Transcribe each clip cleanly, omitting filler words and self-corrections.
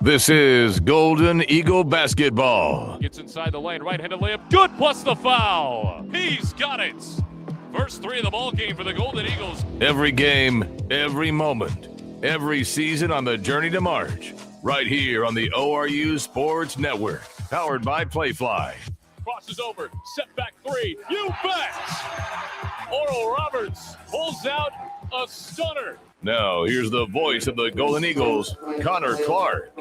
This is Golden Eagle basketball. Gets inside the lane, right-handed layup, good, plus the foul. He's got it. First three of the ball game for the Golden Eagles. Every game, every moment, every season on the journey to March. Right here on the ORU Sports Network. Powered by Playfly. Crosses over, set back three, you bet! Oral Roberts pulls out a stunner. Now, here's the voice of the Golden Eagles, Connor Clark.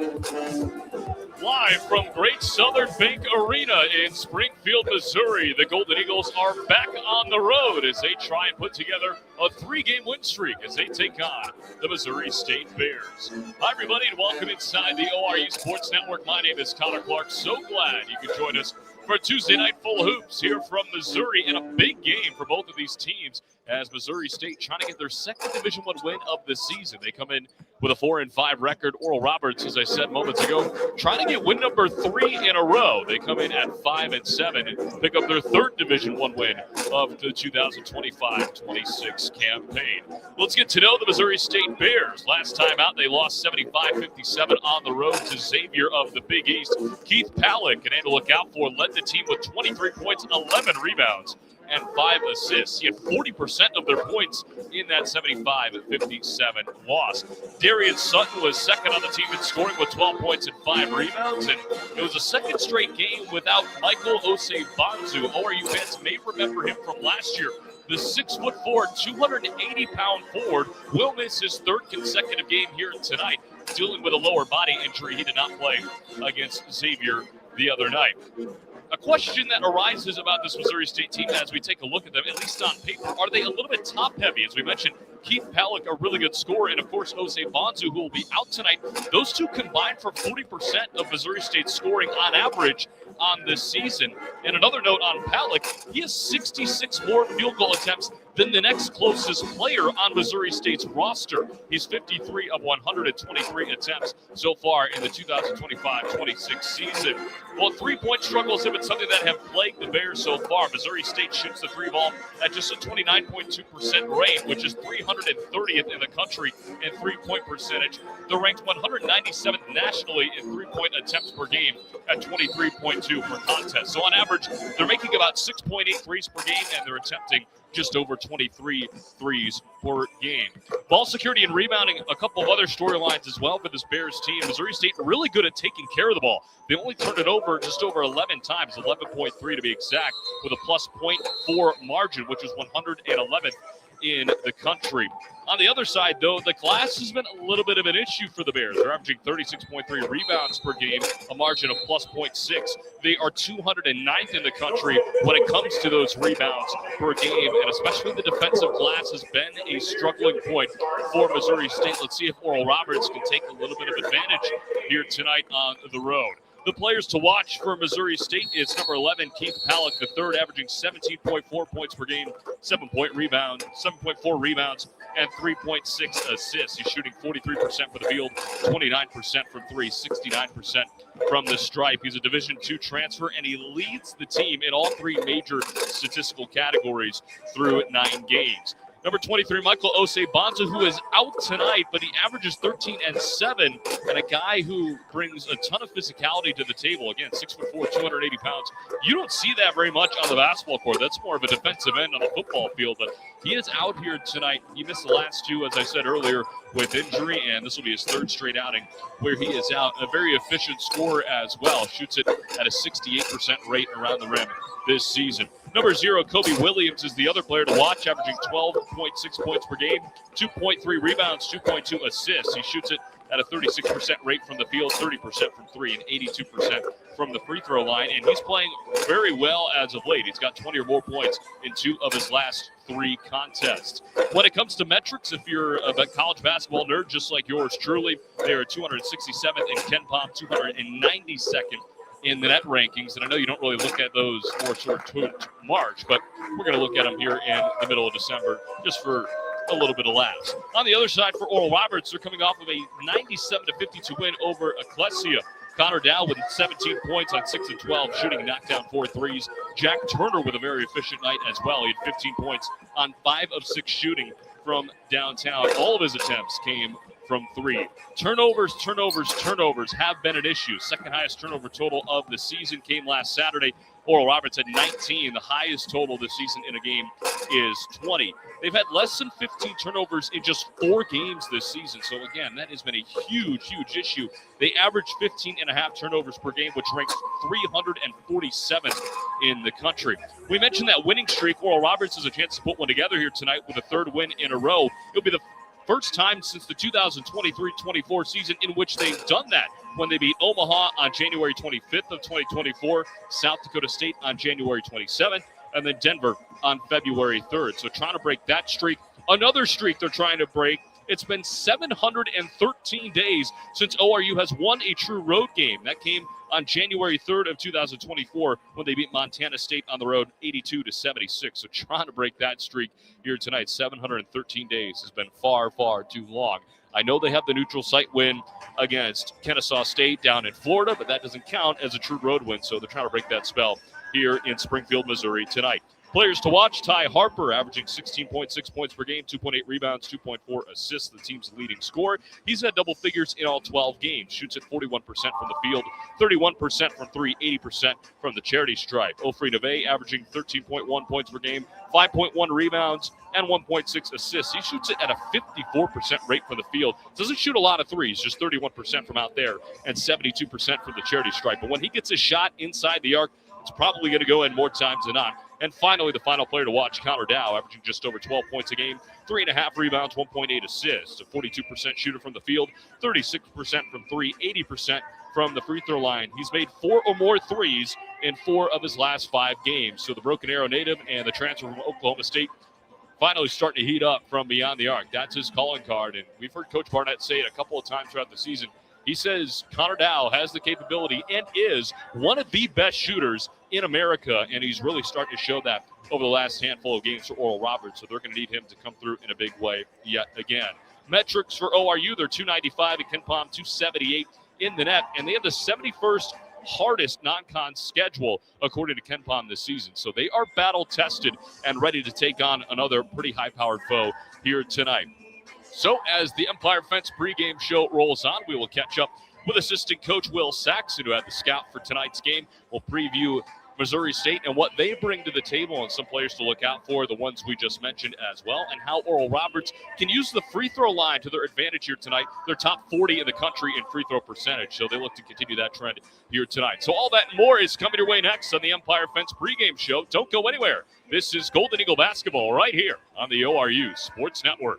Live from Great Southern Bank Arena in Springfield, Missouri, the Golden Eagles are back on the road as they try and put together a three-game win streak as they take on the Missouri State Bears. Hi, everybody, and welcome inside the ORU Sports Network. My name is Connor Clark. So glad you could join us for Tuesday Night Full Hoops here from Missouri, in a big game for both of these teams as Missouri State trying to get their second Division I win of the season. They come in with a 4-5 record. Oral Roberts, as I said moments ago, trying to get win number 3 in a row. They come in at 5-7 and pick up their third Division I win of the 2025-26 campaign. Let's get to know the Missouri State Bears. Last time out, they lost 75-57 on the road to Xavier of the Big East. Keith Palick, a name to look out for, led the team with 23 points, 11 rebounds, and 5 assists. He had 40% of their points in that 75-57 loss. Darian Sutton was second on the team in scoring with 12 points and 5 rebounds, and it was a second straight game without Michael Osebanzu. ORU fans may remember him from last year. The 6'4", 280-pound forward will miss his third consecutive game here tonight, dealing with a lower body injury. He did not play against Xavier the other night. A question that arises about this Missouri State team as we take a look at them, at least on paper, are they a little bit top-heavy? As we mentioned, Keith Palick, a really good scorer, and, of course, Osebanzu, who will be out tonight. Those two combined for 40% of Missouri State's scoring on average on this season. And another note on Palick, he has 66 more field goal attempts than the next closest player on Missouri State's roster. He's 53 of 123 attempts so far in the 2025-26 season. Well, three-point struggles have been something that have plagued the Bears so far. Missouri State shoots the three ball at just a 29.2% rate, which is 330th in the country in three-point percentage. They're ranked 197th nationally in three-point attempts per game at 23.2 per contest. So on average, they're making about 6.8 threes per game, and they're attempting just over 23 threes per game. Ball security and rebounding, a couple of other storylines as well for this Bears team. Missouri State really good at taking care of the ball. They only turned it over just over 11 times, 11.3 to be exact, with a plus 0.4 margin, which is 111th in the country. On the other side, though, the glass has been a little bit of an issue for the Bears. They're averaging 36.3 rebounds per game, a margin of plus 0.6. They are 209th in the country when it comes to those rebounds per game, and especially the defensive glass has been a struggling point for Missouri State. Let's see if Oral Roberts can take a little bit of advantage here tonight on the road. The players to watch for Missouri State is number 11, Keith Palick, the third, averaging 17.4 points per game, 7.4 rebounds, and 3.6 assists. He's shooting 43% for the field, 29% from three, 69% from the stripe. He's a Division II transfer, and he leads the team in all three major statistical categories through 9 games. Number 23, Michael Osebanzu, who is out tonight, but he averages 13 and 7, and a guy who brings a ton of physicality to the table. Again, 6'4", 280 pounds. You don't see that very much on the basketball court. That's more of a defensive end on the football field, but he is out here tonight. He missed the last two, as I said earlier, with injury, and this will be his third straight outing where he is out. A very efficient scorer as well. Shoots it at a 68% rate around the rim this season. Number 0, Kobe Williams, is the other player to watch, averaging 12.6 points per game, 2.3 rebounds, 2.2 assists. He shoots it at a 36% rate from the field, 30% from three, and 82% from the free throw line. And he's playing very well as of late. He's got 20 or more points in 2 of his last 3 contests. When it comes to metrics, if you're a college basketball nerd just like yours truly, they are 267th in KenPom, 292nd in the net rankings, and I know you don't really look at those for sort of March, but we're going to look at them here in the middle of December just for a little bit of laughs. On the other side for Oral Roberts, they're coming off of a 97-52 win over Ecclesia. Connor Dow with 17 points on 6 of 12, shooting and knocked down 4 threes. Jack Turner with a very efficient night as well. He had 15 points on 5 of 6 shooting from downtown. All of his attempts came from 3. Turnovers have been an issue. Second highest turnover total of the season came last Saturday. Oral Roberts had 19. The highest total this season in a game is 20. They've had less than 15 turnovers in just 4 games this season. So, again, that has been a huge, huge issue. They average 15.5 turnovers per game, which ranks 347th in the country. We mentioned that winning streak. Oral Roberts has a chance to put one together here tonight with a 3rd win in a row. It'll be the first time since the 2023-24 season in which they've done that, when they beat Omaha on January 25th of 2024, South Dakota State on January 27th, and then Denver on February 3rd. So trying to break that streak. Another streak they're trying to break. It's been 713 days since ORU has won a true road game. That came on January 3rd of 2024 when they beat Montana State on the road 82-76. So trying to break that streak here tonight. 713 days has been far, far too long. I know they have the neutral site win against Kennesaw State down in Florida, but that doesn't count as a true road win. So they're trying to break that spell here in Springfield, Missouri tonight. Players to watch: Ty Harper, averaging 16.6 points per game, 2.8 rebounds, 2.4 assists, the team's leading scorer. He's had double figures in all 12 games. Shoots at 41% from the field, 31% from 3, 80% from the charity stripe. Ofri Neve, averaging 13.1 points per game, 5.1 rebounds, and 1.6 assists. He shoots it at a 54% rate from the field. Doesn't shoot a lot of threes, just 31% from out there, and 72% from the charity stripe. But when he gets a shot inside the arc, it's probably going to go in more times than not. And finally, the final player to watch, Connor Dow, averaging just over 12 points a game, 3.5 rebounds, 1.8 assists, a 42% shooter from the field, 36% from 3, 80% from the free throw line. He's made 4 or more threes in 4 of his last 5 games. So the Broken Arrow native and the transfer from Oklahoma State finally starting to heat up from beyond the arc. That's his calling card. And we've heard Coach Barnett say it a couple of times throughout the season. He says Connor Dow has the capability and is one of the best shooters in America, and he's really starting to show that over the last handful of games for Oral Roberts, so they're going to need him to come through in a big way yet again. Metrics for ORU, they're 295 at KenPom, 278 in the net, and they have the 71st hardest non-con schedule according to KenPom this season. So they are battle-tested and ready to take on another pretty high-powered foe here tonight. So as the Empire Fence pregame show rolls on, we will catch up with assistant coach Will Saxon, who had the scout for tonight's game. We'll preview Missouri State and what they bring to the table, and some players to look out for, the ones we just mentioned as well, and how Oral Roberts can use the free throw line to their advantage here tonight. They're top 40 in the country in free throw percentage, so they look to continue that trend here tonight. So all that and more is coming your way next on the Empire Fence pregame show. Don't go anywhere. This is Golden Eagle basketball right here on the ORU Sports Network.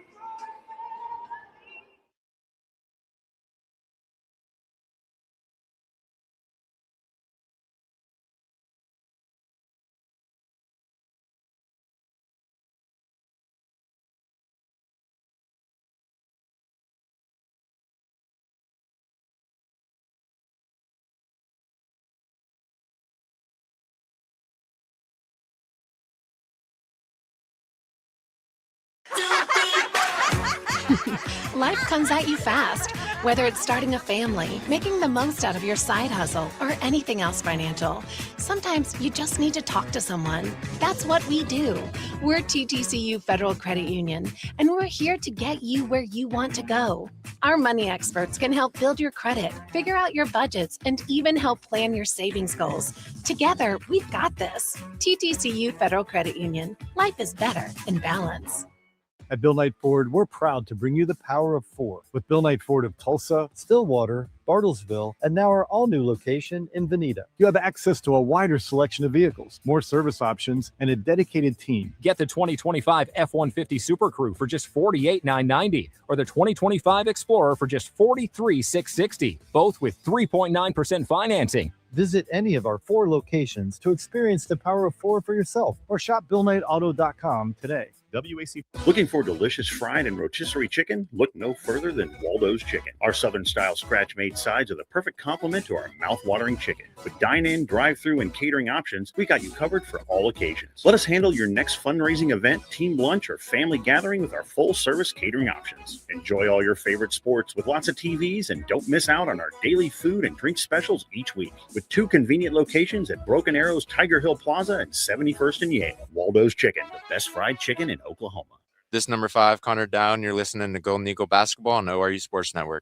Life comes at you fast, whether it's starting a family, making the most out of your side hustle, or anything else financial. Sometimes you just need to talk to someone. That's what we do. We're TTCU Federal Credit Union, and we're here to get you where you want to go. Our money experts can help build your credit, figure out your budgets, and even help plan your savings goals. Together, we've got this. TTCU Federal Credit Union. Life is better in balance. At Bill Knight Ford, we're proud to bring you the power of 4 with Bill Knight Ford of Tulsa, Stillwater, Bartlesville, and now our all-new location in Veneta. You have access to a wider selection of vehicles, more service options, and a dedicated team. Get the 2025 F-150 Super Crew for just $48,990 or the 2025 Explorer for just $43,660, both with 3.9% financing. Visit any of our 4 locations to experience the power of 4 for yourself or shop BillKnightAuto.com today. WAC. Looking for delicious fried and rotisserie chicken? Look no further than Waldo's Chicken. Our Southern-style scratch-made sides are the perfect complement to our mouth-watering chicken. With dine-in, drive-through, and catering options, we got you covered for all occasions. Let us handle your next fundraising event, team lunch, or family gathering with our full-service catering options. Enjoy all your favorite sports with lots of TVs, and don't miss out on our daily food and drink specials each week. With 2 convenient locations at Broken Arrow's Tiger Hill Plaza and 71st and Yale. Waldo's Chicken, the best fried chicken in Oklahoma. This number 5, Connor Down. You're listening to Golden Eagle Basketball on ORU Sports Network.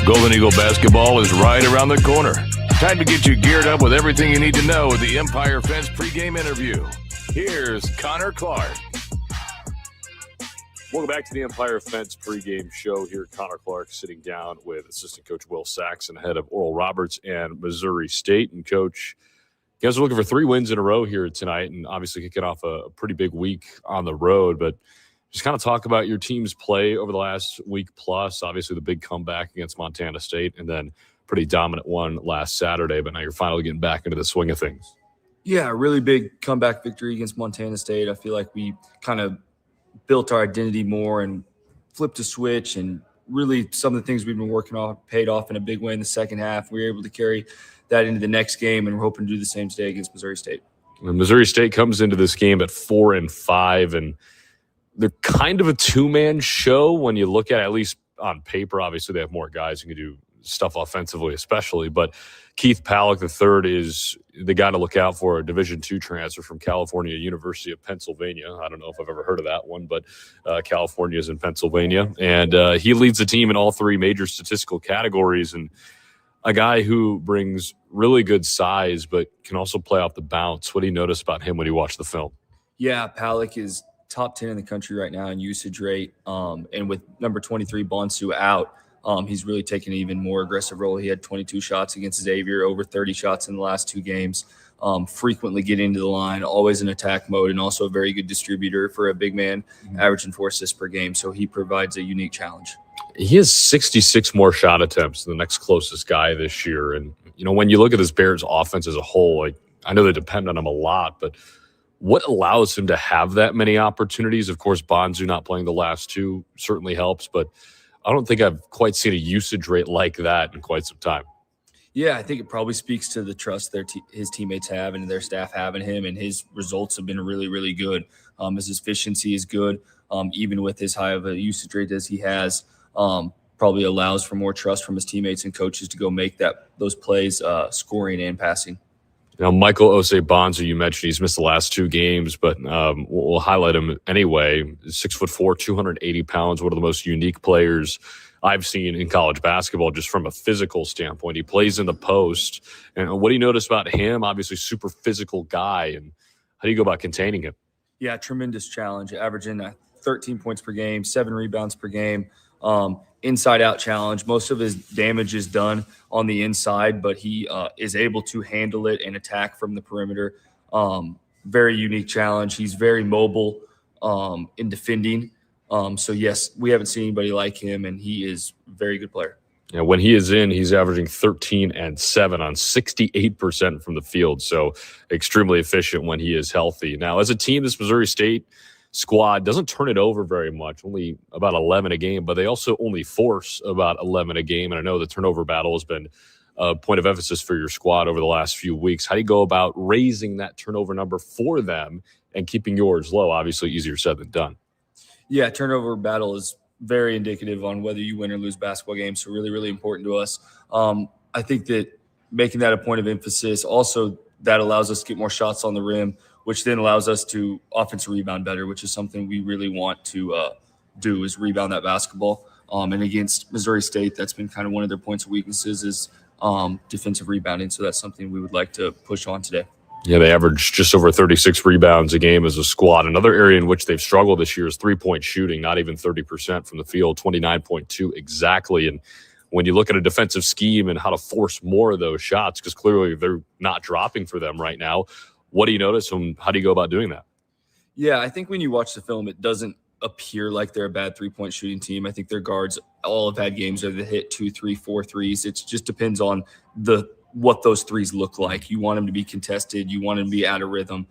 Golden Eagle basketball is right around the corner. Time to get you geared up with everything you need to know with the Empire Fence pregame interview. Here's Connor Clark. Welcome back to the Empire Fence pregame show. Here, Connor Clark sitting down with assistant coach Will Saxon, head of Oral Roberts and Missouri State. And coach, you guys are looking for 3 wins in a row here tonight, and obviously kicking off a pretty big week on the road. But just kind of talk about your team's play over the last week plus. Obviously, the big comeback against Montana State, and then pretty dominant one last Saturday. But now you're finally getting back into the swing of things. Yeah, really big comeback victory against Montana State. I feel like we kind of built our identity more and flipped a switch, and really some of the things we've been working on paid off in a big way in the second half. We were able to carry that into the next game, and we're hoping to do the same today against Missouri State. And Missouri State comes into this game at 4-5, and they're kind of a two-man show when you look at least on paper. Obviously, they have more guys who can do stuff offensively, especially. But Keith Pallick III is the guy to look out for, a Division II transfer from California University of Pennsylvania. I don't know if I've ever heard of that one, but California is in Pennsylvania. And he leads the team in all 3 major statistical categories, and a guy who brings really good size but can also play off the bounce. What do you notice about him when you watch the film? Yeah, Pallick is top 10 in the country right now in usage rate. And with number 23, Bonsu, out, he's really taken an even more aggressive role. He had 22 shots against Xavier, over 30 shots in the last 2 games, frequently getting to the line, always in attack mode, and also a very good distributor for a big man, averaging 4 assists per game. So he provides a unique challenge. He has 66 more shot attempts than the next closest guy this year. And, when you look at this Bears offense as a whole, I know they depend on him a lot, but what allows him to have that many opportunities? Of course, Bonsu not playing the last 2 certainly helps, but I don't think I've quite seen a usage rate like that in quite some time. Yeah, I think it probably speaks to the trust his teammates have and their staff have in him, and his results have been really, really good. His efficiency is good, even with as high of a usage rate as he has. Probably allows for more trust from his teammates and coaches to go make those plays, scoring and passing. Now, Michael Osei-Bonsu, you mentioned he's missed the last 2 games, but we'll highlight him anyway. 6'4", 280 pounds, one of the most unique players I've seen in college basketball, just from a physical standpoint. He plays in the post. And what do you notice about him? Obviously, super physical guy. And how do you go about containing him? Yeah, tremendous challenge, averaging 13 points per game, 7 rebounds per game. Inside-out challenge. Most of his damage is done on the inside, but he is able to handle it and attack from the perimeter. Very unique challenge. He's very mobile in defending. So, yes, we haven't seen anybody like him, and he is a very good player. Yeah, when he is in, he's averaging 13 and 7 on 68% from the field, so extremely efficient when he is healthy. Now, as a team, this Missouri State squad doesn't turn it over very much, only about 11 a game, but they also only force about 11 a game. And I know the turnover battle has been a point of emphasis for your squad over the last few weeks. How do you go about raising that turnover number for them and keeping yours low? Obviously easier said than done. Yeah, turnover battle is very indicative on whether you win or lose basketball games. So really, really important to us. I think that making that a point of emphasis, also that allows us to get more shots on the rim, which then allows us to offensive rebound better, which is something we really want to do, is rebound that basketball. And against Missouri State, that's been kind of one of their points of weaknesses is defensive rebounding. So that's something we would like to push on today. Yeah, they average just over 36 rebounds a game as a squad. Another area in which they've struggled this year is three-point shooting, not even 30% from the field, 29.2 exactly. And when you look at a defensive scheme and how to force more of those shots, because clearly they're not dropping for them right now, what do you notice and how do you go about doing that? Yeah, I think when you watch the film, it doesn't appear like they're a bad three-point shooting team. I think their guards all have had games where they hit 2, 3, 4 threes. It just depends on what those threes look like. You want them to be contested. You want them to be out of rhythm.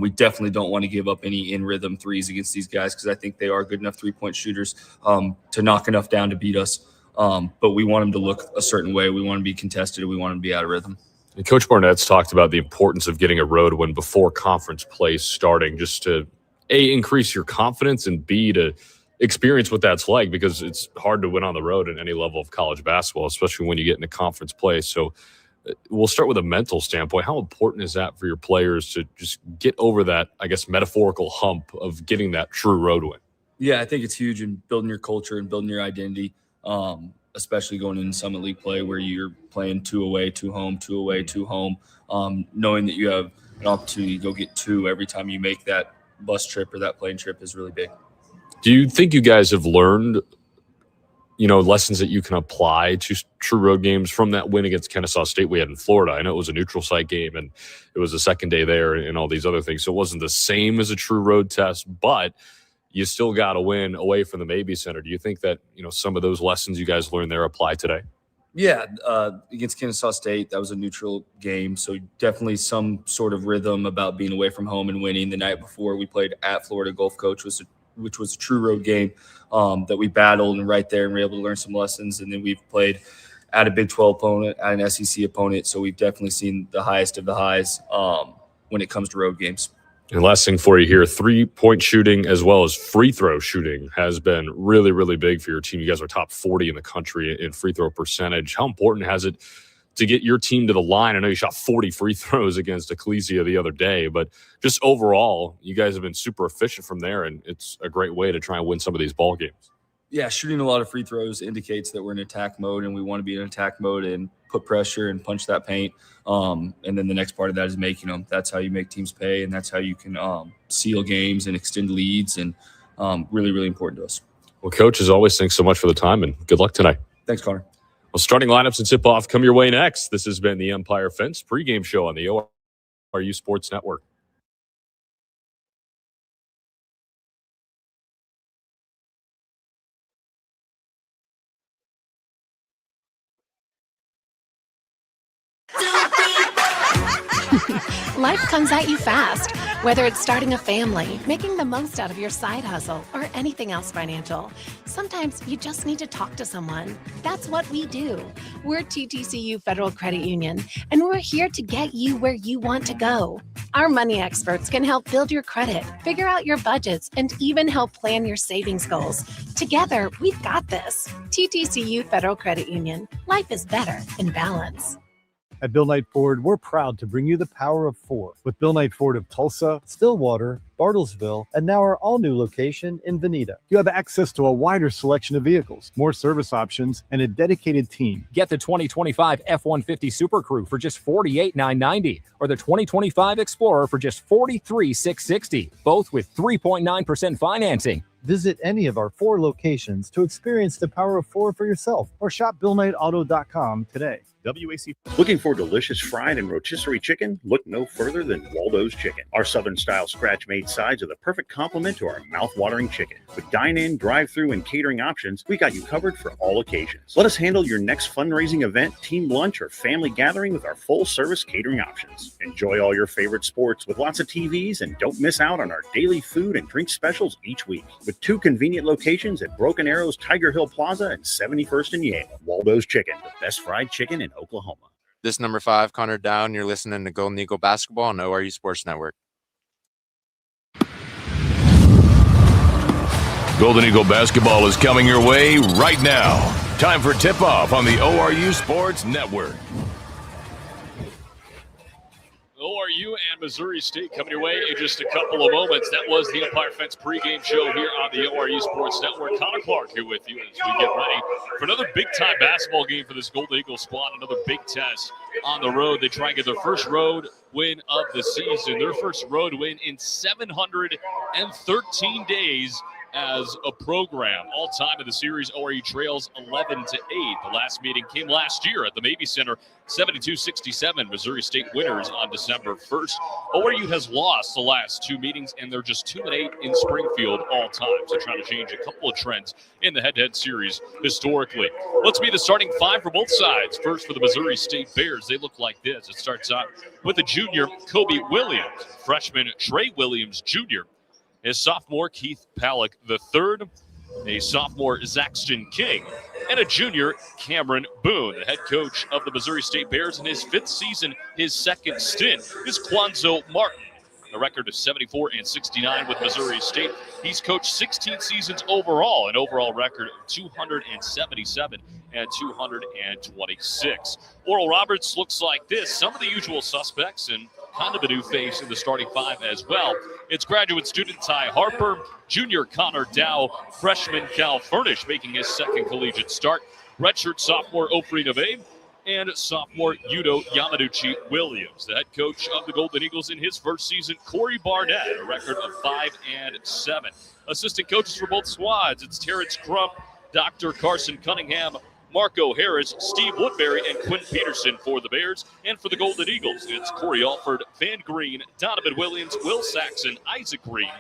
We definitely don't want to give up any in-rhythm threes against these guys because I think they are good enough three-point shooters to knock enough down to beat us. But we want them to look a certain way. We want to be contested. We want them to be out of rhythm. And Coach Barnett's talked about the importance of getting a road win before conference play starting, just to, A, increase your confidence, and B, to experience what that's like, because it's hard to win on the road at any level of college basketball, especially when you get into conference play. So we'll start with a mental standpoint. How important is that for your players to just get over that, I guess, metaphorical hump of getting that true road win? Yeah, I think it's huge in building your culture and building your identity, especially going into Summit League play where you're playing 2 away, 2 home, 2 away, 2 home, knowing that you have an opportunity to go get 2 every time you make that bus trip or that plane trip is really big. Do you think you guys have learned, lessons that you can apply to true road games from that win against Kennesaw State we had in Florida? I know it was a neutral site game and it was the second day there and all these other things. So it wasn't the same as a true road test, but you still got to win away from the Mabee Center. Do you think that, some of those lessons you guys learned there apply today? Yeah, against Kennesaw State, that was a neutral game. So definitely some sort of rhythm about being away from home and winning. The night before we played at Florida Gulf Coach, which was a true road game that we battled and right there and were able to learn some lessons. And then we've played at a Big 12 opponent, at an SEC opponent. So we've definitely seen the highest of the highs when it comes to road games. And last thing for you here, 3-point shooting as well as free throw shooting has been really, really big for your team. You guys are top 40 in the country in free throw percentage. How important has it to get your team to the line? I know you shot 40 free throws against Ecclesia the other day, but just overall, you guys have been super efficient from there, and it's a great way to try and win some of these ball games. Yeah, shooting a lot of free throws indicates that we're in attack mode, and we want to be in attack mode and put pressure and punch that paint. And then the next part of that is making them. That's how you make teams pay, and that's how you can seal games and extend leads, and really, really important to us. Well, Coach, as always, thanks so much for the time, and good luck tonight. Thanks, Connor. Well, starting lineups and tip-off come your way next. This has been the Empire Fence pregame show on the ORU Sports Network. Life comes at you fast, whether it's starting a family, making the most out of your side hustle, or anything else financial. Sometimes you just need to talk to someone. That's what we do. We're TTCU Federal Credit Union, and we're here to get you where you want to go. Our money experts can help build your credit, figure out your budgets, and even help plan your savings goals. Together, we've got this. TTCU Federal Credit Union. Life is better in balance. At Bill Knight Ford, we're proud to bring you the power of 4 with Bill Knight Ford of Tulsa, Stillwater, Bartlesville, and now our all-new location in Veneta. You have access to a wider selection of vehicles, more service options, and a dedicated team. Get the 2025 F-150 Super Crew for just $48,990 or the 2025 Explorer for just $43,660, both with 3.9% financing. Visit any of our 4 locations to experience the power of 4 for yourself or shop BillKnightAuto.com today. WAC. Looking for delicious fried and rotisserie chicken? Look no further than Waldo's Chicken. Our Southern-style scratch-made sides are the perfect complement to our mouth-watering chicken. With dine-in, drive-through, and catering options, we got you covered for all occasions. Let us handle your next fundraising event, team lunch, or family gathering with our full-service catering options. Enjoy all your favorite sports with lots of TVs, and don't miss out on our daily food and drink specials each week. With 2 convenient locations at Broken Arrows, Tiger Hill Plaza, and 71st and Yale. Waldo's Chicken, the best fried chicken in Oklahoma. This number 5, Connor Down. You're listening to Golden Eagle Basketball on ORU Sports Network. Golden Eagle Basketball is coming your way right now. Time for tip-off on the ORU Sports Network. ORU and Missouri State coming your way in just a couple of moments. That was the Empire Fence pregame show here on the ORU Sports Network. Connor Clark here with you as we get ready for another big-time basketball game for this Golden Eagle squad, another big test on the road. They try and get their first road win of the season, their first road win in 713 days as a program. All time in the series, ORU trails 11-8. The last meeting came last year at the Mabee Center, 72-67. Missouri State winners on December 1st. ORU has lost the last 2 meetings, and they're just 2-8 in Springfield all time. So trying to change a couple of trends in the head-to-head series historically. Let's meet the starting 5 for both sides. First for the Missouri State Bears, they look like this. It starts out with the junior Kobe Williams, freshman Trey Williams Jr., his sophomore Keith Palak III, a sophomore Zaxton King, and a junior Cameron Boone. The head coach of the Missouri State Bears in his 5th season, his 2nd stint, is Quanzo Martin. a record of 74-69 with Missouri State. He's coached 16 seasons overall, an overall record of 277 and 226. Oral Roberts looks like this. Some of the usual suspects and kind of a new face in the starting five as well. It's graduate student Ty Harper, junior Connor Dow, freshman Cal Furnish making his second collegiate start, redshirt sophomore Ofri Neve, and sophomore Yudo Yamaduchi Williams. The head coach of the Golden Eagles in his first season, Corey Barnett, a record of 5-7. Assistant coaches for both squads, it's Terrence Crump, Dr. Carson Cunningham, Marco Harris, Steve Woodbury, and Quinn Peterson for the Bears. And for the Golden Eagles, it's Corey Alford, Van Green, Donovan Williams, Will Saxon, Isaac Green,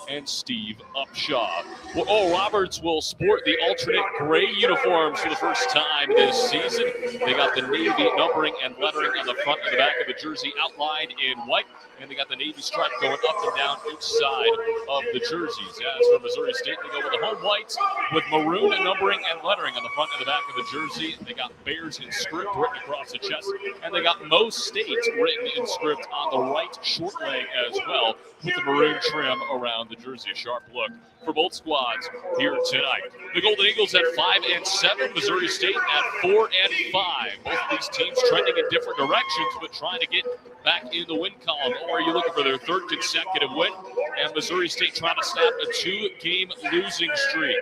and Steve Upshaw. Well, Oral Roberts will sport the alternate gray uniforms for the first time this season. They got the Navy numbering and lettering on the front and the back of the jersey outlined in white, and they got the Navy stripe going up and down each side of the jerseys. As for Missouri State, they go with the home whites with maroon numbering and lettering on the front and the back of the jersey. They got Bears in script written across the chest, and they got Most States written in script on the right short leg as well, with the maroon trim around the jersey. A sharp look for both squads here tonight. The Golden Eagles at 5-7, Missouri State at 4-5. Both of these teams trending in different directions, but trying to get back in the win column. Or are you looking for their third consecutive win? And Missouri State trying to snap a 2-game losing streak.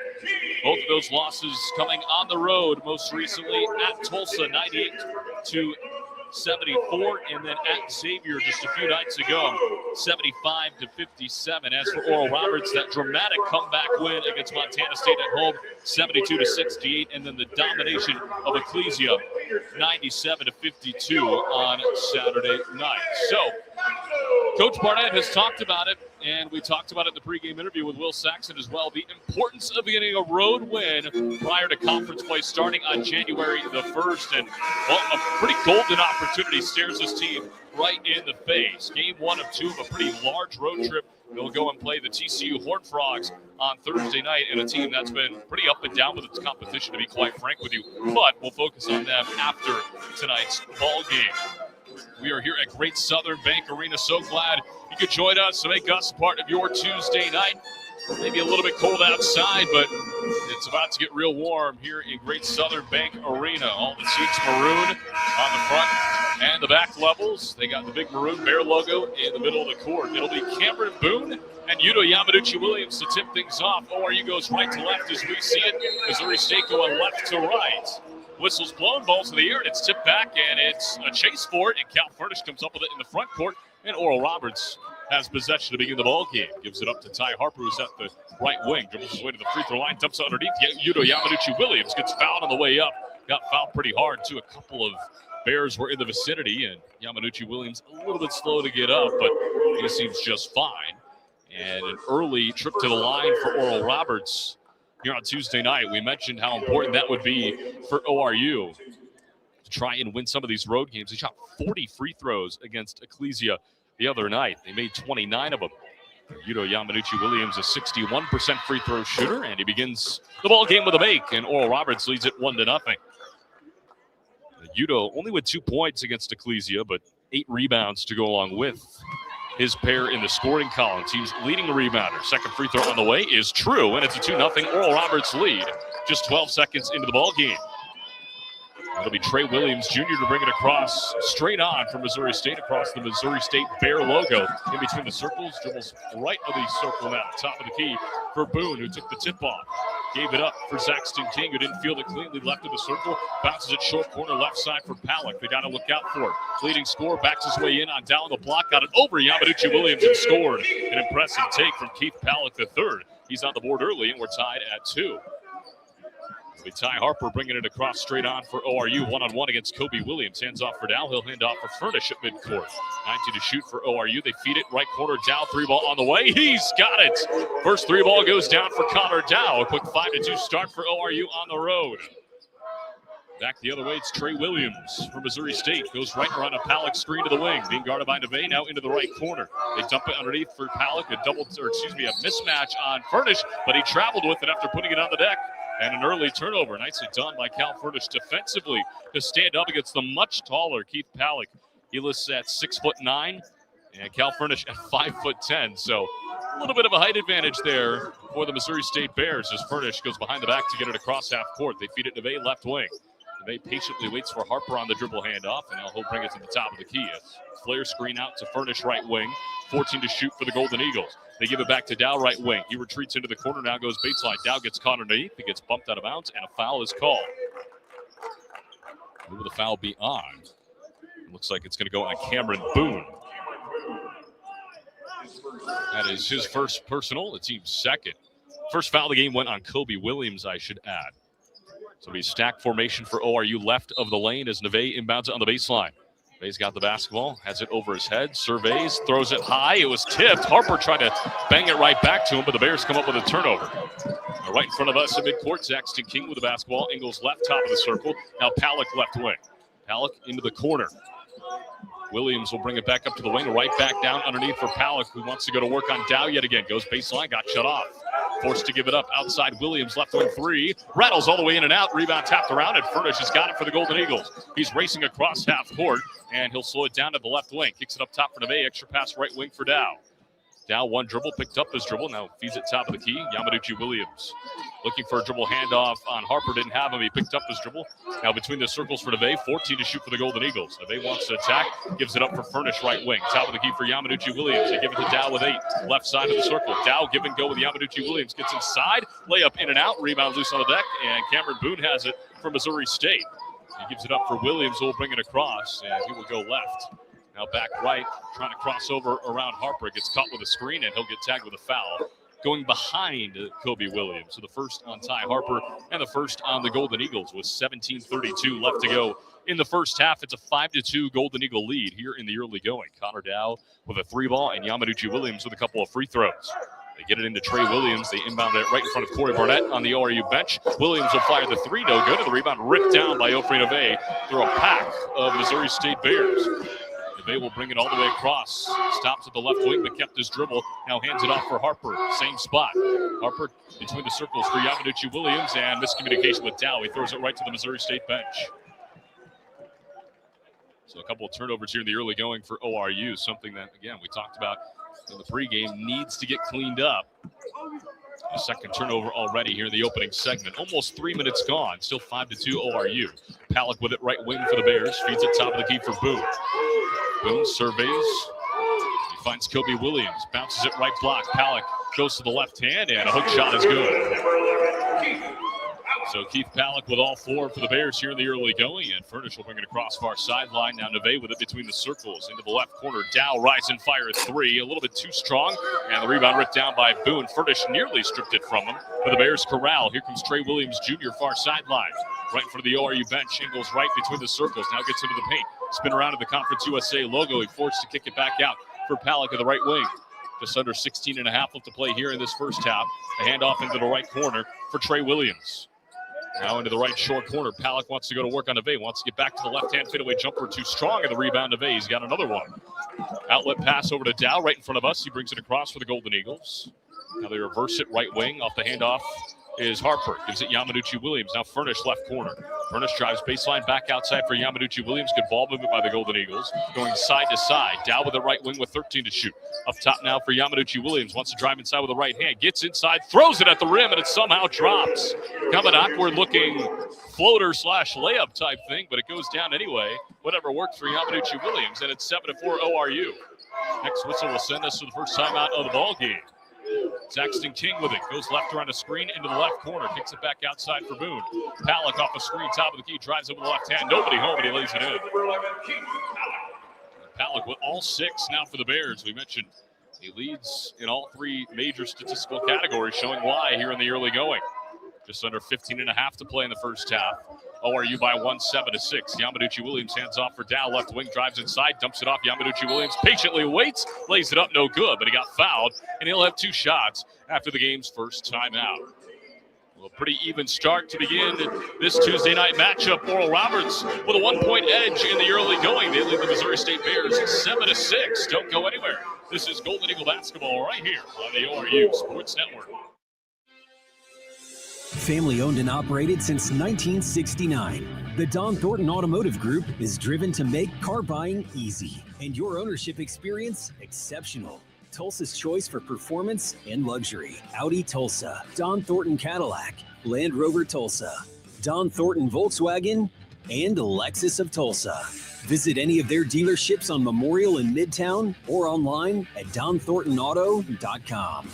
Both of those losses coming on the road, most recently at Tulsa, 98-74, and then at Xavier just a few nights ago, 75-57. As for Oral Roberts, that dramatic comeback win against Montana State at home, 72-68, and then the domination of Ecclesia, 97-52 on Saturday night. So, Coach Barnett has talked about it, and we talked about it in the pregame interview with Will Saxon as well, the importance of getting a road win prior to conference play starting on January the 1st. And, well, a pretty golden opportunity stares this team right in the face. Game 1 of 2 of a pretty large road trip. They'll go and play the TCU Horned Frogs on Thursday night, and a team that's been pretty up and down with its competition, to be quite frank with you. But we'll focus on them after tonight's ball game. We are here at Great Southern Bank Arena. So glad you could join us to make us part of your Tuesday night. Maybe a little bit cold outside, but it's about to get real warm here in Great Southern Bank Arena. All the seats maroon on the front and the back levels. They got the big maroon Bear logo in the middle of the court. It'll be Cameron Boone and Yudo Yamaduchi Williams to tip things off. ORU goes right to left as we see it. Missouri State going left to right. Whistle's blown, balls in the air, and it's tipped back, and it's a chase for it, and Cal Furnish comes up with it in the front court, and Oral Roberts has possession to begin the ball game. Gives it up to Ty Harper, who's at the right wing, dribbles his way to the free throw line, dumps it underneath. Yudo Yamaduchi Williams gets fouled on the way up. Got fouled pretty hard, too. A couple of Bears were in the vicinity, and Yamaduchi Williams a little bit slow to get up, but he seems just fine. And an early trip to the line for Oral Roberts here on Tuesday night. We mentioned how important that would be for ORU to try and win some of these road games. They shot 40 free throws against Ecclesia the other night. They made 29 of them. Yudo Yamaduchi Williams, a 61% free throw shooter, and he begins the ball game with a make, and Oral Roberts leads it 1-0. Yudo only with 2 points against Ecclesia, but 8 rebounds to go along with his pair in the scoring column. Team's leading rebounder. Second free throw on the way is true, and it's a 2-0 Oral Roberts lead. Just 12 seconds into the ball game. It'll be Trey Williams Jr. to bring it across, straight on from Missouri State, across the Missouri State Bear logo. In between the circles, dribbles right of the circle now. Top of the key for Boone, who took the tip-off. Gave it up for Saxton King, who didn't field it cleanly, left of the circle. Bounces it short corner, left side for Palak. They got to look out for it. Leading scorer backs his way in on down the block. Got it over Yamaduchi Williams and scored. An impressive take from Keith Palak III. He's on the board early, and we're tied at 2. Ty Harper bringing it across straight on for ORU. One-on-one against Kobe Williams. Hands off for Dow. He'll hand off for Furnish at midcourt. 19 to shoot for ORU. They feed it right corner. Dow, 3-ball on the way. He's got it. First 3-ball goes down for Connor Dow. A quick 5-2 start for ORU on the road. Back the other way, it's Trey Williams from Missouri State. Goes right around a Palak screen to the wing. Being guarded by Neve, now into the right corner. They dump it underneath for Palak. A mismatch on Furnish, but he traveled with it after putting it on the deck. And an early turnover. Nicely done by Cal Furnish defensively to stand up against the much taller Keith Palak. He lists at 6'9", And Cal Furnish at 5'10", so a little bit of a height advantage there for the Missouri State Bears as Furnish goes behind the back to get it across half court. They feed it to Neve left wing. Neve patiently waits for Harper on the dribble handoff, and now he'll bring it to the top of the key. A flare screen out to Furnish right wing, 14 to shoot for the Golden Eagles. They give it back to Dow right wing. He retreats into the corner, now goes baseline. Dow gets caught underneath. He gets bumped out of bounds, and a foul is called. Who will the foul be on? It looks like it's going to go on Cameron Boone. That is his first personal, the team's second. First foul of the game went on Kobe Williams, I should add. So we stack formation for ORU left of the lane as Neve inbounds it on the baseline. Neve's got the basketball, has it over his head, surveys, throws it high. It was tipped. Harper tried to bang it right back to him, but the Bears come up with a turnover. Right in front of us at midcourt, Zaxton King with the basketball. Ingles left, top of the circle. Now Palak left wing. Palak into the corner. Williams will bring it back up to the wing, right back down underneath for Palak, who wants to go to work on Dow yet again. Goes baseline, got shut off. Forced to give it up outside Williams, left wing three. Rattles all the way in and out. Rebound tapped around, and Furnish has got it for the Golden Eagles. He's racing across half court, and he'll slow it down to the left wing. Kicks it up top for Neve. Extra pass right wing for Dow. Dow one dribble, picked up his dribble. Now feeds it top of the key. Yamaduchi Williams looking for a dribble handoff on Harper. Didn't have him. He picked up his dribble. Now between the circles for Neve. 14 to shoot for the Golden Eagles. Neve wants to attack. Gives it up for Furnish right wing. Top of the key for Yamaduchi Williams. They give it to Dow with 8. Left side of the circle. Dow give and go with Yamaduchi Williams. Gets inside. Layup in and out. Rebound loose on the deck. And Cameron Boone has it for Missouri State. He gives it up for Williams. Who will bring it across. And he will go left. Now back right, trying to cross over around Harper. Gets caught with a screen, and he'll get tagged with a foul. Going behind Kobe Williams. So the first on Ty Harper and the first on the Golden Eagles with 17:32 left to go in the first half. It's a 5-2 Golden Eagle lead here in the early going. Connor Dow with a 3-ball and Yamaduchi Williams with a couple of free throws. They get it into Trey Williams. They inbound it right in front of Corey Barnett on the ORU bench. Williams will fire the 3, no good. And the rebound ripped down by Ofri Neve through a pack of Missouri State Bears. Neve will bring it all the way across. Stops at the left wing, but kept his dribble. Now hands it off for Harper. Same spot. Harper between the circles for Yamaduchi Williams, and miscommunication with Dow. He throws it right to the Missouri State bench. So a couple of turnovers here in the early going for ORU. Something that, again, we talked about in the pregame needs to get cleaned up. A second turnover already here in the opening segment. Almost 3 minutes gone. Still 5-2 ORU. Palak with it right wing for the Bears. Feeds it top of the key for Boone. Boone surveys. He finds Kobe Williams. Bounces it right block. Palak goes to the left hand, and a hook shot is good. So Keith Palak with all 4 for the Bears here in the early going, and Furnish will bring it across far sideline. Now Neve with it between the circles into the left corner. Dow rise and fire 3, a little bit too strong, and the rebound ripped down by Boone. Furnish nearly stripped it from him for the Bears corral. Here comes Trey Williams Jr. far sideline, right in front of the ORU bench. Ingles right between the circles. Now gets into the paint. Spin around to the Conference USA logo. He forced to kick it back out for Palak at the right wing. Just under 16 and a half left to play here in this first half. A handoff into the right corner for Trey Williams. Now into the right short corner. Palak wants to go to work on Neve. Wants to get back to the left-hand fadeaway jumper. Too strong, and the rebound Neve. He's got another one. Outlet pass over to Dow right in front of us. He brings it across for the Golden Eagles. Now they reverse it right wing. Off the handoff is Harper. Gives it Yamaduchi Williams. Now Furnish left corner. Furnish drives baseline back outside for Yamaduchi Williams. Good ball movement by the Golden Eagles. Going side to side. Dow with the right wing with 13 to shoot. Up top now for Yamaduchi Williams. Wants to drive inside with the right hand. Gets inside. Throws it at the rim, and it somehow drops. Kind of an awkward looking floater / layup type thing, but it goes down anyway. Whatever works for Yamaduchi Williams, and it's 7-4 ORU. Next whistle will send us to the first time out of the ball game. Zaxton King with it. Goes left around a screen into the left corner. Kicks it back outside for Boone. Palak off a screen, top of the key. Drives over the left hand. Nobody home, and he lays it in. Palak with all 6 now for the Bears. We mentioned he leads in all 3 major statistical categories, showing why here in the early going. Just under 15 and a half to play in the first half. ORU by 1, 7-6. Yamaduchi Williams hands off for Dow. Left wing drives inside, dumps it off. Yamaduchi Williams patiently waits, lays it up, no good, but he got fouled, and he'll have 2 shots after the game's first timeout. Well, a pretty even start to begin this Tuesday night matchup. Oral Roberts with a 1-point edge in the early going. They lead the Missouri State Bears 7-6. Don't go anywhere. This is Golden Eagle basketball right here on the ORU Sports Network. Family owned and operated since 1969, the Don Thornton Automotive Group is driven to make car buying easy and your ownership experience exceptional. Tulsa's choice for performance and luxury. Audi Tulsa, Don Thornton Cadillac, Land Rover Tulsa, Don Thornton Volkswagen, and Lexus of Tulsa. Visit any of their dealerships on Memorial in Midtown or online at donthorntonauto.com.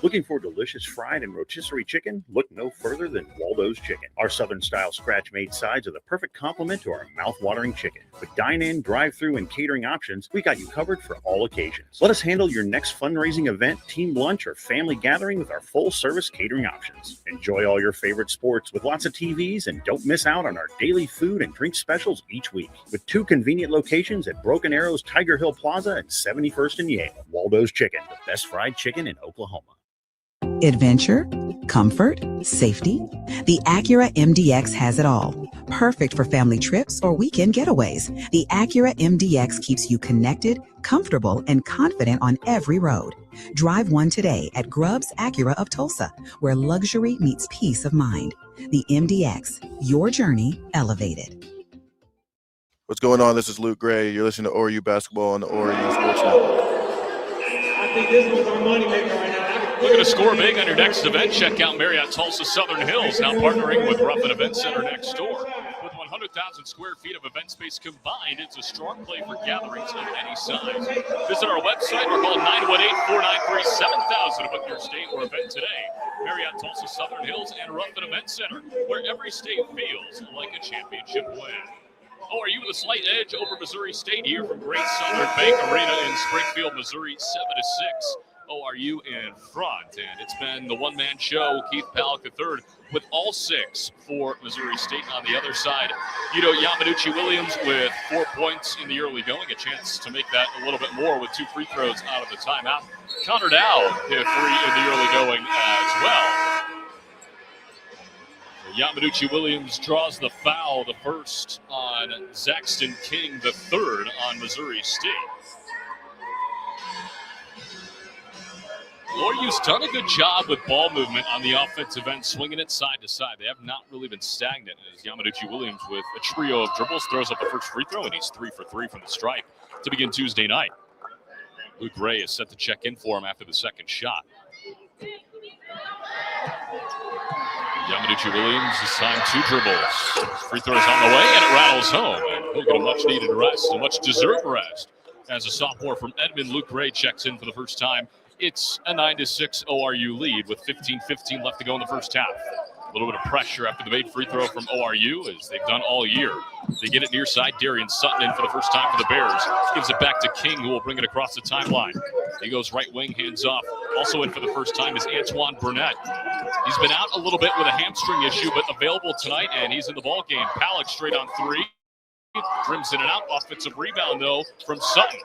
Looking for delicious fried and rotisserie chicken? Look no further than Waldo's Chicken. Our Southern-style scratch-made sides are the perfect complement to our mouth-watering chicken. With dine-in, drive-through, and catering options, we got you covered for all occasions. Let us handle your next fundraising event, team lunch, or family gathering with our full-service catering options. Enjoy all your favorite sports with lots of TVs, and don't miss out on our daily food and drink specials each week. With 2 convenient locations at Broken Arrow's Tiger Hill Plaza and 71st and Yale. Waldo's Chicken, the best fried chicken in Oklahoma. Adventure, comfort, safety. The Acura MDX has it all. Perfect for family trips or weekend getaways. The Acura MDX keeps you connected, comfortable, and confident on every road. Drive one today at Grubbs Acura of Tulsa, where luxury meets peace of mind. The MDX, your journey elevated. What's going on? This is Luke Gray. You're listening to ORU Basketball on the ORU Sports Network. I think this was our moneymaker right now. Looking to score big on your next event? Check out Marriott Tulsa Southern Hills, now partnering with Ruffin Event Center next door. With 100,000 square feet of event space combined, it's a strong play for gatherings of any size. Visit our website or call 918-493-7000 to book your stay or event today. Marriott Tulsa Southern Hills and Ruffin Event Center, where every state feels like a championship win. ORU with a slight edge over Missouri State here from Great Southern Bank Arena in Springfield, Missouri, 7-6. ORU in front, and it's been the one-man show. Keith Palak III with all 6 for Missouri State. On the other side, Yamanuchi Williams with 4 points in the early going, a chance to make that a little bit more with 2 free throws out of the timeout. Connor Dow hit a 3 in the early going as well. Yamanuchi Williams draws the foul, the first on Zaxton King, the third on Missouri State. ORU's done a good job with ball movement on the offensive end, swinging it side to side. They have not really been stagnant as Yamanuchi Williams with a trio of dribbles throws up the first free throw, and he's 3 for 3 from the stripe to begin Tuesday night. Luke Ray is set to check in for him after the second shot. Yamanuchi Williams this time 2 dribbles. Free throws on the way, and it rattles home. And he'll get a much-needed rest, a much-deserved rest, as a sophomore from Edmond, Luke Ray, checks in for the first time. It's a 9-6 ORU lead with 15-15 left to go in the first half. A little bit of pressure after the made free throw from ORU, as they've done all year. They get it near side. Darian Sutton in for the first time for the Bears. Gives it back to King, who will bring it across the timeline. He goes right wing, hands off. Also in for the first time is Antoine Burnett. He's been out a little bit with a hamstring issue, but available tonight, and he's in the ball game. Palak straight on 3. Trims in and out. Offensive rebound, though, from Sutton.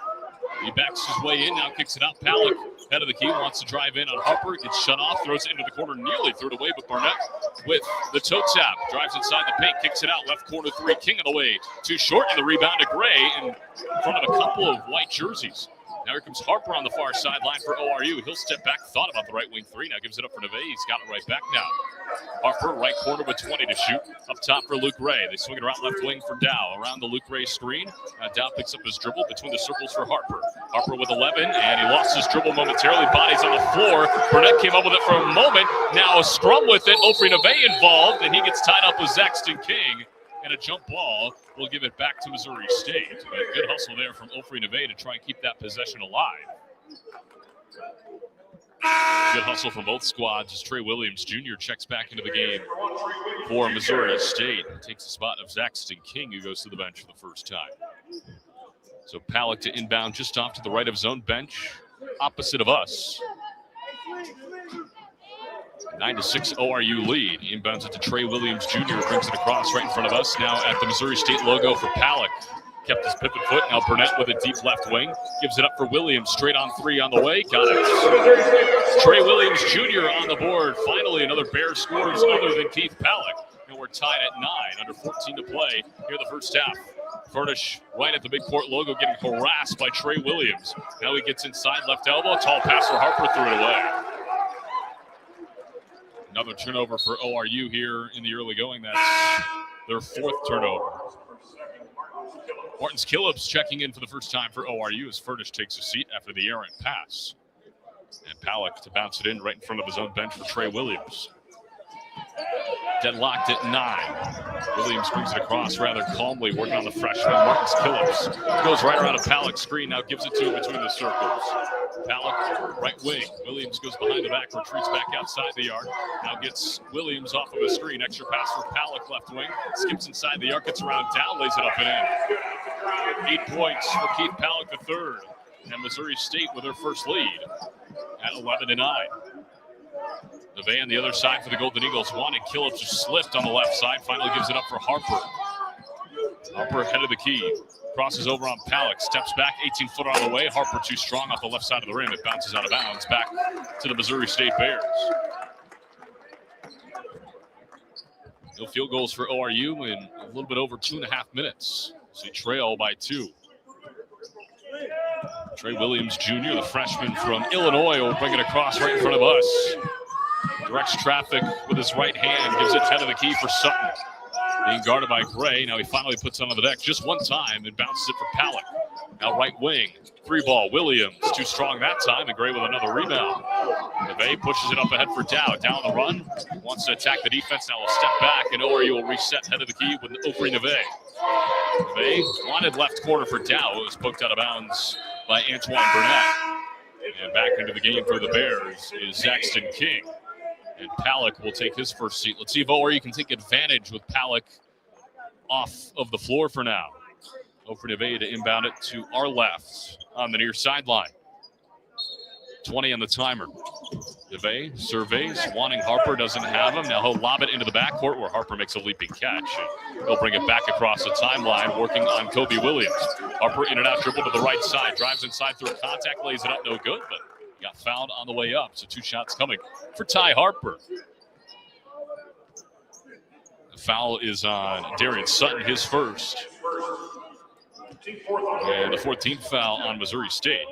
He backs his way in, now kicks it out. Palak, head of the key, wants to drive in on Harper. Gets shut off, throws it into the corner, nearly threw it away, but Barnett with the toe tap. Drives inside the paint, kicks it out. Left corner 3, King on the way. Too short, and the rebound to Gray in front of a couple of white jerseys. Now here comes Harper on the far sideline for ORU. He'll step back, thought about the right wing 3. Now gives it up for Neve. He's got it right back now. Harper, right corner with 20 to shoot. Up top for Luke Ray. They swing it around left wing for Dow. Around the Luke Ray screen. Dow picks up his dribble between the circles for Harper. Harper with 11, and he lost his dribble momentarily. Bodies on the floor. Burnett came up with it for a moment. Now a scrum with it. Ofri Neve involved, and he gets tied up with Zaxton King. And a jump ball will give it back to Missouri State. A good hustle there from Ofri Neve to try and keep that possession alive. Good hustle from both squads as Trey Williams Jr. checks back into the game for Missouri State. Takes the spot of Zaxton King, who goes to the bench for the first time. So Palak to inbound just off to the right of zone bench, opposite of us. 9-6 ORU lead. Inbounds it to Trey Williams Jr. Brings it across right in front of us. Now at the Missouri State logo for Palak. Kept his pivot foot. Now Burnett with a deep left wing. Gives it up for Williams. Straight on 3 on the way. Got it. Trey Williams Jr. on the board. Finally, another Bear scores other than Keith Palak. And we're tied at 9. Under 14 to play here the first half. Furnish right at the midcourt logo, getting harassed by Trey Williams. Now he gets inside left elbow. Tall pass for Harper, threw it away. Another turnover for ORU here in the early going. That's their 4th turnover. Martins Killips checking in for the first time for ORU as Furnish takes a seat after the errant pass. And Palak to bounce it in right in front of his own bench for Trey Williams. Deadlocked at 9. Williams brings it across rather calmly, working on the freshman. Martins Killips goes right around a Palak screen, now gives it to him between the circles. Palak, right wing. Williams goes behind the back, retreats back outside the arc. Now gets Williams off of a screen. Extra pass for Palak, left wing. Skips inside the arc, gets around down, lays it up and in. 8 points for Keith Palak III. And Missouri State with their first lead at 11-9. Neve on the other side for the Golden Eagles. Wanted Killips just slipped on the left side. Finally gives it up for Harper. Harper head of the key. Crosses over on Palak. Steps back, 18-footer on the way. Harper too strong off the left side of the rim. It bounces out of bounds back to the Missouri State Bears. No field goals for ORU in a little bit over 2.5 minutes. So they trail by 2. Trey Williams Jr., the freshman from Illinois, will bring it across right in front of us. Directs traffic with his right hand, gives it head of the key for Sutton. Being guarded by Gray. Now he finally puts it on the deck just one time and bounces it for Palak. Now right wing, 3-ball, Williams, too strong that time, and Gray with another rebound. Neve pushes it up ahead for Dow. Down the run, wants to attack the defense, now will step back, and ORU will reset head of the key with Ofri Neve. Neve wanted left corner for Dow. It was poked out of bounds by Antoine Burnett. And back into the game for the Bears is Zaxton King. And Palak will take his first seat. Let's see if ORU can take advantage with Palak off of the floor for now. Ofri Neve to inbound it to our left on the near sideline. 20 on the timer. Neve surveys, wanting Harper, doesn't have him. Now he'll lob it into the backcourt where Harper makes a leaping catch. And he'll bring it back across the timeline, working on Kobe Williams. Harper in and out, dribble to the right side, drives inside through contact, lays it up, no good, but got fouled on the way up. So 2 shots coming for Ty Harper. The foul is on Darian Sutton, his first. And the 14th foul on Missouri State.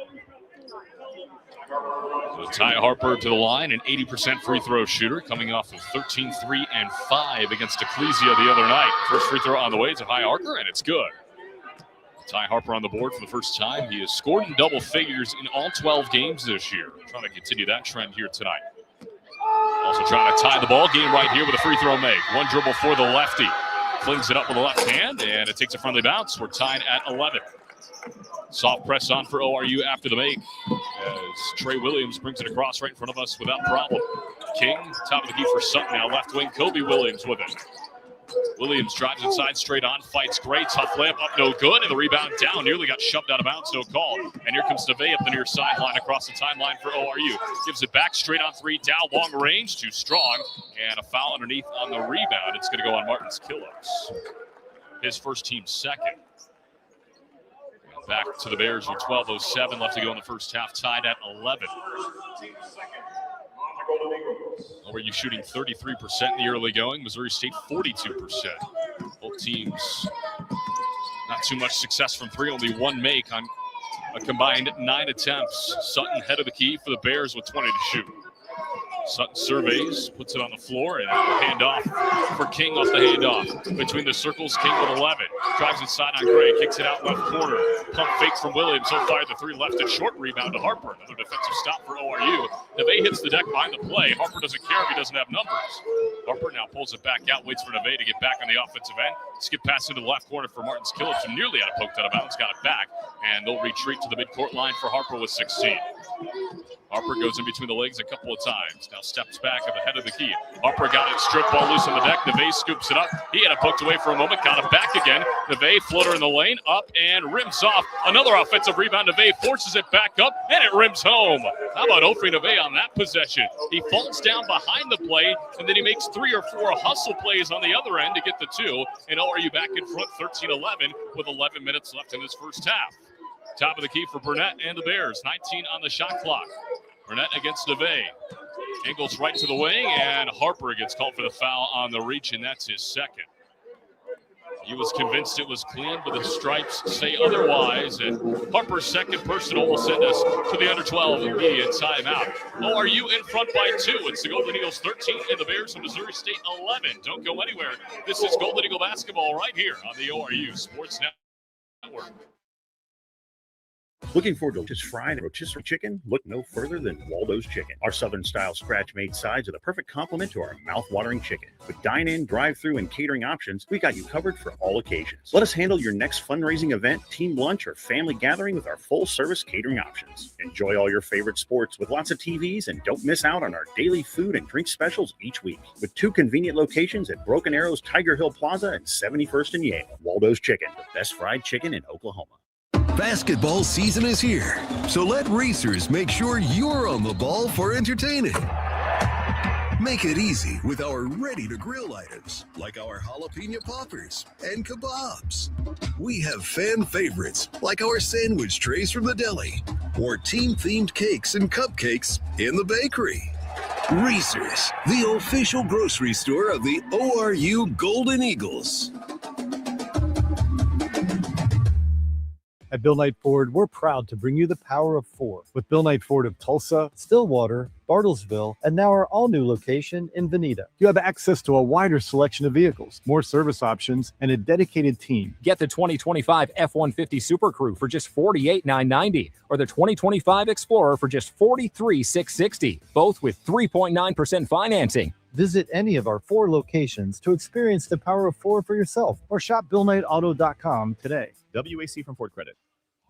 So Ty Harper to the line, an 80% free throw shooter, coming off of 13, 3, and 5 against Ecclesia the other night. First free throw on the way to Ty Harper, and it's good. Ty Harper on the board for the first time. He has scored in double figures in all 12 games this year. Trying to continue that trend here tonight. Also trying to tie the ball game right here with a free throw make. One dribble for the lefty. Flings it up with the left hand, and it takes a friendly bounce. We're tied at 11. Soft press on for ORU after the make as Trey Williams brings it across right in front of us without problem. King, top of the key for Sutton now. Left wing, Kobe Williams with it. Williams drives inside, straight on, fights Gray, tough layup, up no good, and the rebound down, nearly got shoved out of bounds, no call. And here comes Neve up the near sideline across the timeline for ORU. Gives it back, straight on 3, Dow, long range, too strong, and a foul underneath on the rebound. It's going to go on Martins Killips, his first team second. Back to the Bears with 12:07 left to go in the first half, tied at 11. ORU shooting 33% in the early going. Missouri State 42%. Both teams not too much success from 3, only 1 make on a combined 9 attempts. Sutton head of the key for the Bears with 20 to shoot. Sutton surveys, puts it on the floor, and handoff for King off the handoff. Between the circles, King with 11. Drives inside on Gray, kicks it out left corner. Pump fake from Williams. He'll fire the 3 left and short rebound to Harper. Another defensive stop for ORU. Neve hits the deck behind the play. Harper doesn't care if he doesn't have numbers. Harper now pulls it back out, waits for Neve to get back on the offensive end. Skip pass into the left corner for Martins Killips, who nearly had it poked out of bounds, got it back. And they'll retreat to the midcourt line for Harper with 16. Harper goes in between the legs a couple of times. Now steps back at the head of the key. Harper got it, strip ball loose on the deck. Neve scoops it up. He had it poked away for a moment, got it back again. Neve, floater in the lane, up and rims off. Another offensive rebound. Neve forces it back up, and it rims home. How about Ofri Neve on that possession? He falls down behind the play, and then he makes 3 or 4 hustle plays on the other end to get the 2. And ORU back in front, 13-11, with 11 minutes left in this first half. Top of the key for Burnett and the Bears. 19 on the shot clock. Burnett against Neve. Angles right to the wing, and Harper gets called for the foul on the reach, and that's his second. He was convinced it was clean, but the stripes say otherwise. And Harper's second personal will send us to the under-12 immediate timeout. ORU in front by 2. It's the Golden Eagles 13 and the Bears of Missouri State 11. Don't go anywhere. This is Golden Eagle basketball right here on the ORU Sports Network. Looking for delicious fried rotisserie chicken? Look no further than Waldo's Chicken. Our Southern-style scratch-made sides are the perfect complement to our mouth-watering chicken. With dine-in, drive-through, and catering options, we got you covered for all occasions. Let us handle your next fundraising event, team lunch, or family gathering with our full-service catering options. Enjoy all your favorite sports with lots of TVs, and don't miss out on our daily food and drink specials each week. With 2 convenient locations at Broken Arrow's Tiger Hill Plaza and 71st and Yale. Waldo's Chicken, the best fried chicken in Oklahoma. Basketball season is here, so let racers make sure you're on the ball for entertaining. Make it easy with our ready-to-grill items, like our jalapeno poppers and kebabs. We have fan favorites, like our sandwich trays from the deli, or team-themed cakes and cupcakes in the bakery. Racers, the official grocery store of the ORU Golden Eagles. At Bill Knight Ford, we're proud to bring you the power of 4 with Bill Knight Ford of Tulsa, Stillwater, Bartlesville, and now our all-new location in Veneta. You have access to a wider selection of vehicles, more service options, and a dedicated team. Get the 2025 F-150 Super Crew for just $48,990 or the 2025 Explorer for just $43,660, both with 3.9% financing. Visit any of our 4 locations to experience the power of 4 for yourself or shop BillKnightAuto.com today. WAC from Ford Credit.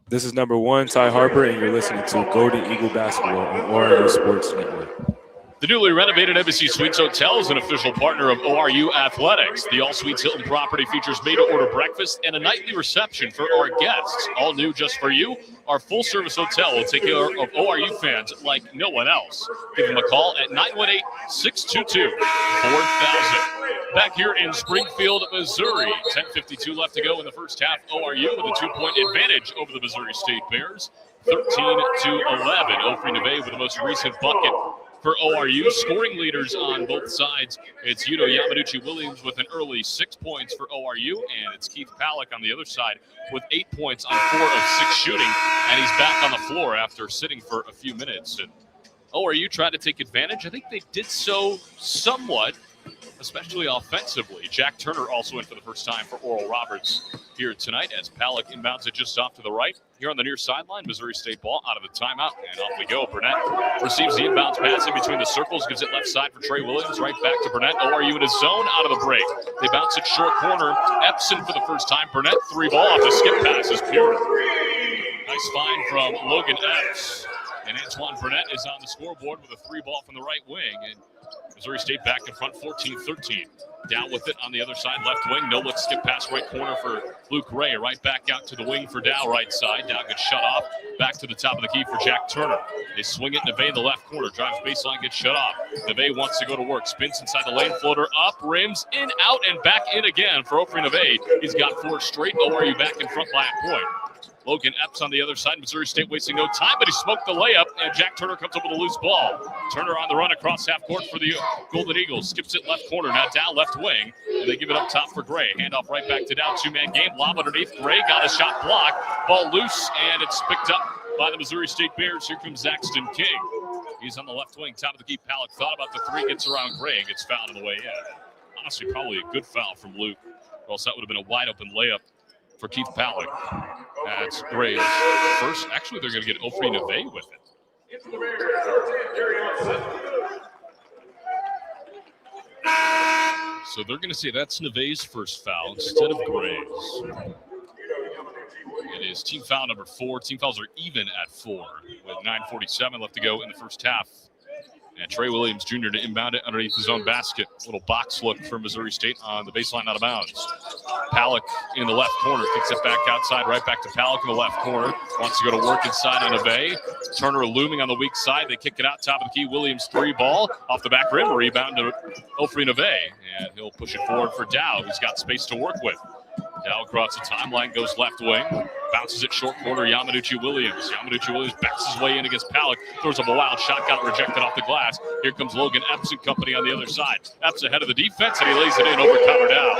This is number 1, Ty Harper, and you're listening to Golden Eagle Basketball on ORU Sports Network. The newly renovated Embassy Suites Hotel is an official partner of ORU Athletics. The All Suites Hilton property features made-to-order breakfast and a nightly reception for our guests. All new just for you. Our full-service hotel will take care of ORU fans like no one else. Give them a call at 918-622-4000. Back here in Springfield, Missouri. 10:52 left to go in the first half. ORU with a 2-point advantage over the Missouri State Bears. 13-11. Ofri Neve with the most recent bucket for ORU. Scoring leaders on both sides. It's Yuto Yamaduchi-Williams with an early 6 points for ORU, and it's Keith Palak on the other side with 8 points on 4 of 6 shooting, and he's back on the floor after sitting for a few minutes. And ORU tried to take advantage. I think they did so somewhat, especially offensively. Jack Turner also in for the first time for Oral Roberts here tonight as Palak inbounds it just off to the right. Here on the near sideline, Missouri State ball out of the timeout, and off we go. Burnett receives the inbounds pass in between the circles, gives it left side for Trey Williams, right back to Burnett. ORU in his zone out of the break. They bounce it short corner. Epson for the first time. Burnett, 3 ball off the skip pass is pure. Nice find from Logan Epps. And Antoine Burnett is on the scoreboard with a 3 ball from the right wing. And Missouri State back in front, 14-13. Down with it on the other side, left wing. No look, skip pass right corner for Luke Ray. Right back out to the wing for Dow, right side. Dow gets shut off. Back to the top of the key for Jack Turner. They swing it. Neve in the left corner. Drives baseline, gets shut off. Neve wants to go to work. Spins inside the lane. Floater up, rims, in, out, and back in again for Ofri Neve. He's got 4 straight. ORU back in front by a point. Logan Epps on the other side. Missouri State wasting no time, but he smoked the layup, and Jack Turner comes up with a loose ball. Turner on the run across half court for the Golden Eagles. Skips it left corner, now Dow left wing, and they give it up top for Gray. Handoff right back to Dow, 2-man game. Lob underneath. Gray got a shot blocked. Ball loose, and it's picked up by the Missouri State Bears. Here comes Zaxton King. He's on the left wing, top of the key. Palak thought about the 3, gets around Gray, and gets fouled on the way in. Honestly, probably a good foul from Luke, or else that would have been a wide-open layup for Keith Palak. That's Gray's first. Actually, they're going to get Ofri Neve with it. So they're going to say that's Neve's first foul instead of Gray's. It is team foul number 4. Team fouls are even at 4 with 9:47 left to go in the first half. And Trey Williams Jr. to inbound it underneath his own basket. Little box look for Missouri State on the baseline out of bounds. Palak in the left corner. Kicks it back outside, right back to Palak in the left corner. Wants to go to work inside on Neve. Turner looming on the weak side. They kick it out top of the key. Williams 3 ball. Off the back rim. Rebound to Ofri Neve. And he'll push it forward for Dow. He's got space to work with. Dow across the timeline, goes left wing. Bounces it short corner, Yamaduchi-Williams. Yamaduchi-Williams backs his way in against Palak. Throws up a wild shot, got it rejected off the glass. Here comes Logan Epps and company on the other side. Epps ahead of the defense, and he lays it in over Dow.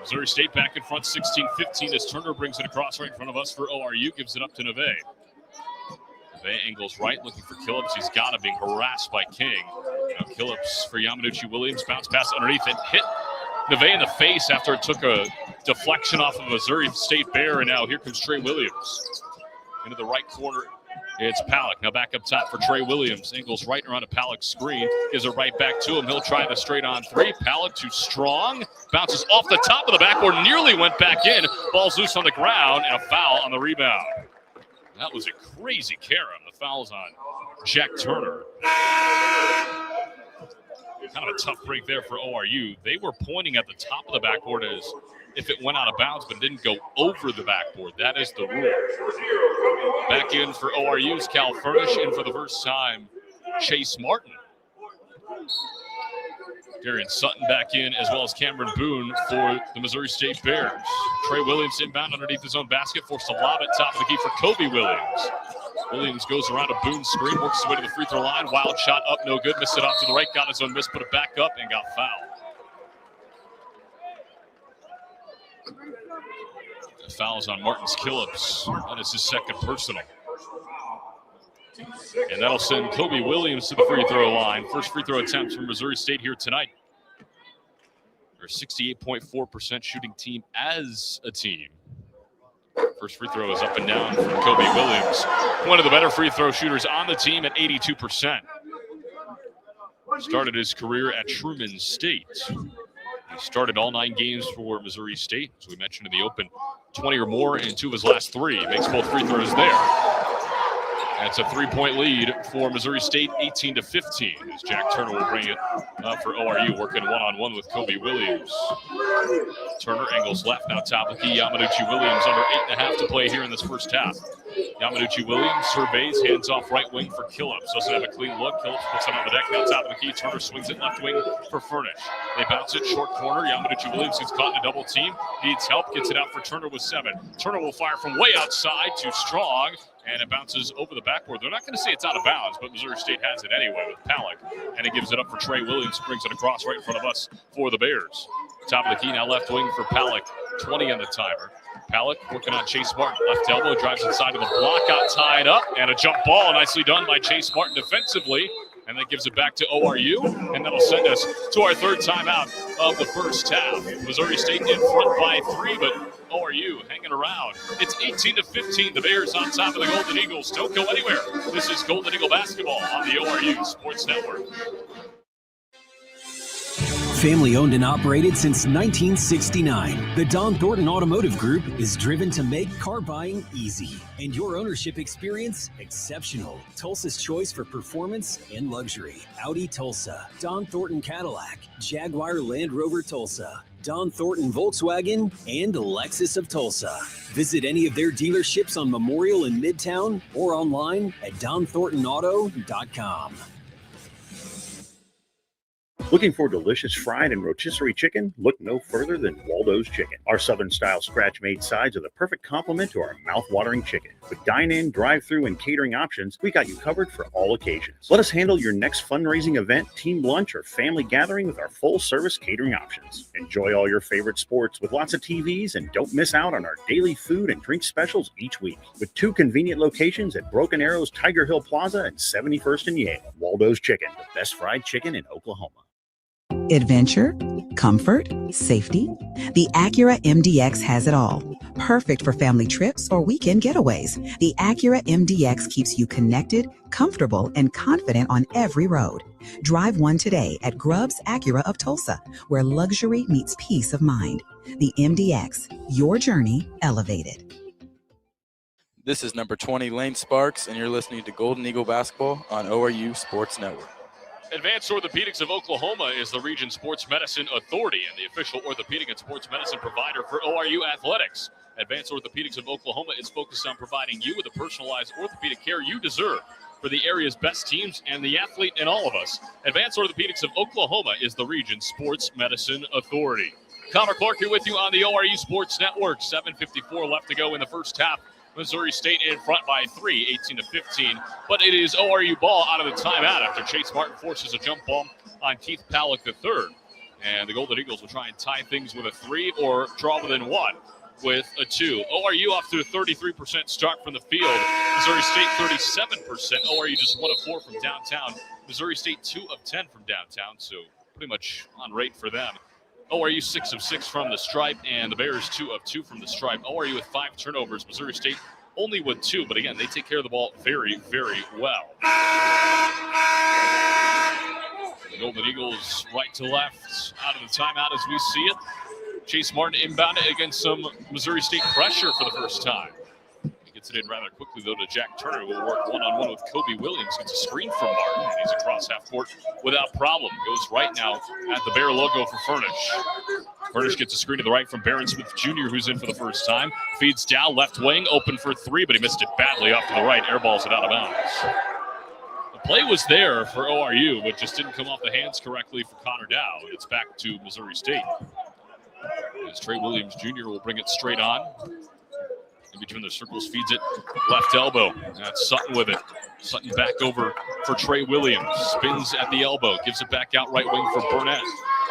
Missouri State back in front 16-15 as Turner brings it across right in front of us for ORU, gives it up to Neve. Neve angles right, looking for Killips. He's got him, being harassed by King. Now Killips for Yamanuchi Williams, bounce pass underneath and hit Neve in the face after it took a deflection off of a Missouri State Bear, and now here comes Trey Williams. Into the right corner, it's Palak. Now back up top for Trey Williams. Angles right around a Palak screen. Gives it right back to him. He'll try the straight on three. Palak too strong. Bounces off the top of the backboard. Nearly went back in. Ball's loose on the ground and a foul on the rebound. That was a crazy carom. The foul's on Jack Turner. Kind of a tough break there for ORU. They were pointing at the top of the backboard as if it went out of bounds but didn't go over the backboard. That is the rule. Back in for ORU's Cal Furnish, in for the first time, Chase Martin. Darian Sutton back in, as well as Cameron Boone for the Missouri State Bears. Trey Williams inbound underneath his own basket, forced a lob at top of the key for Kobe Williams. Williams goes around a Boone screen, works his way to the free throw line. Wild shot up, no good. Missed it off to the right, got his own miss, put it back up, and got fouled. The foul is on Martins Killips. That is his second personal. And that'll send Kobe Williams to the free throw line. First free throw attempts from Missouri State here tonight. They're a 68.4% shooting team as a team. First free throw is up and down for Kobe Williams. One of the better free throw shooters on the team at 82%. Started his career at Truman State. He started all 9 games for Missouri State, as we mentioned in the open. 20 or more in 2 of his last 3. Makes both free throws there. That's a 3-point lead for Missouri State, 18-15, as Jack Turner will bring it up for ORU, working one-on-one with Kobe Williams. Turner angles left, now top of the key. Yamanuchi Williams under 8.5 to play here in this first half. Yamanuchi Williams surveys, hands off right wing for Killips. Doesn't have a clean look. Killips puts it on the deck, now top of the key. Turner swings it left wing for Furnish. They bounce it short corner. Yamanuchi Williams gets caught in a double team. Needs help, gets it out for Turner with 7. Turner will fire from way outside, too strong, and it bounces over the backboard. They're not going to say it's out of bounds, but Missouri State has it anyway with Palak, and it gives it up for Trey Williams, brings it across right in front of us for the Bears. Top of the key, now left wing for Palak, 20 on the timer. Palak working on Chase Martin. Left elbow, drives inside of the block, got tied up, and a jump ball nicely done by Chase Martin defensively. And that gives it back to ORU, and that'll send us to our third timeout of the first half. Missouri State in front by 3, but ORU hanging around. It's 18-15. The Bears on top of the Golden Eagles. Don't go anywhere. This is Golden Eagle basketball on the ORU Sports Network. Family owned and operated since 1969, the Don Thornton Automotive Group is driven to make car buying easy and your ownership experience exceptional. Tulsa's choice for performance and luxury. Audi Tulsa, Don Thornton Cadillac, Jaguar Land Rover Tulsa, Don Thornton Volkswagen, and Lexus of Tulsa. Visit any of their dealerships on Memorial in Midtown or online at donthorntonauto.com. Looking for delicious fried and rotisserie chicken? Look no further than Waldo's Chicken. Our Southern-style scratch-made sides are the perfect complement to our mouth-watering chicken. With dine-in, drive-through, and catering options, we got you covered for all occasions. Let us handle your next fundraising event, team lunch, or family gathering with our full-service catering options. Enjoy all your favorite sports with lots of TVs, and don't miss out on our daily food and drink specials each week. With 2 convenient locations at Broken Arrows, Tiger Hill Plaza, and 71st and Yale. Waldo's Chicken, the best fried chicken in Oklahoma. Adventure, comfort, safety. The Acura MDX has it all. Perfect for family trips or weekend getaways. The Acura MDX keeps you connected, comfortable, and confident on every road. Drive one today at Grubbs Acura of Tulsa, where luxury meets peace of mind. The MDX, your journey elevated. This is number 20, Lane Sparks, and you're listening to Golden Eagle Basketball on ORU Sports Network. Advanced Orthopedics of Oklahoma is the region sports medicine authority and the official orthopedic and sports medicine provider for ORU athletics. Advanced Orthopedics of Oklahoma is focused on providing you with the personalized orthopedic care you deserve for the area's best teams and the athlete in all of us. Advanced Orthopedics of Oklahoma is the region sports medicine authority. Connor Clark here with you on the ORU Sports Network. 7:54 left to go in the first half. Missouri State in front by 3, 18-15. But it is ORU ball out of the timeout after Chase Martin forces a jump ball on Keith Palak III. And the Golden Eagles will try and tie things with a 3 or draw within 1 with a 2. ORU off to a 33% start from the field. Missouri State 37%. ORU just 1 of 4 from downtown. Missouri State 2 of 10 from downtown, so pretty much on rate for them. ORU 6 of 6 from the stripe, and the Bears 2 of 2 from the stripe. ORU with 5 turnovers. Missouri State only with 2, but again, they take care of the ball very, very well. The Golden Eagles right to left out of the timeout as we see it. Chase Martin inbounded against some Missouri State pressure for the first time. He gets it in rather quickly, though, to Jack Turner, who will work one-on-one with Kobe Williams. Gets a screen from Martin, and he's across half court without problem. Goes right now at the Bear logo for Furnish. Furnish gets a screen to the right from Barron Smith Jr., who's in for the first time. Feeds down, left wing, open for 3, but he missed it badly off to the right. Airballs it out of bounds. The play was there for ORU, but just didn't come off the hands correctly for Connor Dow. It's back to Missouri State. As Trey Williams Jr. will bring it straight on. In between the circles, feeds it left elbow. That's Sutton with it. Sutton back over for Trey Williams. Spins at the elbow. Gives it back out right wing for Burnett.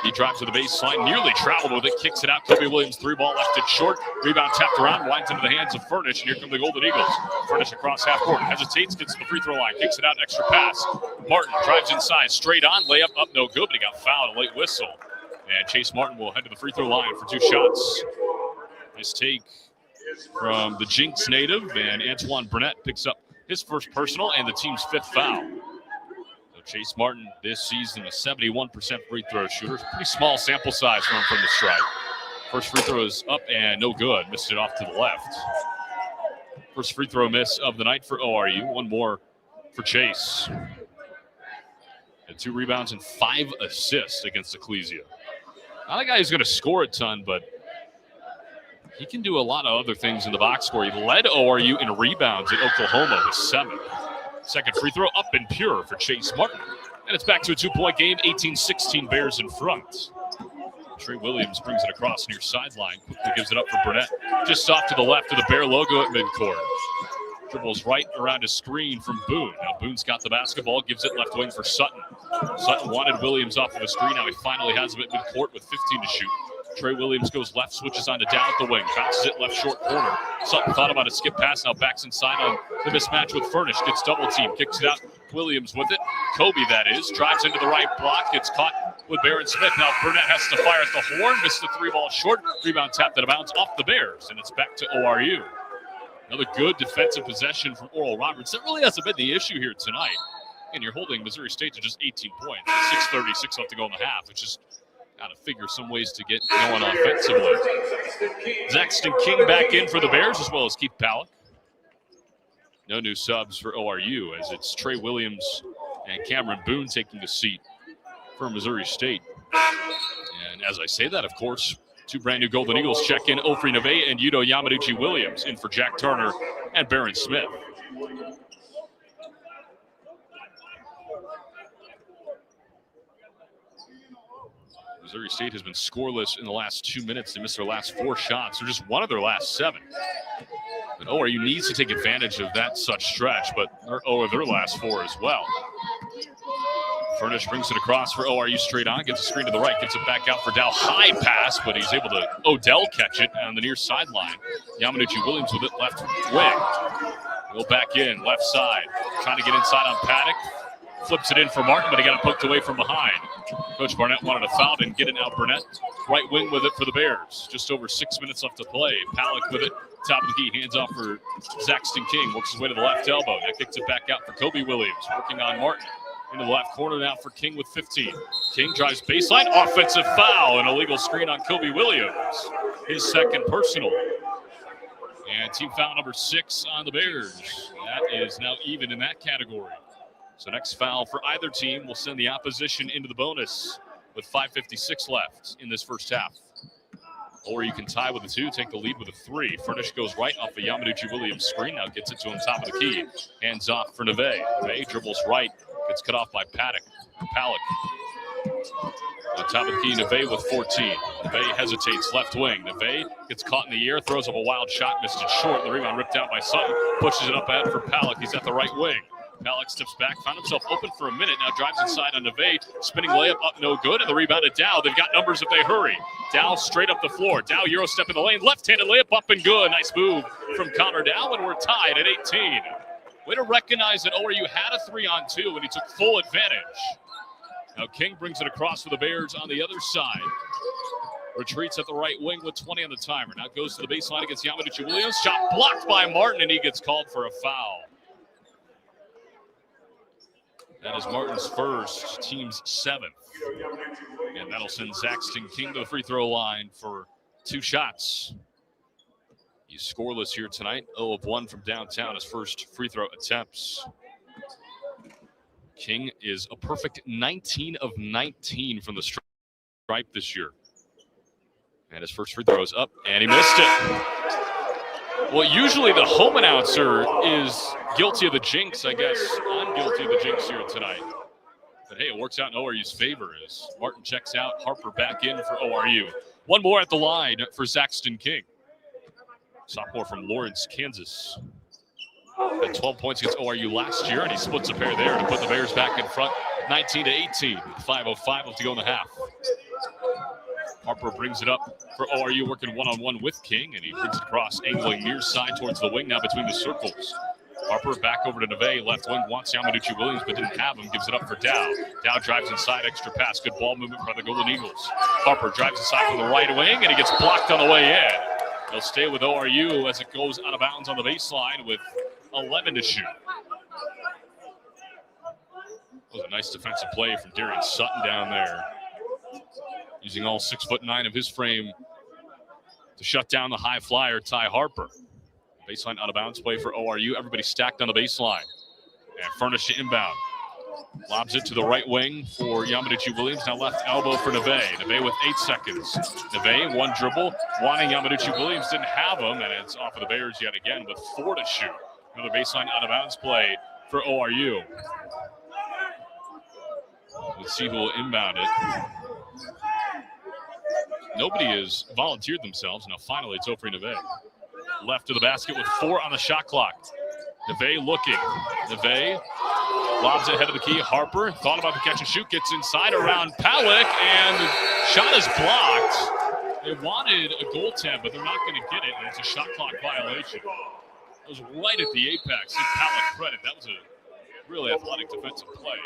He drives to the baseline, nearly traveled with it, kicks it out. Kobe Williams, 3-ball, left it short. Rebound tapped around, winds into the hands of Furnish, and here come the Golden Eagles. Furnish across half court, hesitates, gets to the free throw line, kicks it out, extra pass. Martin drives inside, straight on, layup up, no good, but he got fouled, a late whistle. And Chase Martin will head to the free throw line for 2 shots. Nice take from the Jinx native, and Antoine Burnett picks up his first personal and the team's 5th foul. Chase Martin this season, a 71% free throw shooter. Pretty small sample size from the stripe. First free throw is up and no good. Missed it off to the left. First free throw miss of the night for ORU. 1 more for Chase. And 2 rebounds and 5 assists against Ecclesia. Not a guy who's going to score a ton, but he can do a lot of other things in the box score. He led ORU in rebounds at Oklahoma with 7. Second free throw up and pure for Chase Martin. And it's back to a 2-point game, 18-16 Bears in front. Trey Williams brings it across near sideline, quickly gives it up for Burnett. Just off to the left of the Bear logo at midcourt. Dribbles right around a screen from Boone. Now Boone's got the basketball, gives it left wing for Sutton. Sutton wanted Williams off of a screen. Now he finally has him at midcourt with 15 to shoot. Trey Williams goes left, switches on to down at the wing, bounces it left short corner. Sutton thought about a skip pass, now backs inside on the mismatch with Furnish, gets double team, kicks it out. Williams with it, Kobe that is, drives into the right block, gets caught with Barron Smith. Now Burnett has to fire at the horn, missed the 3-ball short, rebound tapped out of bounds off the Bears, and it's back to ORU. Another good defensive possession from Oral Roberts. That really hasn't been the issue here tonight. And you're holding Missouri State to just 18 points, 6:36 left to go in the half. It's just got to figure some ways to get going offensively. Zaxton King back in for the Bears, as well as Keith Palak. No new subs for ORU, as it's Trey Williams and Cameron Boone taking the seat for Missouri State. And as I say that, of course, 2 brand new Golden Eagles check in. Ofri Neve and Yuto Yamaduchi Williams in for Jack Turner and Barron Smith. Missouri State has been scoreless in the last 2 minutes. They missed their last 4 shots. They're just 1 of their last 7. And ORU needs to take advantage of that such stretch, but they're 0 of their last 4 as well. Furnish brings it across for ORU straight on, gets a screen to the right, gets it back out for Dow. High pass, but he's able to Odell catch it on the near sideline. Yamanuchi Williams with it left wing. Go back in, left side, trying to get inside on Paddock. Flips it in for Martin, but he got it poked away from behind. Coach Barnett wanted a foul, and get it now. Burnett, right wing with it for the Bears. Just over 6 minutes left to play. Palak with it, top of the key, hands off for Zaxton King. Works his way to the left elbow. Now kicks it back out for Kobe Williams, working on Martin. Into the left corner now for King with 15. King drives baseline, offensive foul, and illegal screen on Kobe Williams. His second personal. And team foul number 6 on the Bears. That is now even in that category. So next foul for either team will send the opposition into the bonus with 5:56 left in this first half. Or you can tie with a 2, take the lead with a 3. Furnish goes right off the Yamaduchi Williams screen. Now gets it to him top of the key. Hands off for Neve. Neve dribbles right. Gets cut off by Palak. On top of the key, Neve with 14. Neve hesitates left wing. Neve gets caught in the air, throws up a wild shot, missed it short. The rebound ripped out by Sutton. Pushes it up ahead for Palak. He's at the right wing. Palik steps back, found himself open for a minute, now drives inside on Neve. Spinning layup up, no good, and the rebound to Dow. They've got numbers if they hurry. Dow straight up the floor. Dow Euro step in the lane, left-handed layup up and good. Nice move from Connor Dow, and we're tied at 18. Way to recognize that ORU had a 3-on-2, and he took full advantage. Now King brings it across for the Bears on the other side. Retreats at the right wing with 20 on the timer. Now goes to the baseline against Yamaduchi Williams. Shot blocked by Martin, and he gets called for a foul. That is Martin's first, team's 7th. And that'll send Zaxton King to the free throw line for 2 shots. He's scoreless here tonight. 0 of 1 from downtown, his first free throw attempts. King is a perfect 19 of 19 from the stripe this year. And his first free throw is up, and he missed it. Well, usually the home announcer is guilty of the jinx. I guess I'm guilty of the jinx here tonight. But hey, it works out in ORU's favor as Martin checks out, Harper back in for ORU. One more at the line for Zaxton King. Sophomore from Lawrence, Kansas. Had 12 points against ORU last year, and he splits a pair there to put the Bears back in front, 19-18. 5:05 left to go in the half. Harper brings it up for ORU, working one-on-one with King, and he brings it across, angling near side towards the wing, now between the circles. Harper back over to Neve, left wing, wants Yamaduchi Williams, but didn't have him, gives it up for Dow. Dow drives inside, extra pass, good ball movement by the Golden Eagles. Harper drives inside from the right wing, and he gets blocked on the way in. He'll stay with ORU as it goes out of bounds on the baseline with 11 to shoot. That was a nice defensive play from Darian Sutton down there, using all 6'9" of his frame to shut down the high flyer, Ty Harper. Baseline out of bounds play for ORU. Everybody stacked on the baseline. And Furnish to inbound. Lobs it to the right wing for Yamaduchi Williams. Now left elbow for Neve. Neve with 8 seconds. Neve, one dribble, wanting Yamaduchi Williams. Didn't have him, and it's off of the Bears yet again with 4 to shoot. Another baseline out of bounds play for ORU. Let's see who will inbound it. Nobody has volunteered themselves. Now finally it's Ofri Neve. Left to the basket with 4 on the shot clock. Neve looking. Neve lobs it head of the key. Harper thought about the catch and shoot. Gets inside around Palik, and the shot is blocked. They wanted a goaltend, but they're not going to get it, and it's a shot clock violation. It was right at the apex. Give Palik credit. That was a really athletic defensive play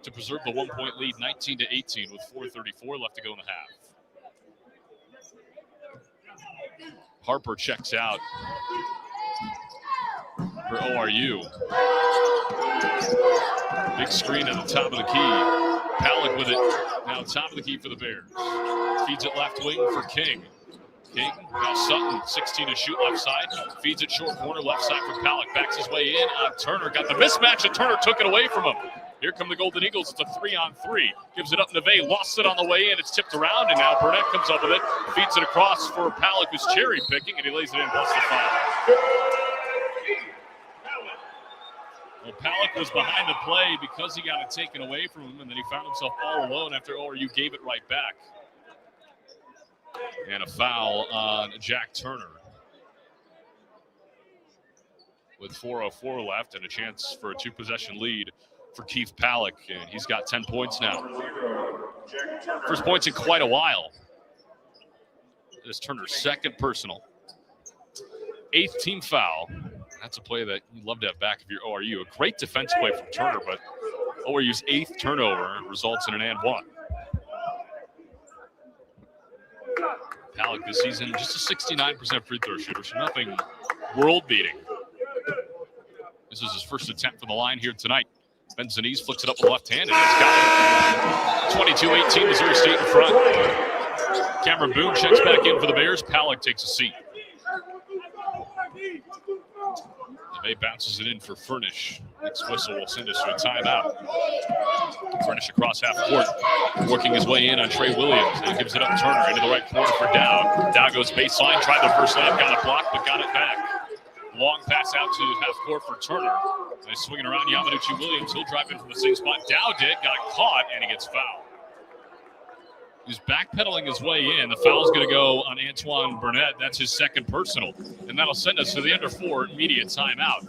to preserve the 1-point lead, 19-18, with 4:34 left to go in the half. Harper checks out for ORU. Big screen at the top of the key. Palik with it. Now top of the key for the Bears. Feeds it left wing for King. King, now Sutton, 16 to shoot left side. Feeds it short corner left side for Palik. Backs his way in on Turner. Got the mismatch, and Turner took it away from him. Here come the Golden Eagles. It's a 3-on-3. Gives it up Neve. Lost it on the way in. It's tipped around, and now Burnett comes up with it. Feeds it across for Palik, who's cherry picking, and he lays it in plus the foul. Well, Palik was behind the play because he got it taken away from him, and then he found himself all alone after ORU gave it right back. And a foul on Jack Turner. With 4:04 left and a chance for a 2-possession lead for Keith Palik, and he's got 10 points now. First points in quite a while. This Turner's second personal. 8th team foul. That's a play that you'd love to have back if you're ORU. A great defense play from Turner, but ORU's 8th turnover results in an and one. Palik this season, just a 69% free throw shooter, so nothing world-beating. This is his first attempt from the line here tonight. Benzanese flicks it up with the left hand, and it's got it. 22-18, Missouri State in front. Cameron Boone checks back in for the Bears. Palik takes a seat. Neve bounces it in for Furnish. Next whistle will send us to a timeout. Furnish across half court, working his way in on Trey Williams. Now gives it up Turner into the right corner for Dow. Dow goes baseline, tried the first layup, got it blocked, but got it back. Long pass out to half court for Turner. Nice swinging around Yamaduchi Williams. He'll drive in from the same spot. Dow did, got caught, and he gets fouled. He's backpedaling his way in. The foul's going to go on Antoine Burnett. That's his second personal. And that'll send us to the under 4 immediate timeout.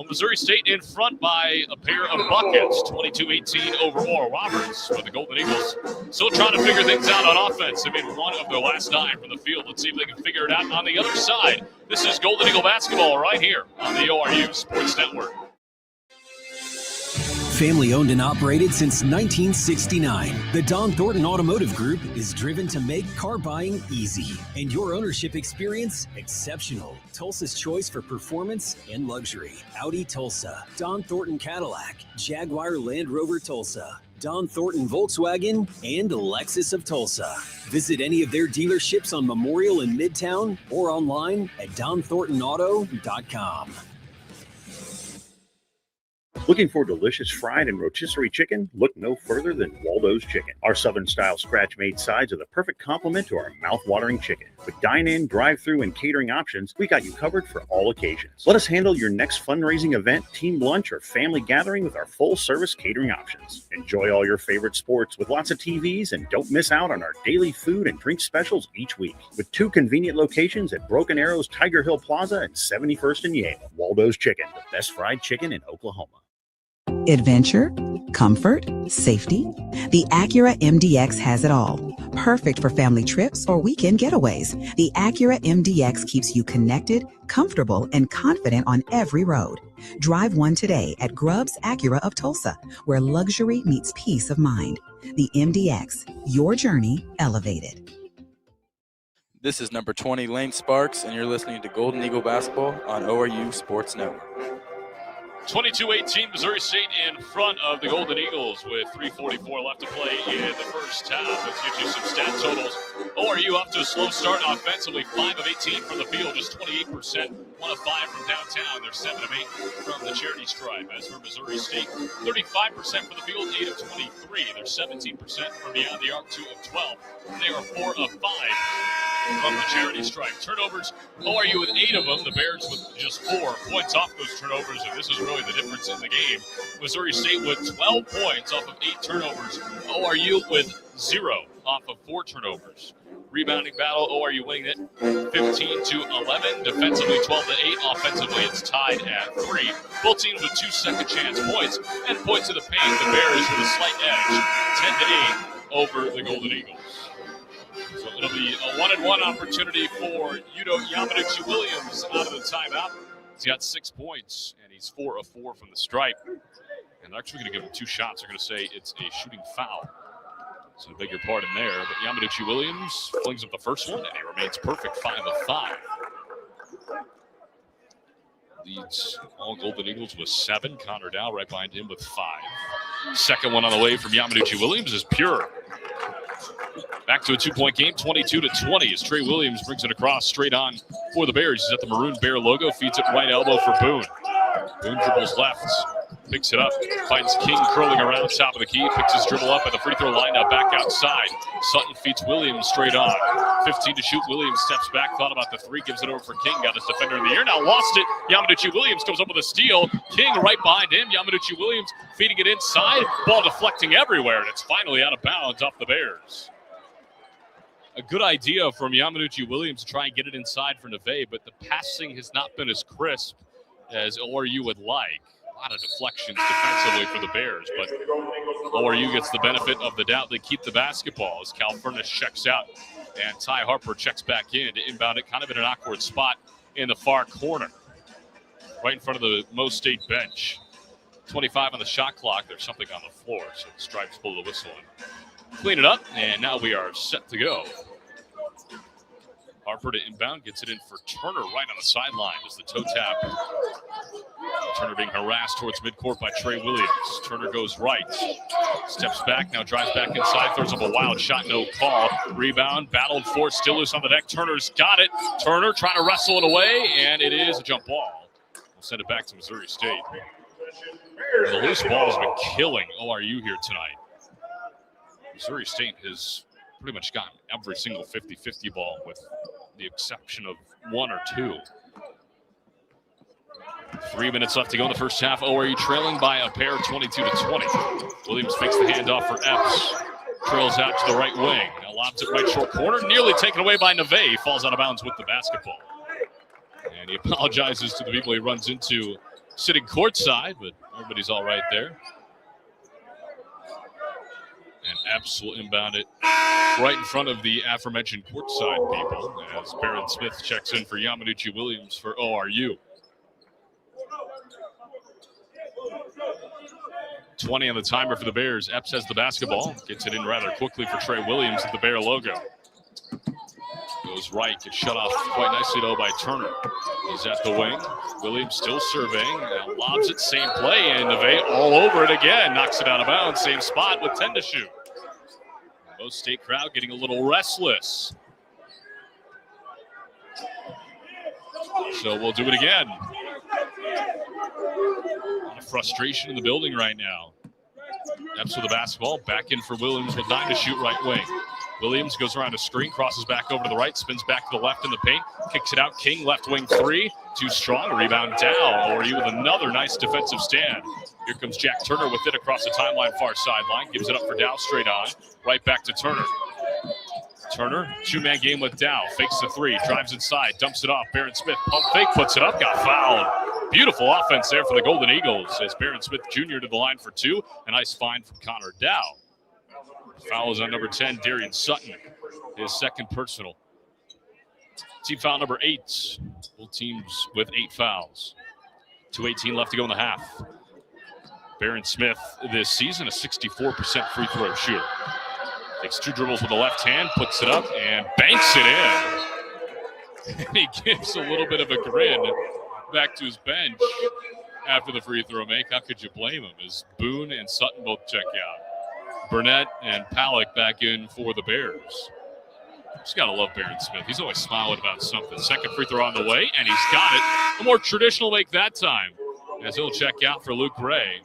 Well, Missouri State in front by a pair of buckets, 22-18 over Oral Roberts, for the Golden Eagles still trying to figure things out on offense. They made one of their last 9 from the field. Let's see if they can figure it out on the other side. This is Golden Eagle basketball right here on the ORU Sports Network. Family owned and operated since 1969, the Don Thornton Automotive Group is driven to make car buying easy and your ownership experience exceptional. Tulsa's choice for performance and luxury. Audi Tulsa, Don Thornton Cadillac, Jaguar Land Rover Tulsa, Don Thornton Volkswagen, and Lexus of Tulsa. Visit any of their dealerships on Memorial in Midtown or online at donthorntonauto.com. Looking for delicious fried and rotisserie chicken? Look no further than Waldo's Chicken. Our Southern-style scratch-made sides are the perfect complement to our mouth-watering chicken. With dine-in, drive-through, and catering options, we got you covered for all occasions. Let us handle your next fundraising event, team lunch, or family gathering with our full-service catering options. Enjoy all your favorite sports with lots of TVs, and don't miss out on our daily food and drink specials each week. With 2 convenient locations at Broken Arrow's Tiger Hill Plaza and 71st and Yale. Waldo's Chicken, the best fried chicken in Oklahoma. Adventure, comfort, safety. The Acura MDX has it all. Perfect for family trips or weekend getaways. The Acura MDX keeps you connected, comfortable, and confident on every road. Drive one today at Grubbs Acura of Tulsa, where luxury meets peace of mind. The MDX, your journey elevated. This is number 20, Lane Sparks, and you're listening to Golden Eagle basketball on ORU Sports Network. 22-18, Missouri State in front of the Golden Eagles with 3:44 left to play in the first half. Let's get you some stat totals. ORU off to a slow start offensively, 5 of 18 from the field, just 28%, 1 of 5 from downtown. They're 7 of 8 from the charity stripe. As for Missouri State, 35% from the field, 8 of 23. They're 17% from beyond the arc, 2 of 12. They are 4 of 5 from the charity stripe. Turnovers, ORU with 8 of them. The Bears with just 4 points off those turnovers, and this is really the difference in the game. Missouri State with 12 points off of 8 turnovers. ORU with 0 off of 4 turnovers. Rebounding battle, ORU winning it 15-11. Defensively, 12-8. Offensively, it's tied at 3. Both teams with 2 second chance points and points to the paint. The Bears with a slight edge, 10-8 over the Golden Eagles. So it'll be a 1-and-1 opportunity for Yudo Yamanuchi Williams out of the timeout. He's got 6 points, and he's 4 of 4 from the stripe. And they're actually going to give him 2 shots. They're going to say it's a shooting foul. So I beg your pardon there. But Yamanuchi Williams flings up the first one, and he remains perfect, 5 of 5. Leads all Golden Eagles with 7. Connor Dow right behind him with 5. Second one on the way from Yamanuchi Williams is pure. Back to a 2-point game, 22-20, as Trey Williams brings it across straight on for the Bears. He's at the Maroon Bear logo, feeds it right elbow for Boone. Boone dribbles left, picks it up, finds King curling around top of the key, picks his dribble up at the free throw line, now back outside. Sutton feeds Williams straight on. 15 to shoot, Williams steps back, thought about the 3, gives it over for King, got his defender in the air, now lost it. Yamanuchi Williams comes up with a steal. King right behind him, Yamanuchi Williams feeding it inside, ball deflecting everywhere, and it's finally out of bounds off the Bears. A good idea from Yamanuchi Williams to try and get it inside for Neve, but the passing has not been as crisp as ORU would like. A lot of deflections defensively for the Bears, but ORU gets the benefit of the doubt. They keep the basketball as Cal Furnace checks out, and Ty Harper checks back in to inbound it kind of in an awkward spot in the far corner, right in front of the Mo State bench. 25 on the shot clock. There's something on the floor, so the Stripes blow the whistle and clean it up, and now we are set to go. Harper to inbound, gets it in for Turner right on the sideline as the toe tap. Turner being harassed towards midcourt by Trey Williams. Turner goes right, steps back, now drives back inside, throws up a wild shot, no call. Rebound, battled for, still loose on the deck. Turner's got it. Turner trying to wrestle it away, and it is a jump ball. We'll send it back to Missouri State. The loose ball has been killing ORU here tonight. Missouri State has pretty much gotten every single 50-50 ball with the exception of 1 or 2. 3 minutes left to go in the first half. ORU trailing by a pair, 22-20. Williams fakes the handoff for Epps. Trails out to the right wing. Now lobs it right short corner. Nearly taken away by Neve. Falls out of bounds with the basketball. And he apologizes to the people he runs into sitting courtside, but everybody's all right there. And Epps will inbound it right in front of the aforementioned courtside people as Baron Smith checks in for Yamanuchi Williams for ORU. 20 on the timer for the Bears. Epps has the basketball. Gets it in rather quickly for Trey Williams with the Bear logo. Goes right. Gets shut off quite nicely, though, by Turner. He's at the wing. Williams still surveying. Now lobs it. Same play. And Neve all over it again. Knocks it out of bounds. Same spot with 10 to shoot. Both State crowd getting a little restless. So we'll do it again. A lot of frustration in the building right now. Epps with the basketball. Back in for Williams with 9 to shoot, right wing. Williams goes around a screen, crosses back over to the right, spins back to the left in the paint, kicks it out. King, left wing three. Too strong. Rebound down. ORU with another nice defensive stand. Here comes Jack Turner with it across the timeline, far sideline. Gives it up for Dow straight on. Right back to Turner. Turner, two-man game with Dow. Fakes the three, drives inside, dumps it off. Baron Smith, pump fake, puts it up, got fouled. Beautiful offense there for the Golden Eagles as Baron Smith Jr. to the line for two. A nice find from Connor Dow. Foul is on number 10, Darian Sutton. His second personal. Team foul number 8. Both teams with 8 fouls. 2:18 left to go in the half. Baron Smith this season, a 64% free throw shooter. Takes 2 dribbles with the left hand, puts it up, and banks it in. And he gives a little bit of a grin back to his bench after the free throw make. How could you blame him? As Boone and Sutton both check out. Burnett and Palak back in for the Bears. Just got to love Baron Smith. He's always smiling about something. Second free throw on the way, and he's got it. A more traditional make that time, as he'll check out for Luke Gray.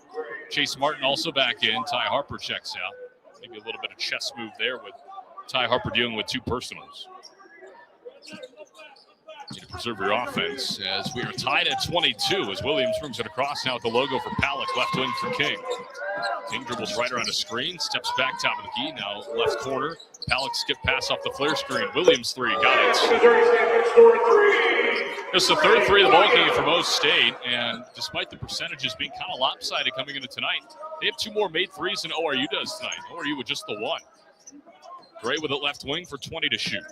Chase Martin also back in. Ty Harper checks out. Maybe a little bit of chess move there with Ty Harper dealing with 2 personals. Need to preserve your offense as we are tied at 22 as Williams brings it across now with the logo for Palak, left wing for King. King dribbles right around a screen, steps back top of the key, now left corner. Palak skip pass off the flare screen. Williams three, got it. It's the third three of the ball game for Mo State, and despite the percentages being kind of lopsided coming into tonight, they have 2 more made threes than ORU does tonight. ORU with just the 1. Gray with it left wing for 20 to shoot.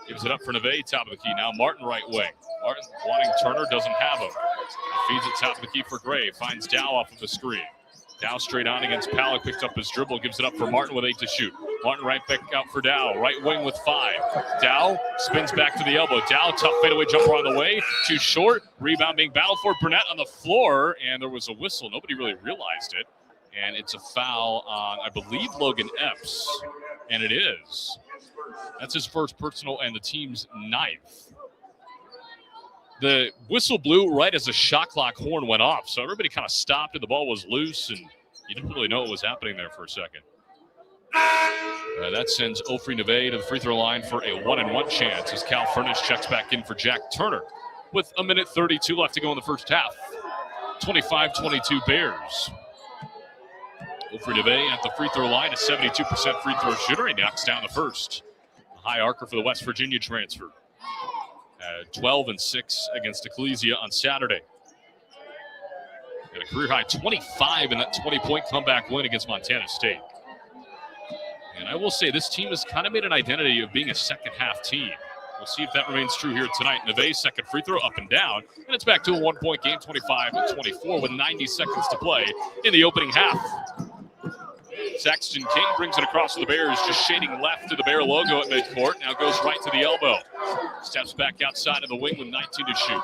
Gives it up for Neve, top of the key. Now Martin right wing. Martin wanting Turner, doesn't have him. Feeds it top of the key for Gray. Finds Dow off of the screen. Dow straight on against Palak, picks up his dribble, gives it up for Martin with 8 to shoot. Martin right back out for Dow, right wing with 5. Dow spins back to the elbow. Dow, tough fadeaway jumper on the way, too short. Rebound being battled for. Burnett on the floor, and there was a whistle. Nobody really realized it, and it's a foul on, I believe, Logan Epps, and it is. That's his first personal and the team's 9th. The whistle blew right as the shot clock horn went off, so everybody kind of stopped and the ball was loose, and you didn't really know what was happening there for a second. That sends Ofri Neve to the free throw line for a 1-and-1 chance as Cal Furnish checks back in for Jack Turner with 1:32 left to go in the first half. 25-22 Bears. Ofri Neve at the free throw line, a 72% free throw shooter. He knocks down the first. A high arcer for the West Virginia transfer. 12-6 against Ecclesia on Saturday. Got a career-high 25 in that 20-point comeback win against Montana State. And I will say this team has kind of made an identity of being a second-half team. We'll see if that remains true here tonight. Neve's second free throw up and down, and it's back to a 1-point game, 25-24, with 90 seconds to play in the opening half. Saxton King brings it across to the Bears, just shading left to the Bear logo at midcourt. Now goes right to the elbow. Steps back outside of the wing with 19 to shoot.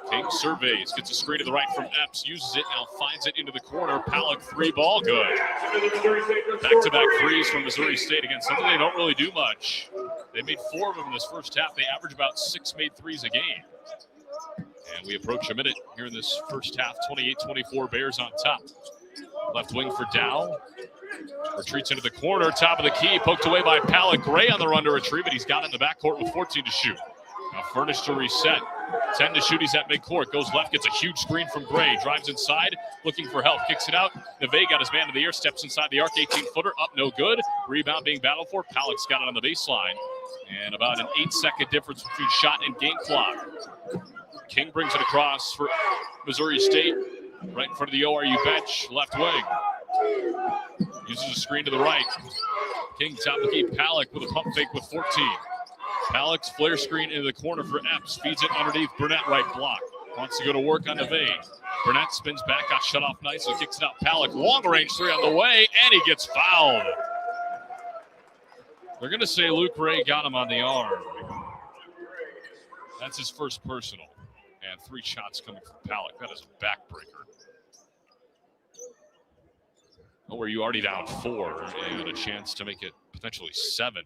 King surveys, gets a screen to the right from Epps, uses it, now finds it into the corner. Palak three ball good. Back-to-back threes from Missouri State against something they don't really do much. They made 4 of them in this first half. They average about 6 made threes a game. And we approach a minute here in this first half. 28-24 Bears on top. Left wing for Dow. Retreats into the corner, top of the key, poked away by Palak. Gray on the run to retrieve it. He's got it in the backcourt with 14 to shoot. Now Furnish to reset. 10 to shoot, he's at midcourt. Goes left, gets a huge screen from Gray. Drives inside, looking for help. Kicks it out. Neve got his man to the air, steps inside the arc. 18-footer, up no good. Rebound being battled for. Palak's got it on the baseline. And about an 8-second difference between shot and game clock. King brings it across for Missouri State, right in front of the ORU bench, left wing. Uses a screen to the right. King's out to keep Palick with a pump fake with 14. Palick's flare screen into the corner for Epps. Feeds it underneath Burnett, right block. Wants to go to work on Nevade. Burnett spins back, got shut off nicely, kicks it out. Palick, long range three on the way, and he gets fouled. They're going to say Luke Ray got him on the arm. That's his first personal. And 3 shots coming from Palick. That is a backbreaker. ORU already down 4 and a chance to make it potentially 7.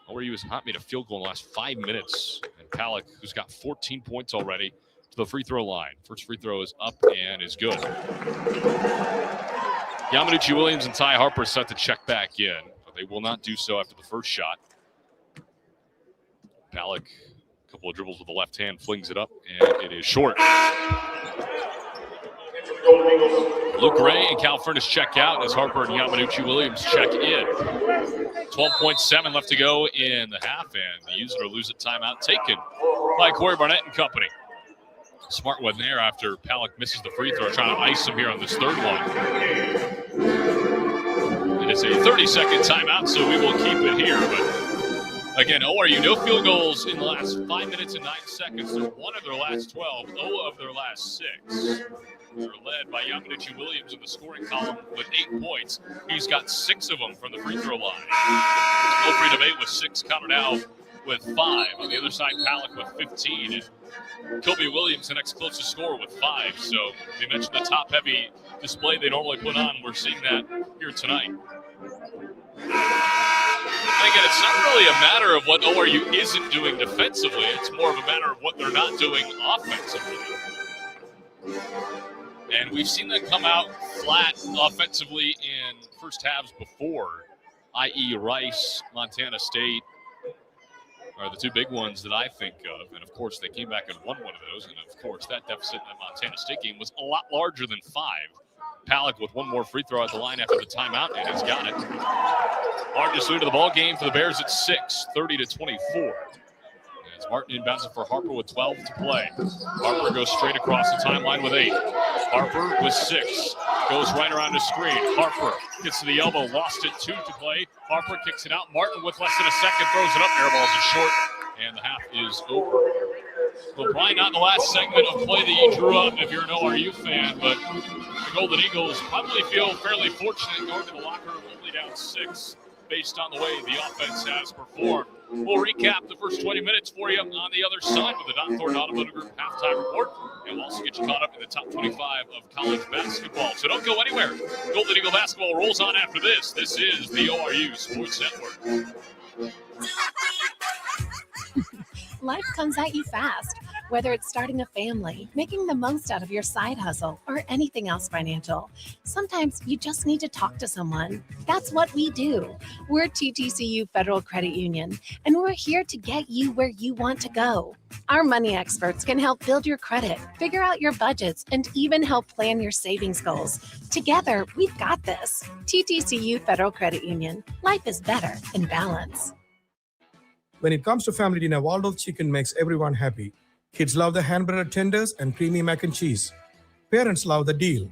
ORU has not made a field goal in the last 5 minutes. And Palick, who's got 14 points already, to the free throw line. First free throw is up and is good. Yamanuchi Williams and Ty Harper set to check back in, but they will not do so after the first shot. Palick, a couple of dribbles with the left hand, flings it up, and it is short. Luke Ray and Cal Furnace check out as Harper and Yamanuchi Williams check in. 12.7 left to go in the half, and the user lose it timeout taken by Corey Barnett and company. Smart one there after Palick misses the free throw, trying to ice him here on this third one. It is a 30-second timeout, so we will keep it here. But again, ORU, no field goals in the last 5 minutes and 9 seconds. They're 1 of their last 12, 0 of their last 6. They're led by Yamanuchi Williams in the scoring column with 8 points. He's got 6 of them from the free throw line. Opry DeMay with 6, Connor now with 5. On the other side, Palick with 15. And Kobe Williams, the next closest scorer, with 5. So they mentioned the top-heavy display they normally put on. We're seeing that here tonight. And again, it's not really a matter of what ORU isn't doing defensively. It's more of a matter of what they're not doing offensively. And we've seen them come out flat offensively in first halves before, i.e. Rice, Montana State are the 2 big ones that I think of. And, of course, they came back and won one of those. And, of course, that deficit in the Montana State game was a lot larger than 5. Palick with 1 more free throw at the line after the timeout, and he's got it. Largest lead of the ball game for the Bears at 6, 30-24. As Martin inbounds it for Harper with 12 to play. Harper goes straight across the timeline with 8. Harper with 6. Goes right around the screen. Harper gets to the elbow, lost it, 2 to play. Harper kicks it out. Martin with less than a second throws it up. Airballs it short, and the half is over. Well, probably not the last segment of play that you drew up if you're an ORU fan, but the Golden Eagles probably feel fairly fortunate going to the locker room only down 6 based on the way the offense has performed. We'll recap the first 20 minutes for you on the other side with the Don Thornton Automotive Group halftime report, and we'll also get you caught up in the top 25 of college basketball. So don't go anywhere. Golden Eagle basketball rolls on after this. This is the ORU Sports Network. Life comes at you fast, whether it's starting a family, making the most out of your side hustle, or anything else financial. Sometimes you just need to talk to someone. That's what we do. We're TTCU Federal Credit Union, and we're here to get you where you want to go. Our money experts can help build your credit, figure out your budgets, and even help plan your savings goals. Together, we've got this. TTCU Federal Credit Union. Life is better in balance. When it comes to family dinner, Waldo's Chicken makes everyone happy. Kids love the hand-breaded tenders and creamy mac and cheese. Parents love the deal.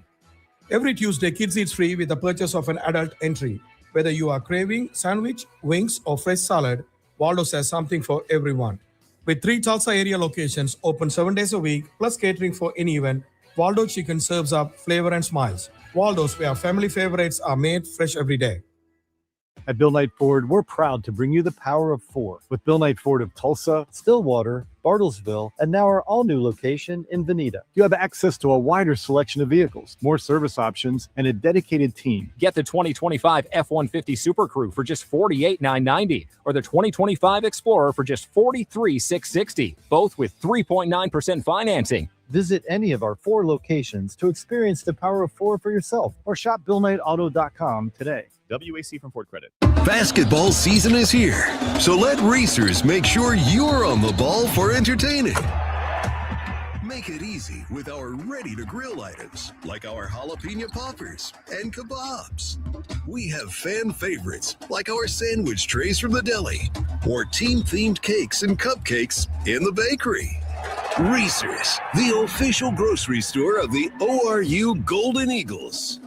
Every Tuesday, kids eat free with the purchase of an adult entry. Whether you are craving sandwich, wings, or fresh salad, Waldo's has something for everyone. With 3 Tulsa area locations open 7 days a week, plus catering for any event, Waldo's Chicken serves up flavor and smiles. Waldo's, where family favorites are made fresh every day. At Bill Knight Ford, we're proud to bring you the power of 4 with Bill Knight Ford of Tulsa, Stillwater, Bartlesville, and now our all-new location in Veneta. You have access to a wider selection of vehicles, more service options, and a dedicated team. Get the 2025 F-150 Super Crew for just $48,990 or the 2025 Explorer for just $43,660, both with 3.9% financing. Visit any of our 4 locations to experience the power of 4 for yourself or shop BillKnightAuto.com today. WAC from Ford Credit. Basketball season is here, so let racers make sure you're on the ball for entertaining. Make it easy with our ready-to-grill items, like our jalapeno poppers and kebabs. We have fan favorites, like our sandwich trays from the deli, or team-themed cakes and cupcakes in the bakery. Reese's, the official grocery store of the ORU Golden Eagles.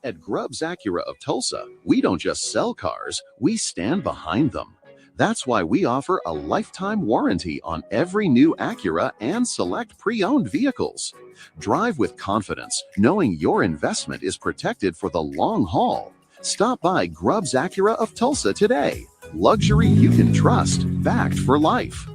At Grubbs Acura of Tulsa, we don't just sell cars, we stand behind them. That's why we offer a lifetime warranty on every new Acura and select pre-owned vehicles. Drive with confidence, knowing your investment is protected for the long haul. Stop by Grubbs Acura of Tulsa today. Luxury you can trust, backed for life.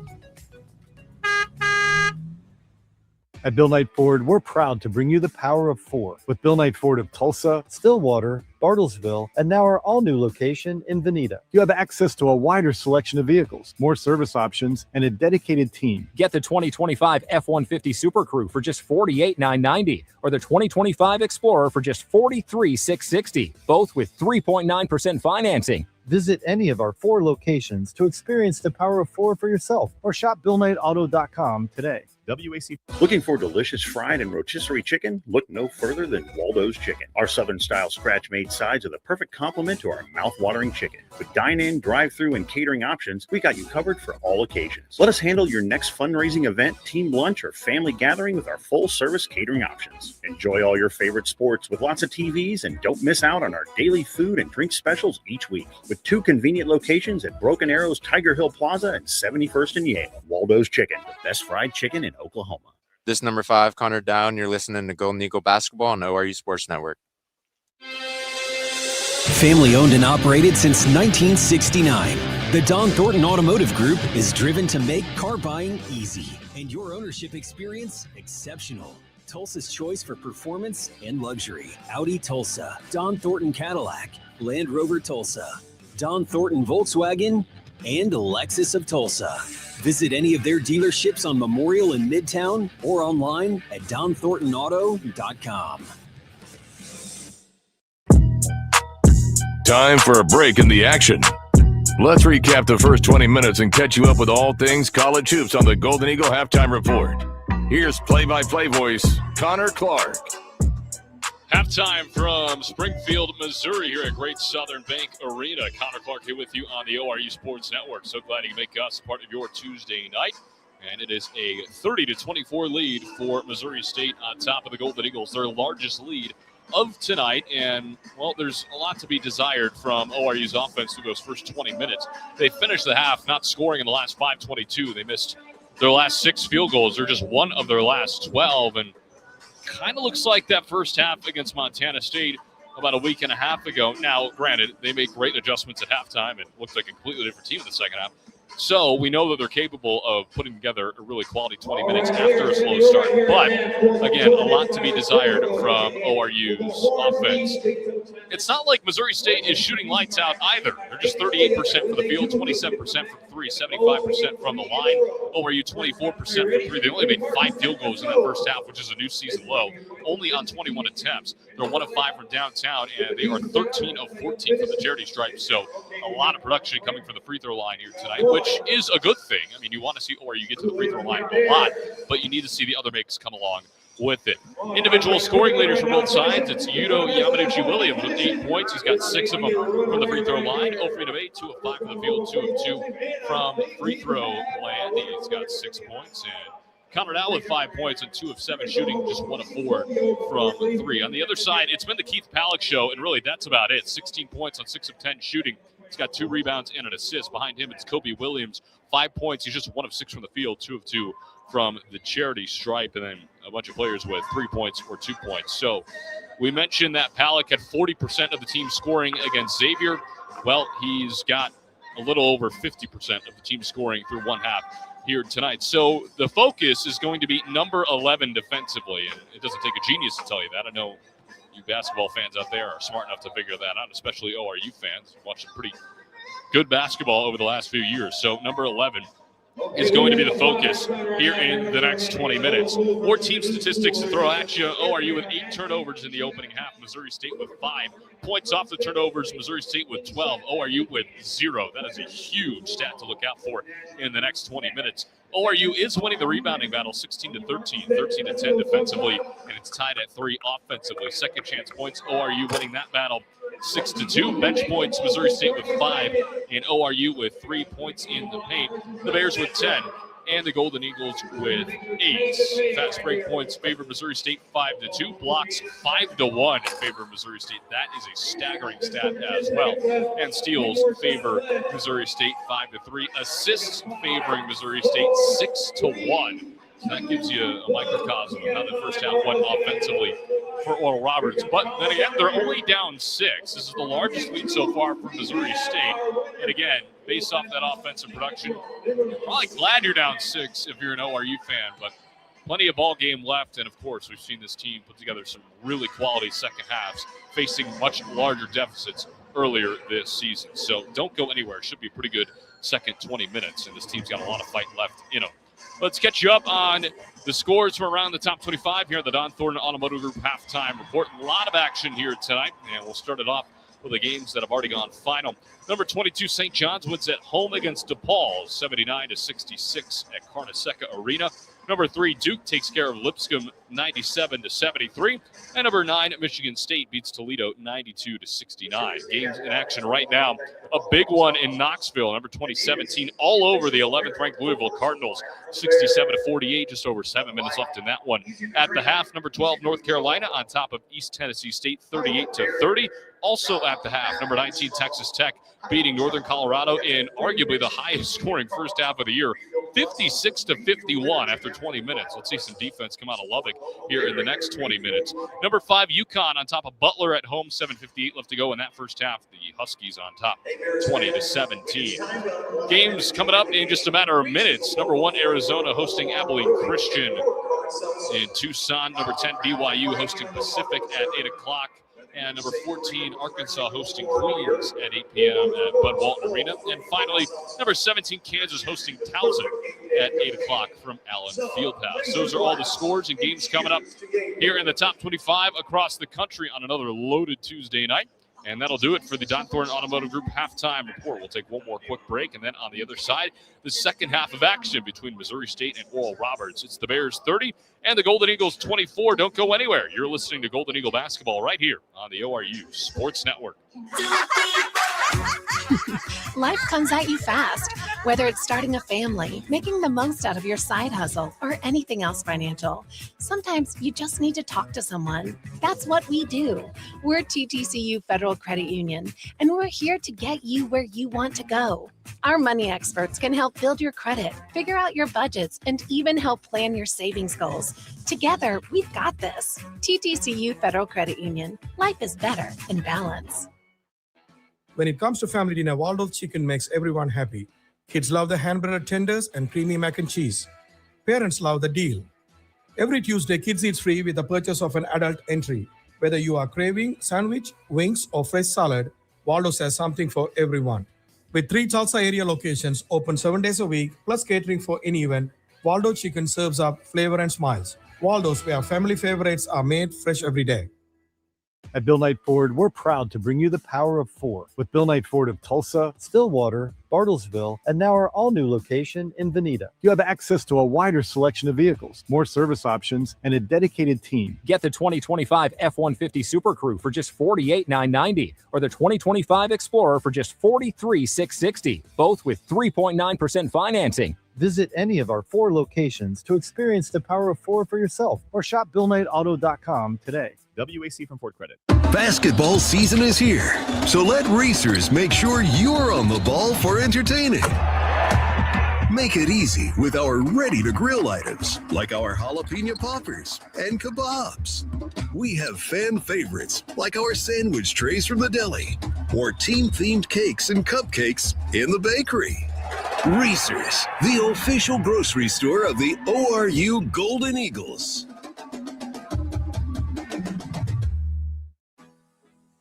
At Bill Knight Ford, we're proud to bring you the power of 4 with Bill Knight Ford of Tulsa, Stillwater, Bartlesville, and now our all-new location in Veneta. You have access to a wider selection of vehicles, more service options, and a dedicated team. Get the 2025 F-150 Super Crew for just $48,990 or the 2025 Explorer for just $43,660, both with 3.9% financing. Visit any of our 4 locations to experience the power of 4 for yourself or shop BillKnightAuto.com today. WAC. Looking for delicious fried and rotisserie chicken? Look no further than Waldo's Chicken. Our Southern-style scratch-made sides are the perfect complement to our mouth-watering chicken. With dine-in, drive-through, and catering options, we got you covered for all occasions. Let us handle your next fundraising event, team lunch, or family gathering with our full-service catering options. Enjoy all your favorite sports with lots of TVs, and don't miss out on our daily food and drink specials each week. With 2 convenient locations at Broken Arrows, Tiger Hill Plaza, and 71st and Yale. Waldo's Chicken, the best fried chicken in Oklahoma. This number 5, Connor Down. You're listening to Golden Eagle Basketball on ORU Sports Network. Family owned and operated since 1969, the Don Thornton Automotive Group is driven to make car buying easy and your ownership experience exceptional. Tulsa's choice for performance and luxury. Audi Tulsa, Don Thornton Cadillac, Land Rover Tulsa, Don Thornton Volkswagen, and Lexus of Tulsa. Visit any of their dealerships on Memorial in Midtown or online at DonThorntonAuto.com. Time for a break in the action. Let's recap the first 20 minutes and catch you up with all things college hoops on the Golden Eagle Halftime Report. Here's play-by-play voice, Connor Clark. Halftime from Springfield, Missouri here at Great Southern Bank Arena. Connor Clark here with you on the ORU Sports Network. So glad you can make us part of your Tuesday night. And it is a 30-24 lead for Missouri State on top of the Golden Eagles, their largest lead of tonight. And, well, there's a lot to be desired from ORU's offense through those first 20 minutes. They finished the half not scoring in the last 5:22. They missed their last 6 field goals. They're just one of their last 12. And kind of looks like that first half against Montana State about a week and a half ago. Now, granted, they make great adjustments at halftime and looks like a completely different team in the second half. So we know that they're capable of putting together a really quality 20 minutes after a slow start. But, again, a lot to be desired from ORU's offense. It's not like Missouri State is shooting lights out either. They're just 38% for the field, 27% from 3, 75% from the line. ORU 24% from 3. They only made 5 field goals in that first half, which is a new season low, only on 21 attempts. They're 1 of 5 from downtown, and they are 13 of 14 from the charity stripe. So a lot of production coming from the free throw line here tonight, which is a good thing. I mean, you want to see ORU get to the free throw line a lot, but you need to see the other makes come along with it. Individual scoring leaders from both sides. It's Yuto Yamanuchi-Williams with 8 points. He's got 6 of them from the free throw line. 0 for 8, 2 of 5 from the field, 2 of 2 from free throw land. He's got 6 points. And Connor Dow with 5 points and 2 of 7 shooting, just 1 of 4 from 3. On the other side, it's been the Keith Palak show, and really that's about it. 16 points on 6 of 10 shooting. He's got 2 rebounds and an assist. Behind him, it's Kobe Williams, 5 points. He's just 1 of 6 from the field, 2 of 2 from the charity stripe, and then a bunch of players with 3 points or 2 points. So we mentioned that Palak had 40% of the team scoring against Xavier. Well, he's got a little over 50% of the team scoring through one half here tonight. So the focus is going to be number 11 defensively, and it doesn't take a genius to tell you that. I know you basketball fans out there are smart enough to figure that out, especially ORU fans. Watched some pretty good basketball over the last few years. So number 11 is going to be the focus here in the next 20 minutes. More team statistics to throw at you. ORU with 8 turnovers in the opening half. Missouri State with 5 points off the turnovers. Missouri State with 12. ORU with 0. That is a huge stat to look out for in the next 20 minutes. ORU is winning the rebounding battle 16-13, 13-10 defensively, and it's tied at 3 offensively. Second chance points, ORU winning that battle 6-2. Bench points, Missouri State with 5, and ORU with 3 points in the paint. The Bears with 10, and the Golden Eagles with 8. Fast break points favor Missouri State 5-2. Blocks 5-1 in favor of Missouri State. That is a staggering stat as well. And steals favor Missouri State 5-3. Assists favoring Missouri State 6-1. So that gives you a microcosm of how the first half went offensively for Oral Roberts. But then again, they're only down 6. This is the largest lead so far for Missouri State. And again, based off that offensive production, you're probably glad you're down 6 if you're an ORU fan. But plenty of ball game left. And, of course, we've seen this team put together some really quality second halves, facing much larger deficits earlier this season. So don't go anywhere. Should be a pretty good second 20 minutes. And this team's got a lot of fight left in them. Let's catch you up on the scores from around the top 25 here at the Don Thornton Automotive Group halftime report. A lot of action here tonight, and we'll start it off with the games that have already gone final. Number 22, St. John's wins at home against DePaul, 79-66 at Carnesecca Arena. Number 3, Duke takes care of Lipscomb 97-73. And number 9, Michigan State beats Toledo 92-69. Games in action right now. A big one in Knoxville, number 2017, all over the 11th ranked Louisville Cardinals, 67-48, just over 7 minutes left in that one. At the half, number 12, North Carolina on top of East Tennessee State 38-30. Also at the half, number 19, Texas Tech beating Northern Colorado in arguably the highest scoring first half of the year, 56-51 after 20 minutes. Let's see some defense come out of Lubbock here in the next 20 minutes. Number 5, UConn on top of Butler at home, 7:58 left to go in that first half. The Huskies on top, 20-17. Games coming up in just a matter of minutes. Number 1, Arizona hosting Abilene Christian in Tucson. Number 10, BYU hosting Pacific at 8 o'clock. And number 14, Arkansas hosting Queens at 8 p.m. at Bud Walton Arena. And finally, number 17, Kansas hosting Towson at 8 o'clock from Allen Fieldhouse. Those are all the scores and games coming up here in the top 25 across the country on another loaded Tuesday night. And that'll do it for the Don Thornton Automotive Group halftime report. We'll take one more quick break, and then on the other side, the second half of action between Missouri State and Oral Roberts. It's the Bears 30 and the Golden Eagles 24. Don't go anywhere. You're listening to Golden Eagle basketball right here on the ORU Sports Network. Life comes at you fast, whether it's starting a family, making the most out of your side hustle, or anything else financial. Sometimes you just need to talk to someone. That's what we do. We're TTCU Federal Credit Union, and we're here to get you where you want to go. Our money experts can help build your credit, figure out your budgets, and even help plan your savings goals. Together, we've got this. TTCU Federal Credit Union. Life is better in balance. When it comes to family dinner, Waldorf Chicken makes everyone happy. Kids love the hand-breaded tenders and creamy mac and cheese. Parents love the deal. Every Tuesday, kids eat free with the purchase of an adult entry. Whether you are craving sandwich, wings, or fresh salad, Waldorf has something for everyone. With 3 Tulsa area locations open 7 days a week, plus catering for any event, Waldorf Chicken serves up flavor and smiles. Waldorf, where family favorites are made fresh every day. At Bill Knight Ford, we're proud to bring you the power of 4 with Bill Knight Ford of Tulsa, Stillwater, Bartlesville, and now our all-new location in Veneta. You have access to a wider selection of vehicles, more service options, and a dedicated team. Get the 2025 F-150 Super Crew for just $48,990 or the 2025 Explorer for just $43,660, both with 3.9% financing. Visit any of our 4 locations to experience the power of 4 for yourself or shop BillKnightAuto.com today. WAC from Ford Credit. Basketball season is here, so let racers make sure you're on the ball for entertaining. Make it easy with our ready-to-grill items, like our jalapeno poppers and kebabs. We have fan favorites, like our sandwich trays from the deli, or team-themed cakes and cupcakes in the bakery. Racers, the official grocery store of the ORU Golden Eagles.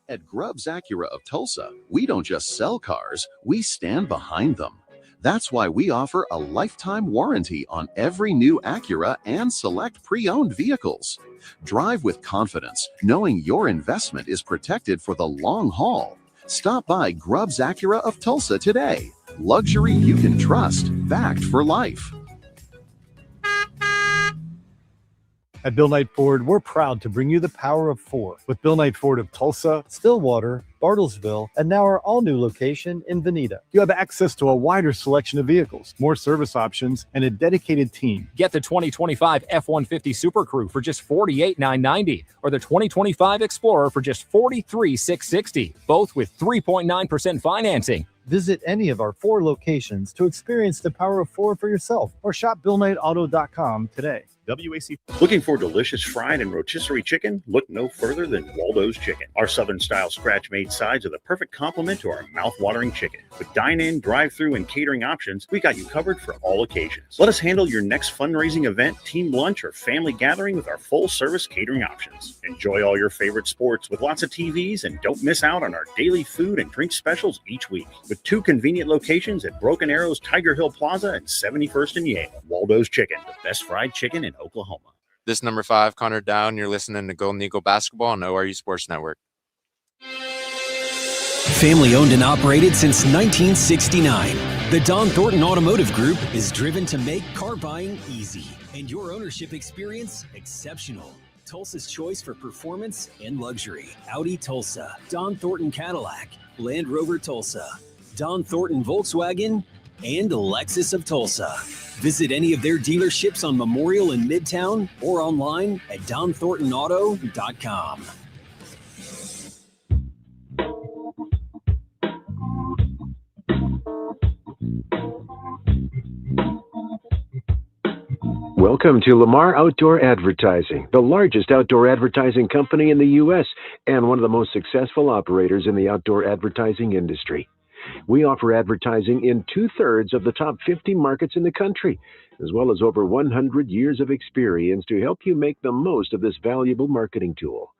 At Grubbs Acura of Tulsa, we don't just sell cars, we stand behind them. That's why we offer a lifetime warranty on every new Acura and select pre-owned vehicles. Drive with confidence, knowing your investment is protected for the long haul. Stop by Grubbs Acura of Tulsa today. Luxury you can trust, backed for life. At Bill Knight Ford, we're proud to bring you the power of 4 with Bill Knight Ford of Tulsa, Stillwater, Bartlesville, and now our all-new location in Veneta. You have access to a wider selection of vehicles, more service options, and a dedicated team. Get the 2025 F-150 Super Crew for just $48,990 or the 2025 Explorer for just $43,660, both with 3.9% financing. Visit any of our 4 locations to experience the power of 4 for yourself or shop BillKnightAuto.com today. WAC. Looking for delicious fried and rotisserie chicken? Look no further than Waldo's Chicken. Our Southern-style scratch-made sides are the perfect complement to our mouth-watering chicken. With dine-in, drive-through, and catering options, we got you covered for all occasions. Let us handle your next fundraising event, team lunch, or family gathering with our full-service catering options. Enjoy all your favorite sports with lots of TVs, and don't miss out on our daily food and drink specials each week. With 2 convenient locations at Broken Arrows, Tiger Hill Plaza, and 71st and Yale. Waldo's Chicken, the best fried chicken in Oklahoma. This number 5, Connor Down. You're listening to Golden Eagle Basketball on ORU Sports Network. Family owned and operated since 1969, the Don Thornton Automotive Group is driven to make car buying easy and your ownership experience exceptional. Tulsa's choice for performance and luxury. Audi Tulsa, Don Thornton Cadillac, Land Rover Tulsa, Don Thornton Volkswagen, and Lexus of Tulsa. Visit any of their dealerships on Memorial in Midtown or online at DonThorntonAuto.com. Welcome to Lamar Outdoor Advertising, the largest outdoor advertising company in the U.S. and one of the most successful operators in the outdoor advertising industry. We offer advertising in 2/3 of the top 50 markets in the country, as well as over 100 years of experience to help you make the most of this valuable marketing tool.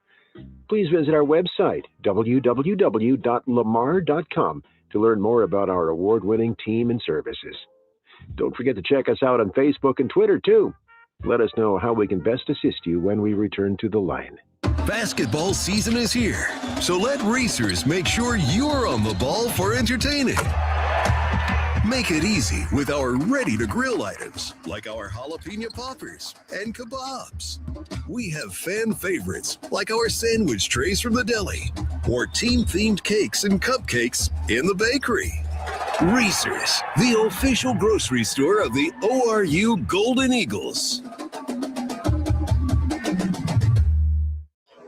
Please visit our website, www.lamar.com, to learn more about our award-winning team and services. Don't forget to check us out on Facebook and Twitter, too. Let us know how we can best assist you when we return to the line. Basketball season is here, so let racers make sure you're on the ball for entertaining. Make it easy with our ready-to-grill items, like our jalapeno poppers and kebabs. We have fan favorites, like our sandwich trays from the deli, or team-themed cakes and cupcakes in the bakery. Racers, the official grocery store of the ORU Golden Eagles.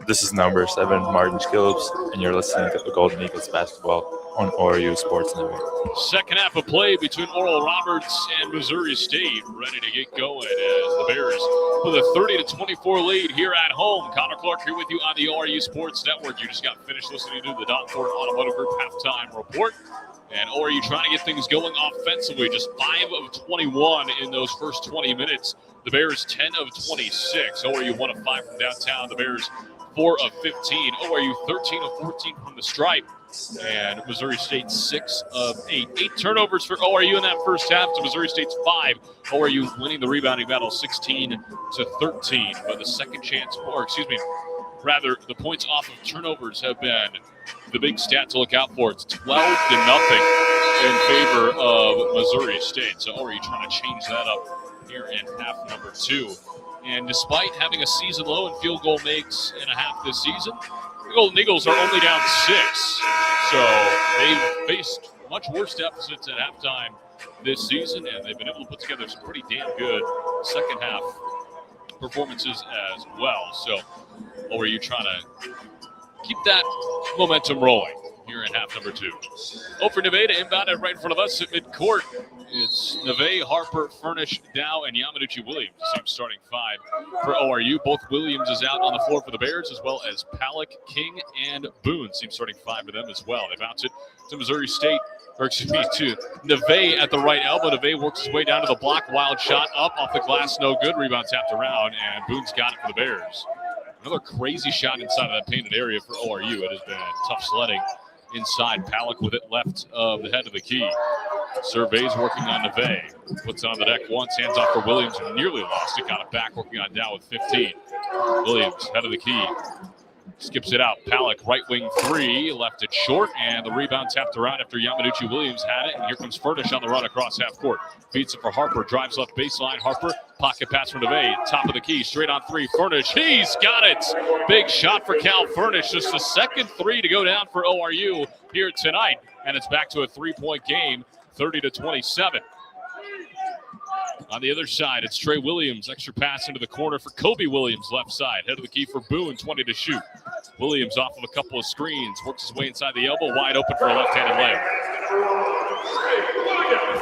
This is number 7, Martin Skills, and you're listening to the Golden Eagles basketball on ORU Sports Network. Second half of play between Oral Roberts and Missouri State, ready to get going as the Bears with a 30-24 lead here at home. Connor Clark here with you on the ORU Sports Network. You just got finished listening to the Don Thornton Automotive Group halftime report. And ORU trying to get things going offensively, just 5 of 21 in those first 20 minutes. The Bears 10 of 26. ORU 1 of 5 from downtown. The Bears 4 of 15. ORU 13 of 14 from the stripe. And Missouri State 6 of 8. 8 turnovers for ORU in that first half to Missouri State's 5. ORU winning the rebounding battle 16-13. But the second chance, rather the points off of turnovers have been the big stat to look out for. It's 12-0 in favor of Missouri State. So ORU trying to change that up here in half number 2. And despite having a season low in field goal makes in a half this season, the Golden Eagles are only down 6. So they've faced much worse deficits at halftime this season, and they've been able to put together some pretty damn good second half performances as well. So ORU trying to keep that momentum rolling here in half number 2. Ofer Neve to inbound it right in front of us at midcourt. It's Neve, Harper, Furnish, Dow, and Yamanuchi Williams. Same starting 5 for ORU. Both Williams is out on the floor for the Bears, as well as Palak, King, and Boone. Same starting 5 for them as well. They bounce it to Missouri State, to Neve at the right elbow. Neve works his way down to the block. Wild shot up off the glass, no good. Rebound tapped around, and Boone's got it for the Bears. Another crazy shot inside of that painted area for ORU. It has been tough sledding inside. Palak with it left of the head of the key. Surveys working on Neve. Puts it on the deck once, hands off for Williams, and nearly lost it. Got it back, working on Dow with 15. Williams, head of the key. Skips it out. Palak, right wing 3, left it short, and the rebound tapped around after Yamanuchi Williams had it. And here comes Furnish on the run across half court. Beats it for Harper, drives left baseline. Harper Pocket pass from DeVay, top of the key, straight on three. Furnish, he's got it. Big shot for Cal Furnish. Just the second three to go down for ORU here tonight. And it's back to a 3-point game, 30-27. On the other side, it's Trey Williams. Extra pass into the corner for Kobe Williams, left side. Head of the key for Boone, 20 to shoot. Williams off of a couple of screens, works his way inside the elbow, wide open for a left-handed layup.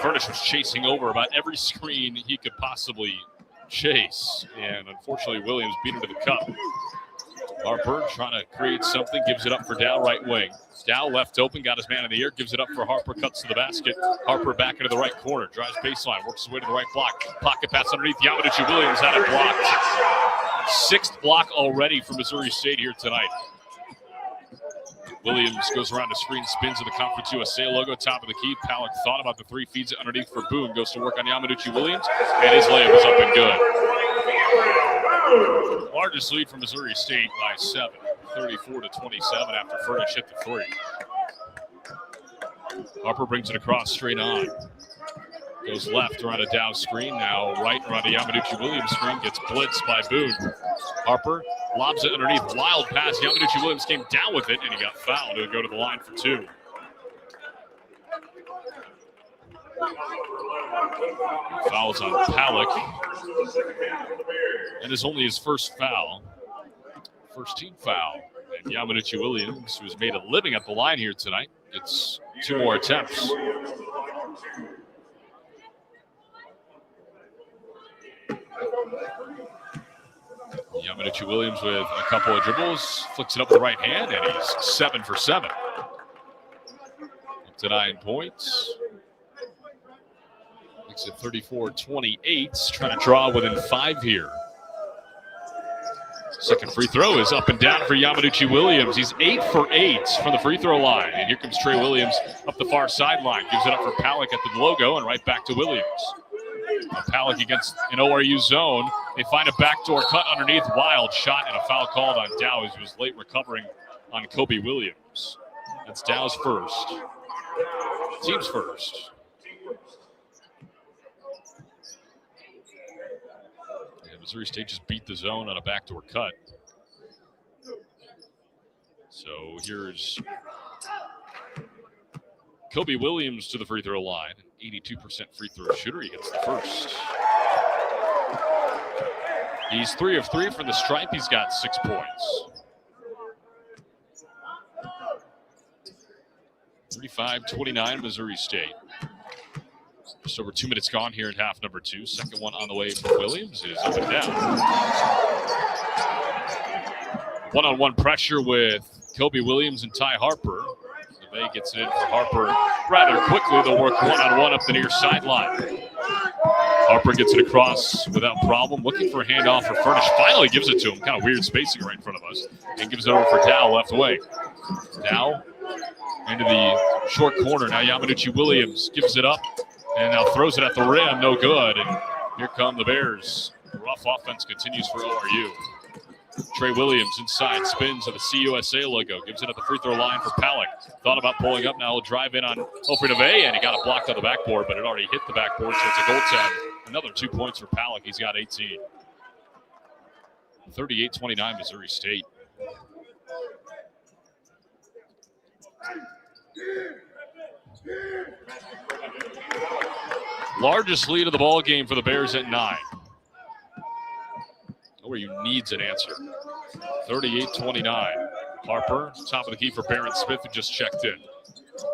Furnish was chasing over about every screen he could possibly chase. And unfortunately, Williams beat him to the cup. Harper trying to create something, gives it up for Dow, right wing. Dow left open, got his man in the air, gives it up for Harper, cuts to the basket. Harper back into the right corner, drives baseline, works his way to the right block. Pocket pass underneath. Yamaduchi Williams had it blocked. Sixth block already for Missouri State here tonight. Williams goes around the screen, spins to the Conference USA logo, top of the key. Palak thought about the three, feeds it underneath for Boone, goes to work on Yamaduchi Williams, and his layup is up and good. Largest lead for Missouri State by 7, 34-27 after Furnish hit the three. Harper brings it across straight on. Goes left around a Dow screen, now right around a Yamaduchi Williams screen, gets blitzed by Boone. Harper lobs it underneath, wild pass. Yamaduchi Williams came down with it, and he got fouled. He'll go to the line for two. Fouls on Palak. And it's only his first foul. First team foul. And Yamaduchi Williams, who's made a living at the line here tonight, gets 2 more attempts. Yamaduchi Williams with a couple of dribbles, flicks it up with the right hand, and he's 7 for 7. Up to 9 points. Makes it 34-28. Trying to draw within 5 here. Second free throw is up and down for Yamaduchi Williams. He's 8 for 8 from the free throw line. And here comes Trey Williams up the far sideline. Gives it up for Palak at the logo and right back to Williams. Palak against an ORU zone. They find a backdoor cut underneath. Wild shot and a foul called on Dow as he was late recovering on Kobe Williams. That's Dow's first. Team's first. Yeah, Missouri State just beat the zone on a backdoor cut. So here's Kobe Williams to the free throw line. 82% free throw shooter. He gets the first. He's 3 of 3 from the stripe. He's got 6 points. 35-29 Missouri State. Just over 2 minutes gone here in half number 2. Second one on the way for Williams is up and down. One-on-one pressure with Kobe Williams and Ty Harper. DeVay gets it in for Harper rather quickly. They'll work one-on-one up the near sideline. Harper gets it across without problem. Looking for a handoff for Furnish. Finally gives it to him. Kind of weird spacing right in front of us. And gives it over for Dow left away. Dow into the short corner. Now Yamaduchi Williams gives it up and now throws it at the rim. No good. And here come the Bears. Rough offense continues for ORU. Trey Williams inside, spins to the CUSA logo, gives it at the free throw line for Palak. Thought about pulling up, now he'll drive in on Ofri DeVay, and he got it blocked on the backboard, but it already hit the backboard, so it's a goaltend. Another 2 points for Palak, he's got 18. 38-29 Missouri State. Largest lead of the ball game for the Bears at 9. ORU needs an answer. 38-29. Harper, top of the key for Barrett Smith, who just checked in.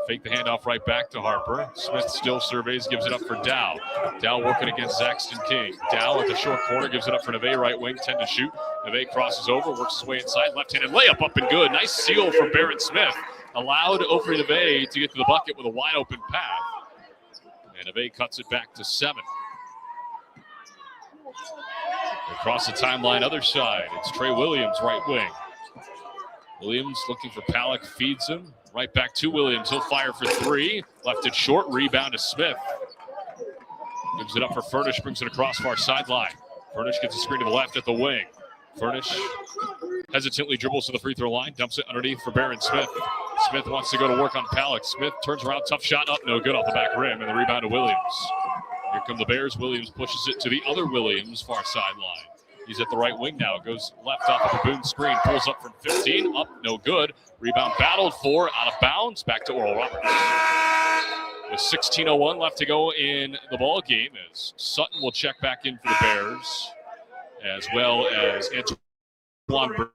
Fake the handoff right back to Harper. Smith still surveys, gives it up for Dow. Dow working against Zaxton King. Dow at the short corner, gives it up for Neve, right wing, 10 to shoot. Neve crosses over, works his way inside, left-handed layup up and good. Nice seal from Barrett Smith. Allowed Ofri Neve to get to the bucket with a wide open path. And Neve cuts it back to 7. Across the timeline, other side, it's Trey Williams, right wing. Williams looking for Palak, feeds him. Right back to Williams. He'll fire for 3. Left it short, rebound to Smith. Gives it up for Furnish, brings it across far sideline. Furnish gets a screen to the left at the wing. Furnish hesitantly dribbles to the free throw line, dumps it underneath for Barron Smith. Smith wants to go to work on Palak. Smith turns around, tough shot up, no good off the back rim, and the rebound to Williams. Here come the Bears. Williams pushes it to the other Williams, far sideline. He's at the right wing now. Goes left off of the Boone screen. Pulls up from 15. Up, no good. Rebound battled for, out of bounds. Back to Oral Roberts. With 16:01 left to go in the ball game, as Sutton will check back in for the Bears, as well as Antoine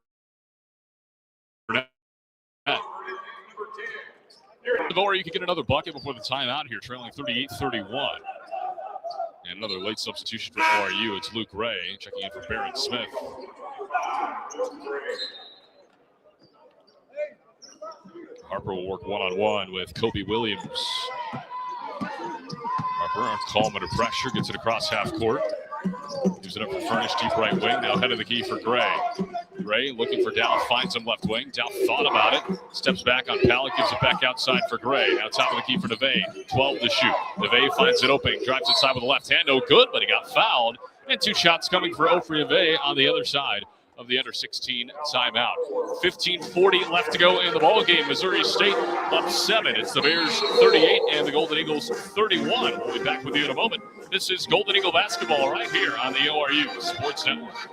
Burnett. Or you can get another bucket before the timeout here, trailing 38-31. And another late substitution for ORU. It's Luke Ray checking in for Barron Smith. Harper will work one-on-one with Kobe Williams. Harper, calm under pressure, gets it across half court. Gives it up for Furnish, deep right wing. Now head of the key for Gray. Gray looking for Dow, finds him left wing. Dow thought about it, steps back on Pallet, gives it back outside for Gray. Now top of the key for Neve. 12 to shoot. Neve finds it opening, drives inside with the left hand. No good, but he got fouled. And 2 shots coming for Ofri Neve on the other side of the under 16 timeout. 15:40 left to go in the ball game. Missouri State up 7. It's the Bears 38 and the Golden Eagles 31. We'll be back with you in a moment. This is Golden Eagle basketball right here on the ORU Sports Network.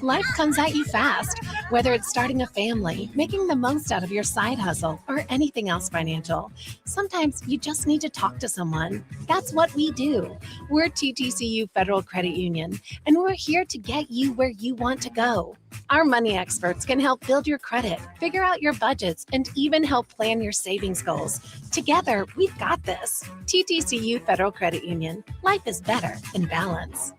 Life comes at you fast, whether it's starting a family, making the most out of your side hustle, or anything else financial. Sometimes you just need to talk to someone. That's what we do. We're TTCU Federal Credit Union, and we're here to get you where you want to go. Our money experts can help build your credit, figure out your budgets, and even help plan your savings goals. Together, we've got this. TTCU Federal Credit Union. Life is better in balance.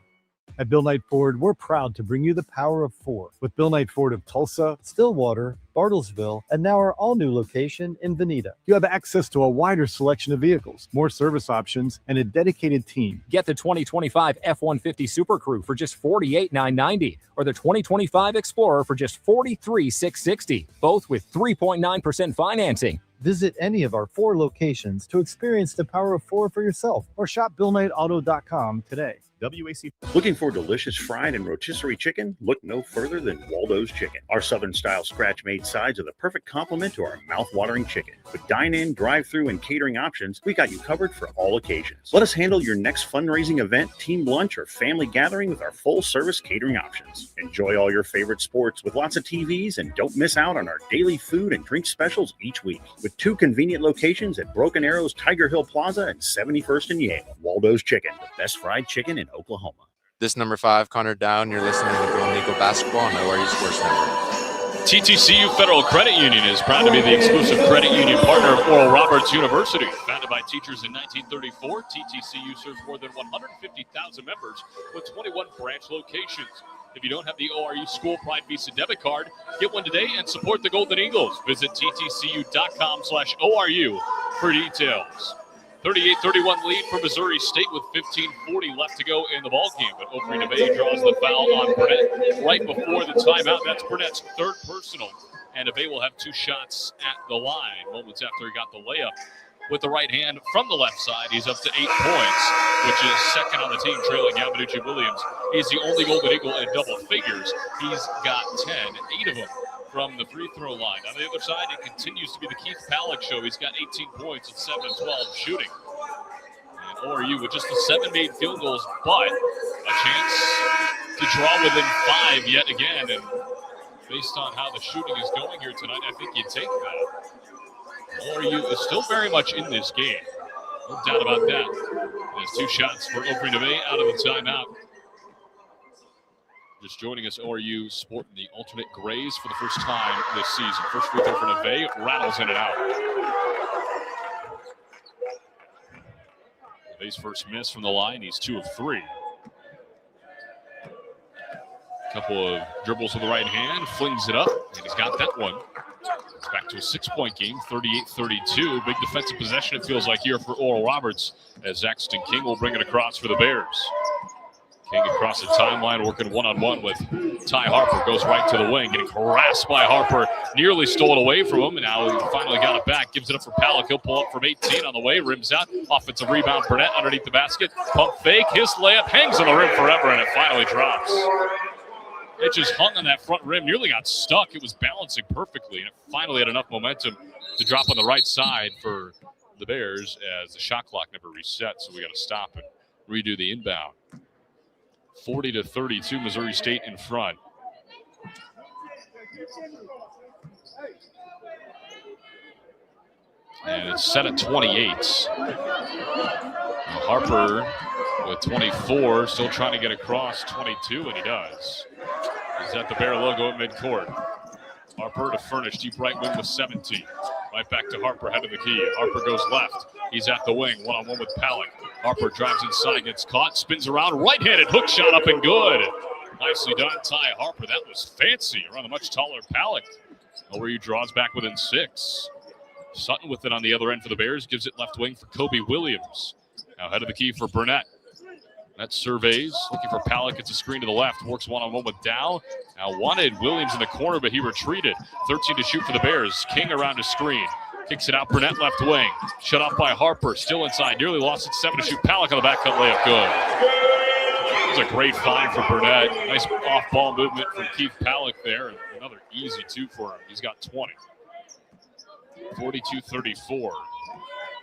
At Bill Knight Ford, we're proud to bring you the power of 4 with Bill Knight Ford of Tulsa, Stillwater, Bartlesville, and now our all-new location in Veneta. You have access to a wider selection of vehicles, more service options, and a dedicated team. Get the 2025 F-150 Super Crew for just $48,990 or the 2025 Explorer for just $43,660, both with 3.9% financing. Visit any of our 4 locations to experience the power of 4 for yourself or shop BillKnightAuto.com today. WAC. Looking for delicious fried and rotisserie chicken? Look no further than Waldo's Chicken. Our Southern-style scratch-made sides are the perfect complement to our mouth-watering chicken. With dine-in, drive-through, and catering options, we got you covered for all occasions. Let us handle your next fundraising event, team lunch, or family gathering with our full-service catering options. Enjoy all your favorite sports with lots of TVs, and don't miss out on our daily food and drink specials each week. With 2 convenient locations at Broken Arrows, Tiger Hill Plaza, and 71st and Yale. Waldo's Chicken, the best fried chicken in Oklahoma. This number 5, Connor Down. You're listening to Golden Eagle basketball on ORU Sports Network. TTCU Federal Credit Union is proud to be the exclusive credit union partner of Oral Roberts University. Founded by teachers in 1934, TTCU serves more than 150,000 members with 21 branch locations. If you don't have the ORU School Pride Visa debit card, get one today and support the Golden Eagles. Visit ttcu.com/ORU for details. 38-31 lead for Missouri State with 15:40 left to go in the ballgame. But Ofri Neve draws the foul on Burnett right before the timeout. That's Burnett's 3rd personal. And Neve will have 2 shots at the line moments after he got the layup. With the right hand from the left side, he's up to 8 points, which is second on the team, trailing Yamanuchi Williams. He's the only Golden Eagle in double figures. He's got 10, 8 of them from the free throw line. On the other side, it continues to be the Keith Pallick show. He's got 18 points and 7-12 shooting. And ORU with just the 7 made field goals, but a chance to draw within 5 yet again. And based on how the shooting is going here tonight, I think you take that. ORU is still very much in this game. No doubt about that. There's 2 shots for Ofri Neve out of the timeout. Just joining us, ORU sporting the alternate grays for the first time this season. First free throw for Neve, rattles in and out. Neve's first miss from the line, he's 2 of 3. Couple of dribbles with the right hand, flings it up, and he's got that one. It's back to a 6-point game, 38-32. Big defensive possession, it feels like, here for Oral Roberts, as Zaxton King will bring it across for the Bears. King across the timeline, working one-on-one with Ty Harper. Goes right to the wing, getting harassed by Harper. Nearly stolen away from him, and now he finally got it back. Gives it up for Pallick. He'll pull up from 18 on the way. Rims out. Offensive rebound. Burnett underneath the basket. Pump fake. His layup hangs on the rim forever, and it finally drops. It just hung on that front rim. Nearly got stuck. It was balancing perfectly, and it finally had enough momentum to drop on the right side for the Bears as the shot clock never reset, so we got to stop and redo the inbound. 40-32, Missouri State in front. And it's set at 28. Harper with 24, still trying to get across 22, and he does. He's at the Bear logo at midcourt. Harper to Furnish, deep right wing with 17. Right back to Harper, head of the key. Harper goes left. He's at the wing, one-on-one with Palick. Harper drives inside, gets caught, spins around, right-handed hook shot up and good. Nicely done, Ty Harper. That was fancy around the much taller Palick. ORU draws back within 6. Sutton with it on the other end for the Bears, gives it left wing for Kobe Williams. Now head of the key for Burnett. That surveys, looking for Palick, gets a screen to the left, works one-on-one with Dow. Now wanted Williams in the corner, but he retreated. 13 to shoot for the Bears. King around his screen. Kicks it out, Burnett left wing. Shut off by Harper, still inside. Nearly lost it, 7 to shoot. Palick on the back cut layup, good. It was a great find for Burnett. Nice off-ball movement from Keith Palick there. Another easy 2 for him. He's got 20. 42-34.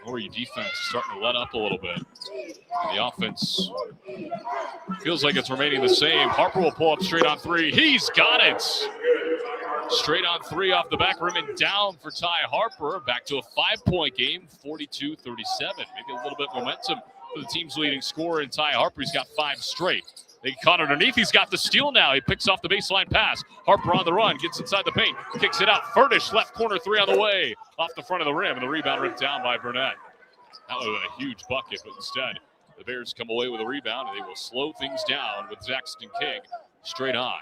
ORU defense is starting to let up a little bit. And the offense feels like it's remaining the same. Harper will pull up straight on 3. He's got it. Straight on 3 off the back rim and down for Ty Harper. Back to a 5-point game, 42-37. Maybe a little bit momentum for the team's leading scorer in Ty Harper. He's got 5 straight. They caught underneath. He's got the steal now. He picks off the baseline pass. Harper on the run, gets inside the paint, kicks it out. Furnish, left corner 3 on the way. Off the front of the rim, and the rebound ripped down by Burnett. That would have been a huge bucket, but instead, the Bears come away with a rebound, and they will slow things down with Zaxton King straight on.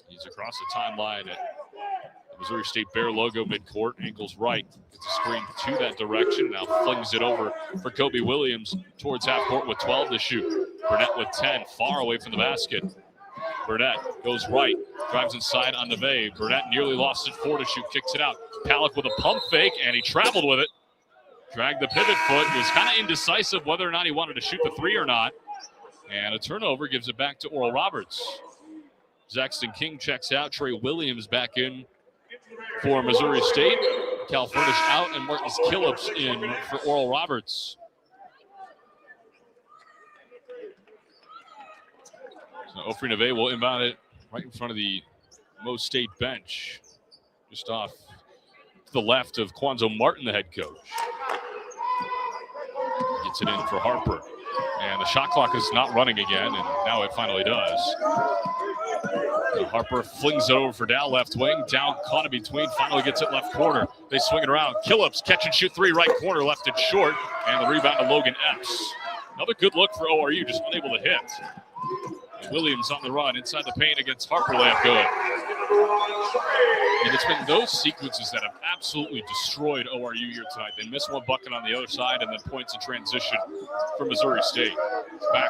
He's across the timeline at the Missouri State Bear logo midcourt, ankles right. Gets a screen to that direction, now flings it over for Kobe Williams towards half court with 12 to shoot. Burnett with 10, far away from the basket. Burnett goes right, drives inside on Neve. Burnett nearly lost it, 4 to shoot, kicks it out. Palick with a pump fake, and he traveled with it. Dragged the pivot foot, was kind of indecisive whether or not he wanted to shoot the 3 or not. And a turnover gives it back to Oral Roberts. Zaxton King checks out, Trey Williams back in for Missouri State. Cal Furnish out, and Marcus Killips in for Oral Roberts. So Ofri Neve will inbound it right in front of the Mo State bench, just off to the left of Quanzo Martin, the head coach. Gets it in for Harper. And the shot clock is not running again, and now it finally does. So Harper flings it over for Dow, left wing. Dow caught in between, finally gets it left corner. They swing it around. Killips, catch and shoot 3, right corner, left it short. And the rebound to Logan Epps. Another good look for ORU, just unable to hit. Williams on the run, inside the paint against Harper, layup good. And it's been those sequences that have absolutely destroyed ORU here tonight. They miss one bucket on the other side and then points in transition for Missouri State. It's back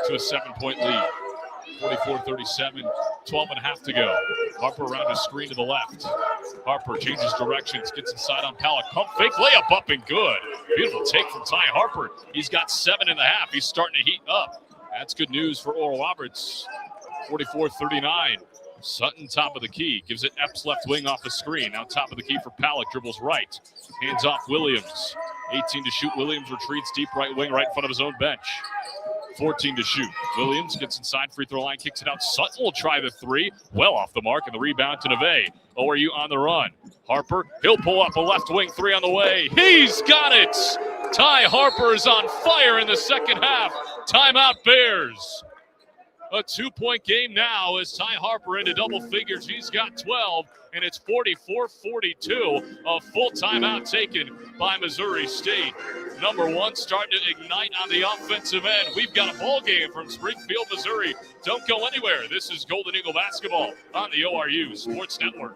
to a 7-point lead. 44-37, 12 and a half to go. Harper around his screen to the left. Harper changes directions, gets inside on Palick. Pump fake, layup up and good. Beautiful take from Ty Harper. He's got 7 and a half. He's starting to heat up. That's good news for Oral Roberts. 44-39. Sutton top of the key. Gives it Epps left wing off the screen. Now top of the key for Palick. Dribbles right. Hands off Williams. 18 to shoot. Williams retreats deep right wing right in front of his own bench. 14 to shoot. Williams gets inside free throw line. Kicks it out. Sutton will try the 3. Well off the mark. And the rebound to Neve. ORU on the run. Harper. He'll pull up a left wing 3 on the way. He's got it. Ty Harper is on fire in the second half. Timeout Bears. A 2-point game now as Ty Harper into double figures. He's got 12, and it's 44-42. A full timeout taken by Missouri State. Number 1 starting to ignite on the offensive end. We've got a ball game from Springfield, Missouri. Don't go anywhere. This is Golden Eagle basketball on the ORU Sports Network.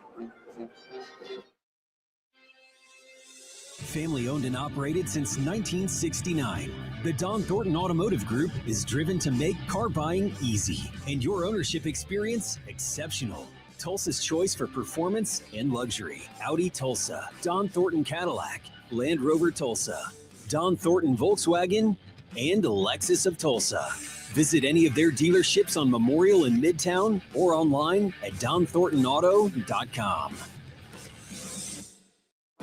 Family owned and operated since 1969, the Don Thornton Automotive Group is driven to make car buying easy and your ownership experience exceptional. Tulsa's choice for performance and luxury. Audi Tulsa, Don Thornton Cadillac, Land Rover Tulsa, Don Thornton Volkswagen, and Lexus of Tulsa. Visit any of their dealerships on Memorial in Midtown or online at DonThorntonAuto.com.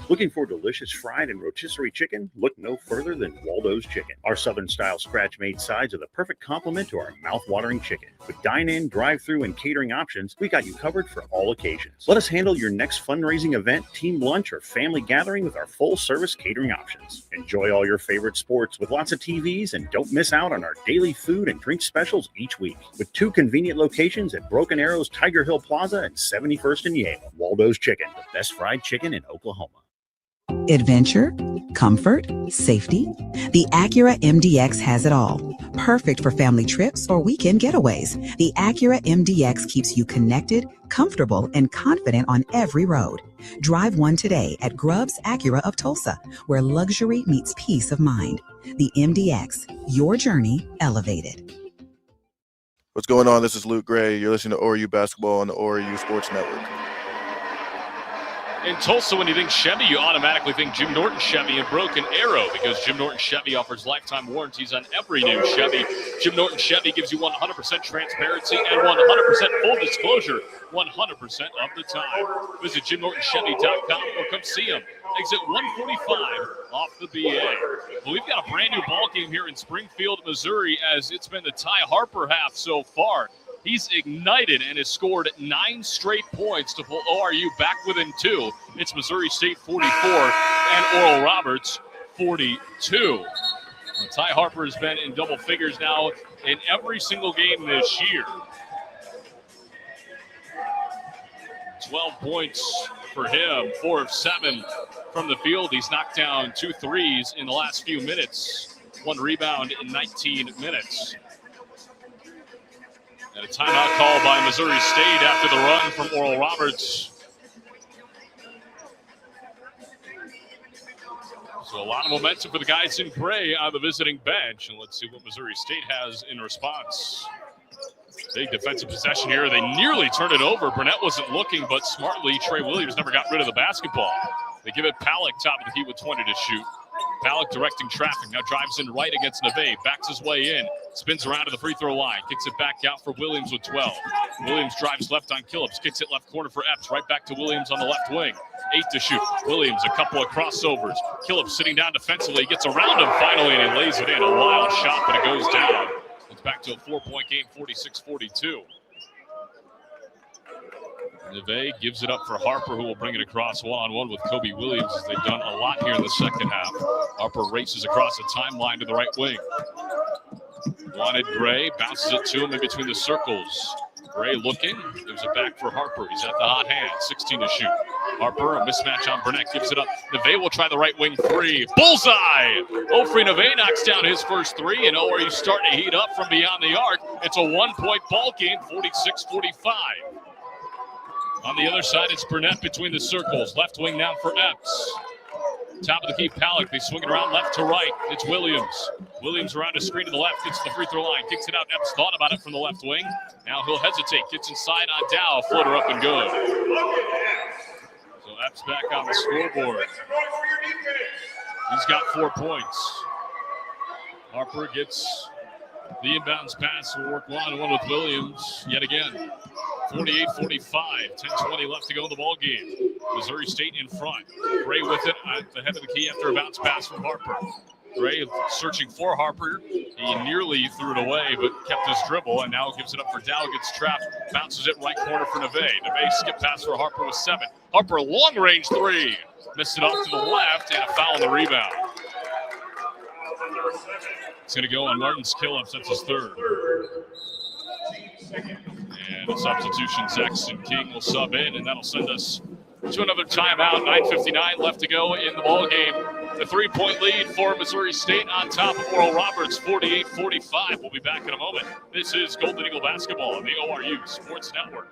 Looking for delicious fried and rotisserie chicken? Look no further than Waldo's Chicken. Our Southern-style scratch-made sides are the perfect complement to our mouth-watering chicken. With dine-in, drive-through, and catering options, we got you covered for all occasions. Let us handle your next fundraising event, team lunch, or family gathering with our full-service catering options. Enjoy all your favorite sports with lots of TVs, and don't miss out on our daily food and drink specials each week. With 2 convenient locations at Broken Arrow's Tiger Hill Plaza and 71st and Yale. Waldo's Chicken, the best fried chicken in Oklahoma. Adventure, comfort, safety. The Acura MDX has it all. Perfect for family trips or weekend getaways. The Acura MDX keeps you connected, comfortable, and confident on every road. Drive one today at Grubbs Acura of Tulsa, where luxury meets peace of mind. The MDX, your journey elevated. What's going on? This is Luke Gray. You're listening to ORU Basketball on the ORU Sports Network. In Tulsa, when you think Chevy, you automatically think Jim Norton Chevy and Broken Arrow, because Jim Norton Chevy offers lifetime warranties on every new Chevy. Jim Norton Chevy gives you 100% transparency and 100% full disclosure 100% of the time. Visit JimNortonChevy.com or come see him. Exit 145 off the BA. Well, we've got a brand new ball game here in Springfield, Missouri, as it's been the Ty Harper half so far. He's ignited and has scored 9 straight points to pull ORU back within 2. It's Missouri State 44 and Oral Roberts 42. Ty Harper has been in double figures now in every single game this year. 12 points for him, 4 of 7 from the field. He's knocked down 2 threes in the last few minutes, 1 rebound in 19 minutes. And a timeout call by Missouri State after the run from Oral Roberts. So a lot of momentum for the guys in gray on the visiting bench. And let's see what Missouri State has in response. Big defensive possession here. They nearly turned it over. Burnett wasn't looking, but smartly, Trey Williams never got rid of the basketball. They give it Palick, top of the key with 20 to shoot. Palick directing traffic. Now drives in right against Neve. Backs his way in. Spins around to the free throw line. Kicks it back out for Williams with 12. Williams drives left on Killips. Kicks it left corner for Epps. Right back to Williams on the left wing. 8 to shoot. Williams, a couple of crossovers. Killips sitting down defensively. Gets around him finally, and he lays it in. A wild shot, but it goes down. It's back to a 4-point game, 46-42. Neve gives it up for Harper, who will bring it across one-on-one with Kobe Williams, as they've done a lot here in the second half. Harper races across the timeline to the right wing. Wanted Gray, bounces it to him in between the circles. Gray looking, gives it back for Harper. He's at the hot hand, 16 to shoot. Harper, a mismatch on Burnett, gives it up. Neve will try the right wing 3. Bullseye! Ofri Neve knocks down his first 3, and ORU starting to heat up from beyond the arc. It's a 1-point ball game, 46-45. On the other side, it's Burnett between the circles. Left wing now for Epps. Top of the key, Palick. They swing it around left to right. It's Williams. Williams around a screen to the left. Gets to the free throw line. Kicks it out. Epps thought about it from the left wing. Now he'll hesitate. Gets inside on Dow. Floater up and good. So Epps back on the scoreboard. He's got 4 points. Harper gets the inbounds pass. Will work one-on-one with Williams yet again. 48-45, 10-20 left to go in the ball game. Missouri State in front. Gray with it at the head of the key after a bounce pass from Harper. Gray searching for Harper. He nearly threw it away, but kept his dribble, and now gives it up for Dow. Gets trapped, bounces it right corner for Neve. Neve skip pass for Harper with 7. Harper long-range 3. Missed it off to the left, and a foul on the rebound. It's going to go on Martin Killips. That's his 3rd. And a substitution, Sexton King will sub in, and that'll send us to another timeout. 9:59 left to go in the ball game. The 3-point lead for Missouri State on top of Oral Roberts, 48-45. We'll be back in a moment. This is Golden Eagle Basketball on the ORU Sports Network.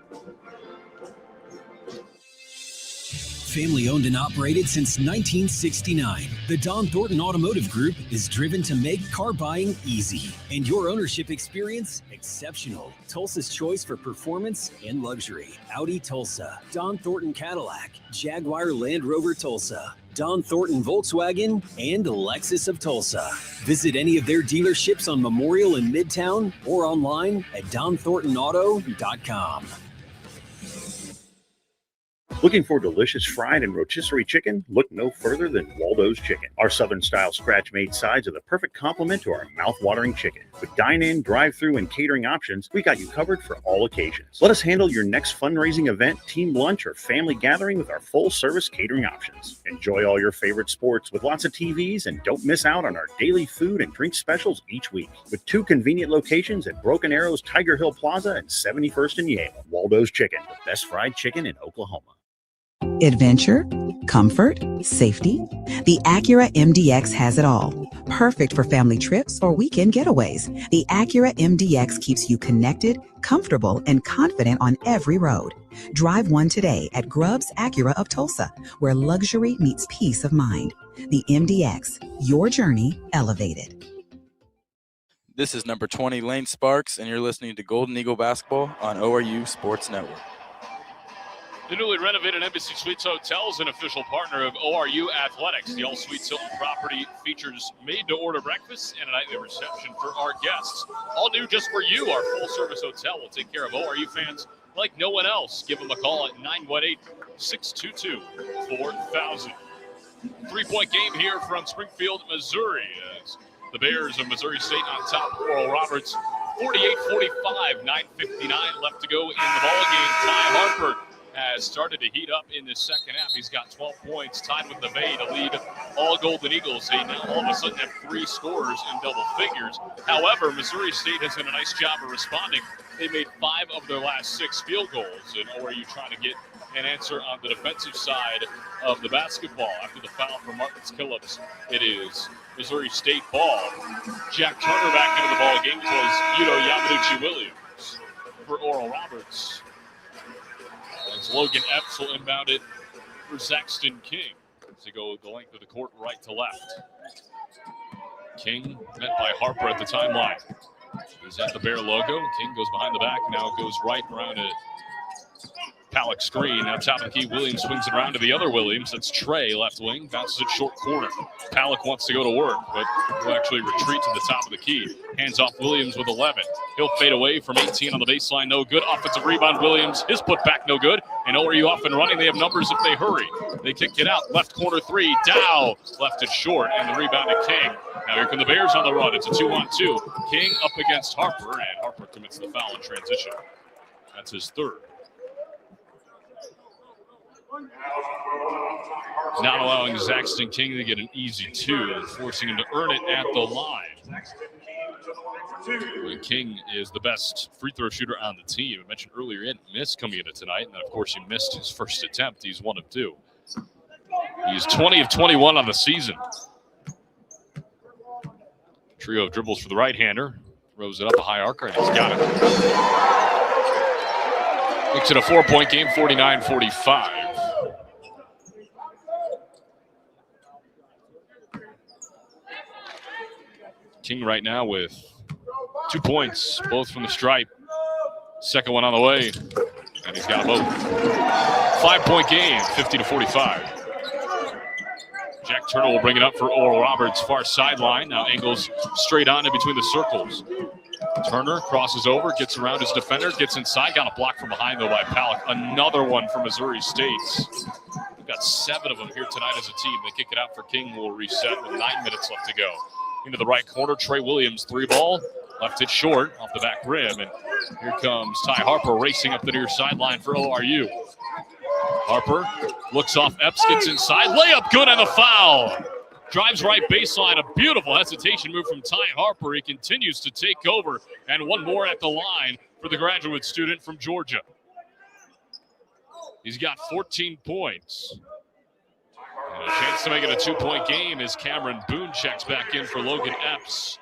Family owned and operated since 1969, the Don Thornton Automotive Group is driven to make car buying easy and your ownership experience exceptional. Tulsa's choice for performance and luxury. Audi Tulsa, Don Thornton Cadillac, Jaguar Land Rover Tulsa, Don Thornton Volkswagen, and Lexus of Tulsa. Visit any of their dealerships on Memorial in Midtown or online at donthorntonauto.com. Looking for delicious fried and rotisserie chicken? Look no further than Waldo's Chicken. Our Southern-style scratch-made sides are the perfect complement to our mouth-watering chicken. With dine-in, drive-through, and catering options, we got you covered for all occasions. Let us handle your next fundraising event, team lunch, or family gathering with our full-service catering options. Enjoy all your favorite sports with lots of TVs, and don't miss out on our daily food and drink specials each week. With 2 convenient locations at Broken Arrows, Tiger Hill Plaza, and 71st and Yale. Waldo's Chicken, the best fried chicken in Oklahoma. Adventure, comfort, safety. The Acura MDX has it all. Perfect for family trips or weekend getaways. The Acura MDX keeps you connected, comfortable, and confident on every road. Drive one today at Grubbs Acura of Tulsa, where luxury meets peace of mind. The MDX, your journey elevated. This is number 20, Lane Sparks, and you're listening to Golden Eagle Basketball on ORU Sports Network. The newly renovated Embassy Suites Hotel is an official partner of ORU Athletics. The All Suites Hilton property features made-to-order breakfast and a nightly reception for our guests. All new just for you, our full-service hotel will take care of ORU fans like no one else. Give them a call at 918-622-4000. 3-point game here from Springfield, Missouri, as the Bears of Missouri State on top. Oral Roberts, 48-45, 9:59 left to go in the ballgame. Ty Harper has started to heat up in the second half. He's got 12 points, tied with Neve to lead all Golden Eagles. They now all of a sudden have 3 scorers in double figures. However, Missouri State has done a nice job of responding. They made 5 of their last 6 field goals. And ORU trying to get an answer on the defensive side of the basketball. After the foul from Martins Killips, it is Missouri State ball. Jack Turner back into the ball game. It was Yuto Yamaduchi-Williams for Oral Roberts. As Logan Epps will inbound it for Zaxton King as they go the length of the court right to left. King met by Harper at the timeline. He's at the Bear logo. King goes behind the back, now goes right around a Palak screen. Now top of the key, Williams swings it around to the other Williams. That's Trey, left wing, bounces it short corner. Palak wants to go to work, but will actually retreat to the top of the key. Hands off Williams with 11. He'll fade away from 18 on the baseline, no good. Offensive rebound, Williams. His put back, no good. And ORU off and running. They have numbers if they hurry. They kick it out. Left corner 3. Dow left it short, and the rebound to King. Now here come the Bears on the run. It's a 2-on-2. King up against Harper, and Harper commits the foul in transition. That's his 3rd. Not allowing Zaxton King to get an easy 2 and forcing him to earn it at the line. And King is the best free throw shooter on the team. I mentioned earlier he hadn't missed coming into tonight, and then of course he missed his first attempt. He's 1 of 2. He's 20 of 21 on the season. Trio of dribbles for the right-hander. Throws it up a high archer, and he's got it. Makes it a 4-point game, 49-45. King right now with 2 points, both from the stripe. Second one on the way, and he's got them both. 5-point game, 50-45. Jack Turner will bring it up for Oral Roberts, far sideline. Now angles straight on in between the circles. Turner crosses over, gets around his defender, gets inside. Got a block from behind, though, by Palak. Another one for Missouri State. We've got 7 of them here tonight as a team. They kick it out for King, who will reset with 9 minutes left to go. Into the right corner, Trey Williams, 3 ball. Left it short off the back rim. And here comes Ty Harper racing up the near sideline for ORU. Harper looks off Epps, gets inside. Layup good on the foul. Drives right baseline. A beautiful hesitation move from Ty Harper. He continues to take over. And one more at the line for the graduate student from Georgia. He's got 14 points. And a chance to make it a 2-point game as Cameron Boone checks back in for Logan Epps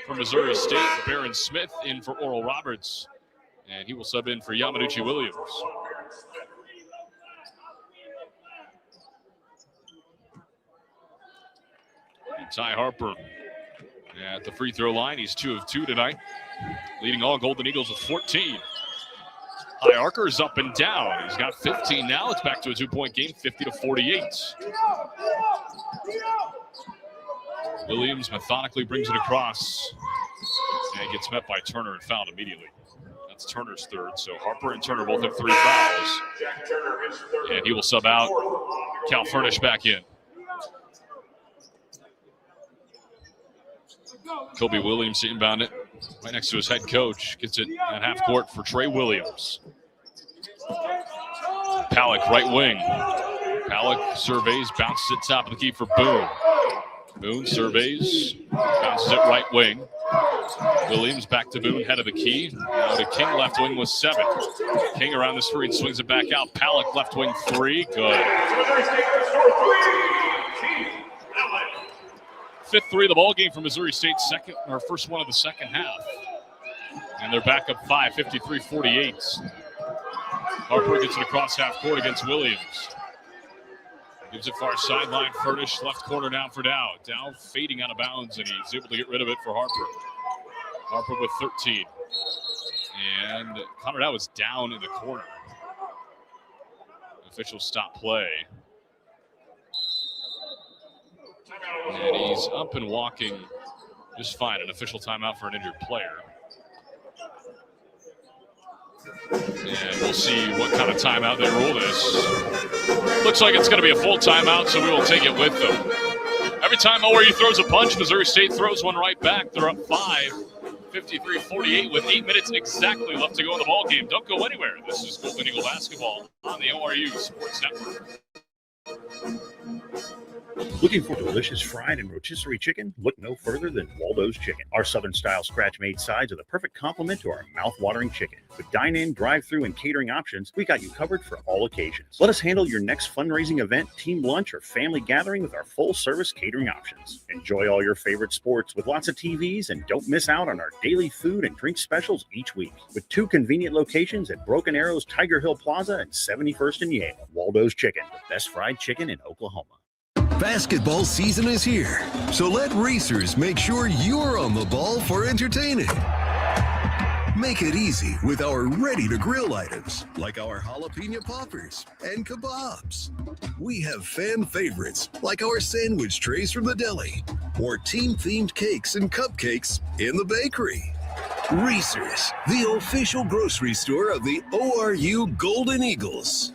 from Missouri State. Barron Smith in for Oral Roberts. And he will sub in for Yamaduchi-Williams. And Ty Harper at the free throw line. He's 2 of 2 tonight, leading all Golden Eagles with 14. High archer is up and down. He's got 15 now. It's back to a 2-point game, 50-48. Williams methodically brings it across and gets met by Turner and fouled immediately. That's Turner's third. So Harper and Turner both have 3 fouls. And he will sub out. Cal Furnish back in. Kobe Williams inbound it right next to his head coach. Gets it at half court for Trey Williams. Palak, right wing. Palak surveys, bounces it top of the key for Boone. Boone surveys, bounces it right wing. Williams back to Boone, head of the key. Now to King, left wing with 7. King around the screen, swings it back out. Palak, left wing 3, good. 5th 3 of the ball game for Missouri State, first one of the second half. And they're back up 5, 53-48. Harper gets it across half court against Williams. Gives it far sideline, Furnish, left corner now for Dow. Dow fading out of bounds, and he's able to get rid of it for Harper. Harper with 13. And Connor Dow is down in the corner. Officials stop play. And he's up and walking just fine. An official timeout for an injured player. And we'll see what kind of timeout they rule this. Looks like it's going to be a full timeout, so we will take it with them. Every time ORU throws a punch, Missouri State throws one right back. They're up 5, 53-48 with 8 minutes exactly left to go in the ball game. Don't go anywhere. This is Golden Eagle basketball on the ORU Sports Network. Looking for delicious fried and rotisserie chicken? Look no further than Waldo's Chicken. Our Southern-style scratch-made sides are the perfect complement to our mouth-watering chicken. With dine-in, drive-through, and catering options, we got you covered for all occasions. Let us handle your next fundraising event, team lunch, or family gathering with our full-service catering options. Enjoy all your favorite sports with lots of TVs, and don't miss out on our daily food and drink specials each week. With 2 convenient locations at Broken Arrows, Tiger Hill Plaza, and 71st and Yale. Waldo's Chicken, the best fried chicken in Oklahoma. Basketball season is here, so let racers make sure you're on the ball for entertaining. Make it easy with our ready-to-grill items, like our jalapeno poppers and kebabs. We have fan favorites, like our sandwich trays from the deli, or team-themed cakes and cupcakes in the bakery. Racers, the official grocery store of the ORU Golden Eagles.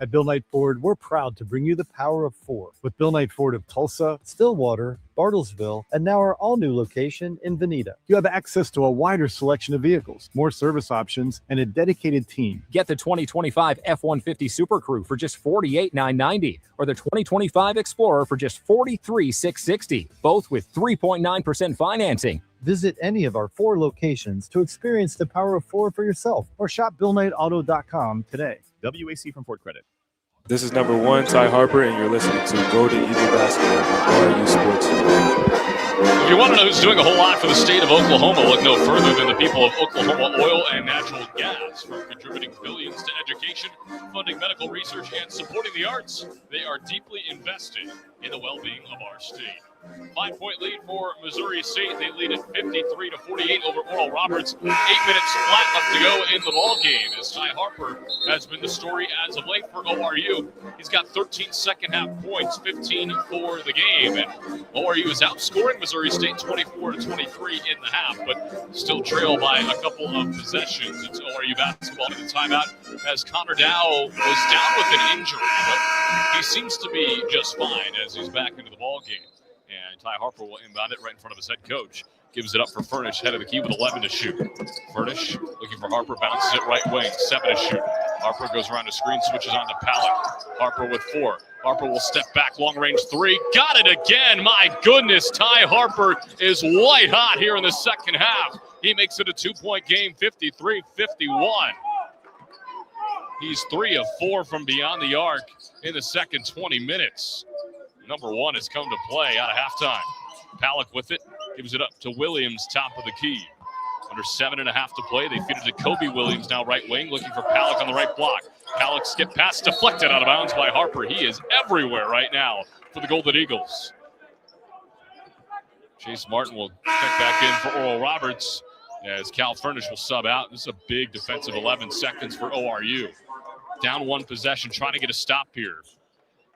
At Bill Knight Ford, we're proud to bring you the power of 4 with Bill Knight Ford of Tulsa, Stillwater, Bartlesville, and now our all-new location in Veneta. You have access to a wider selection of vehicles, more service options, and a dedicated team. Get the 2025 F-150 Super Crew for just $48,990 or the 2025 Explorer for just $43,660, both with 3.9% financing. Visit any of our 4 locations to experience the power of 4 for yourself or shop BillKnightAuto.com today. WAC from Ford Credit. This is number 1, Ty Harper, and you're listening to Golden Eagle Basketball on ORU Sports. If you want to know who's doing a whole lot for the state of Oklahoma, look no further than the people of Oklahoma Oil and Natural Gas. From contributing billions to education, funding medical research, and supporting the arts, they are deeply invested in the well-being of our state. 5-point lead for Missouri State. They lead at 53-48 over Oral Roberts. 8 minutes flat left to go in the ball game as Ty Harper has been the story as of late for ORU. He's got 13 second-half points, 15 for the game. And ORU is outscoring Missouri State 24-23 in the half, but still trail by a couple of possessions. It's ORU basketball in the timeout as Connor Dow was down with an injury, but he seems to be just fine as he's back into the ball game. And Ty Harper will inbound it right in front of his head coach. Gives it up for Furnish, head of the key with 11 to shoot. Furnish looking for Harper, bounces it right wing, 7 to shoot. Harper goes around the screen, switches on to Palak. Harper with 4. Harper will step back, long range 3. Got it again. My goodness, Ty Harper is white hot here in the second half. He makes it a 2-point game, 53-51. He's 3 of 4 from beyond the arc in the second 20 minutes. Number 1 has come to play out of halftime. Palak with it, gives it up to Williams, top of the key. Under 7.5 to play, they feed it to Kobe Williams, now right wing, looking for Palak on the right block. Palak skip pass, deflected out of bounds by Harper. He is everywhere right now for the Golden Eagles. Chase Martin will check back in for Oral Roberts as Cal Furnish will sub out. This is a big defensive 11 seconds for ORU. Down 1 possession, trying to get a stop here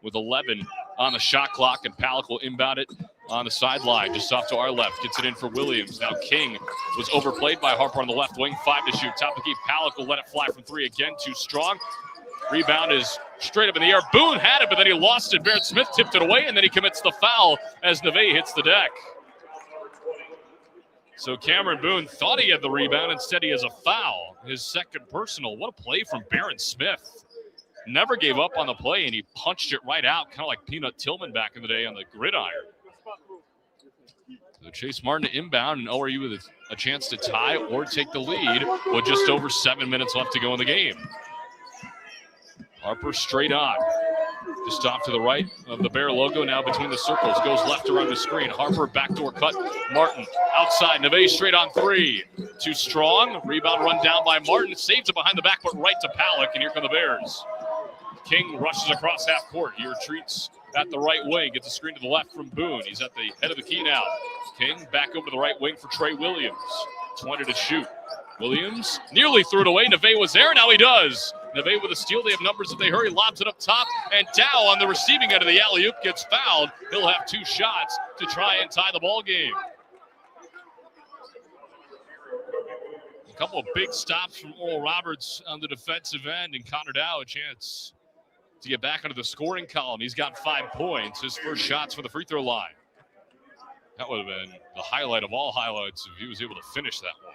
with 11 on the shot clock, and Palak will inbound it on the sideline, just off to our left. Gets it in for Williams. Now King was overplayed by Harper on the left wing. 5 to shoot. Top of the key. Palick will let it fly from 3 again. Too strong. Rebound is straight up in the air. Boone had it, but then he lost it. Barrett Smith tipped it away, and then he commits the foul as Neve hits the deck. So Cameron Boone thought he had the rebound. Instead, he has a foul. His second personal. What a play from Barrett Smith. Never gave up on the play, and he punched it right out, kind of like Peanut Tillman back in the day on the gridiron. So Chase Martin to inbound, and ORU with a chance to tie or take the lead with just over 7 minutes left to go in the game. Harper straight on. Just off to the right of the Bear logo, now between the circles. Goes left around the screen. Harper backdoor cut. Martin outside. Neve straight on 3. Too strong. Rebound run down by Martin. Saves it behind the back, but right to Palick, and here come the Bears. King rushes across half court. He retreats at the right wing. Gets a screen to the left from Boone. He's at the head of the key now. King back over to the right wing for Trey Williams. 20 to shoot. Williams nearly threw it away. Neve was there. Now he does. Neve with a steal. They have numbers if they hurry. Lobs it up top. And Dow on the receiving end of the alley-oop gets fouled. He'll have 2 shots to try and tie the ball game. A couple of big stops from Oral Roberts on the defensive end. And Connor Dow a chance to get back into the scoring column. He's got 5 points. His first shots for the free throw line. That would have been the highlight of all highlights if he was able to finish that one.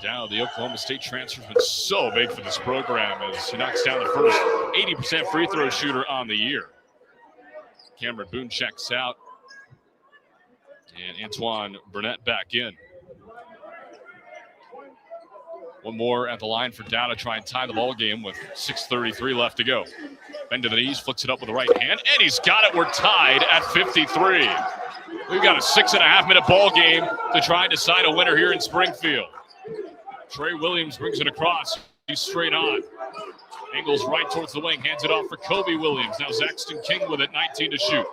Down, the Oklahoma State transfer has been so big for this program as he knocks down the first 80% free throw shooter on the year. Cameron Boone checks out. And Antoine Burnett back in. One more at the line for Dow to try and tie the ball game with 6:33 left to go. Bend to the knees, flicks it up with the right hand, and he's got it. We're tied at 53. We've got a 6.5-minute ball game to try and decide a winner here in Springfield. Trey Williams brings it across. He's straight on. Angles right towards the wing, hands it off for Kobe Williams. Now Zaxton King with it, 19 to shoot.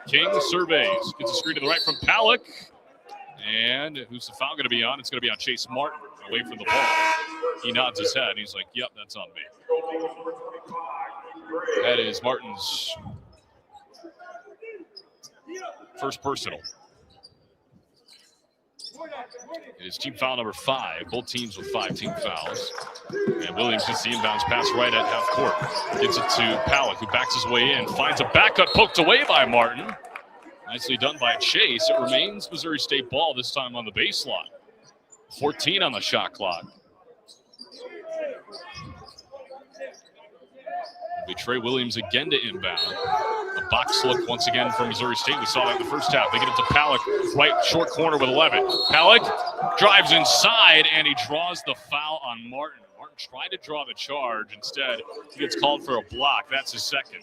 King surveys, gets a screen to the right from Palick. And who's the foul going to be on? It's going to be on Chase Martin, away from the ball. He nods his head. He's like, yep, that's on me. That is Martin's first personal. It is team foul number 5. Both teams with 5 team fouls. And Williams gets the inbounds pass right at half court. Gets it to Palick, who backs his way in. Finds a backup poked away by Martin. Nicely done by Chase. It remains Missouri State ball, this time on the baseline. 14 on the shot clock. It'll be Trey Williams again to inbound. A box look once again from Missouri State. We saw that in the first half. They get it to Palick, right short corner with 11. Palick drives inside, and he draws the foul on Martin. Martin tried to draw the charge. Instead, he gets called for a block. That's his second.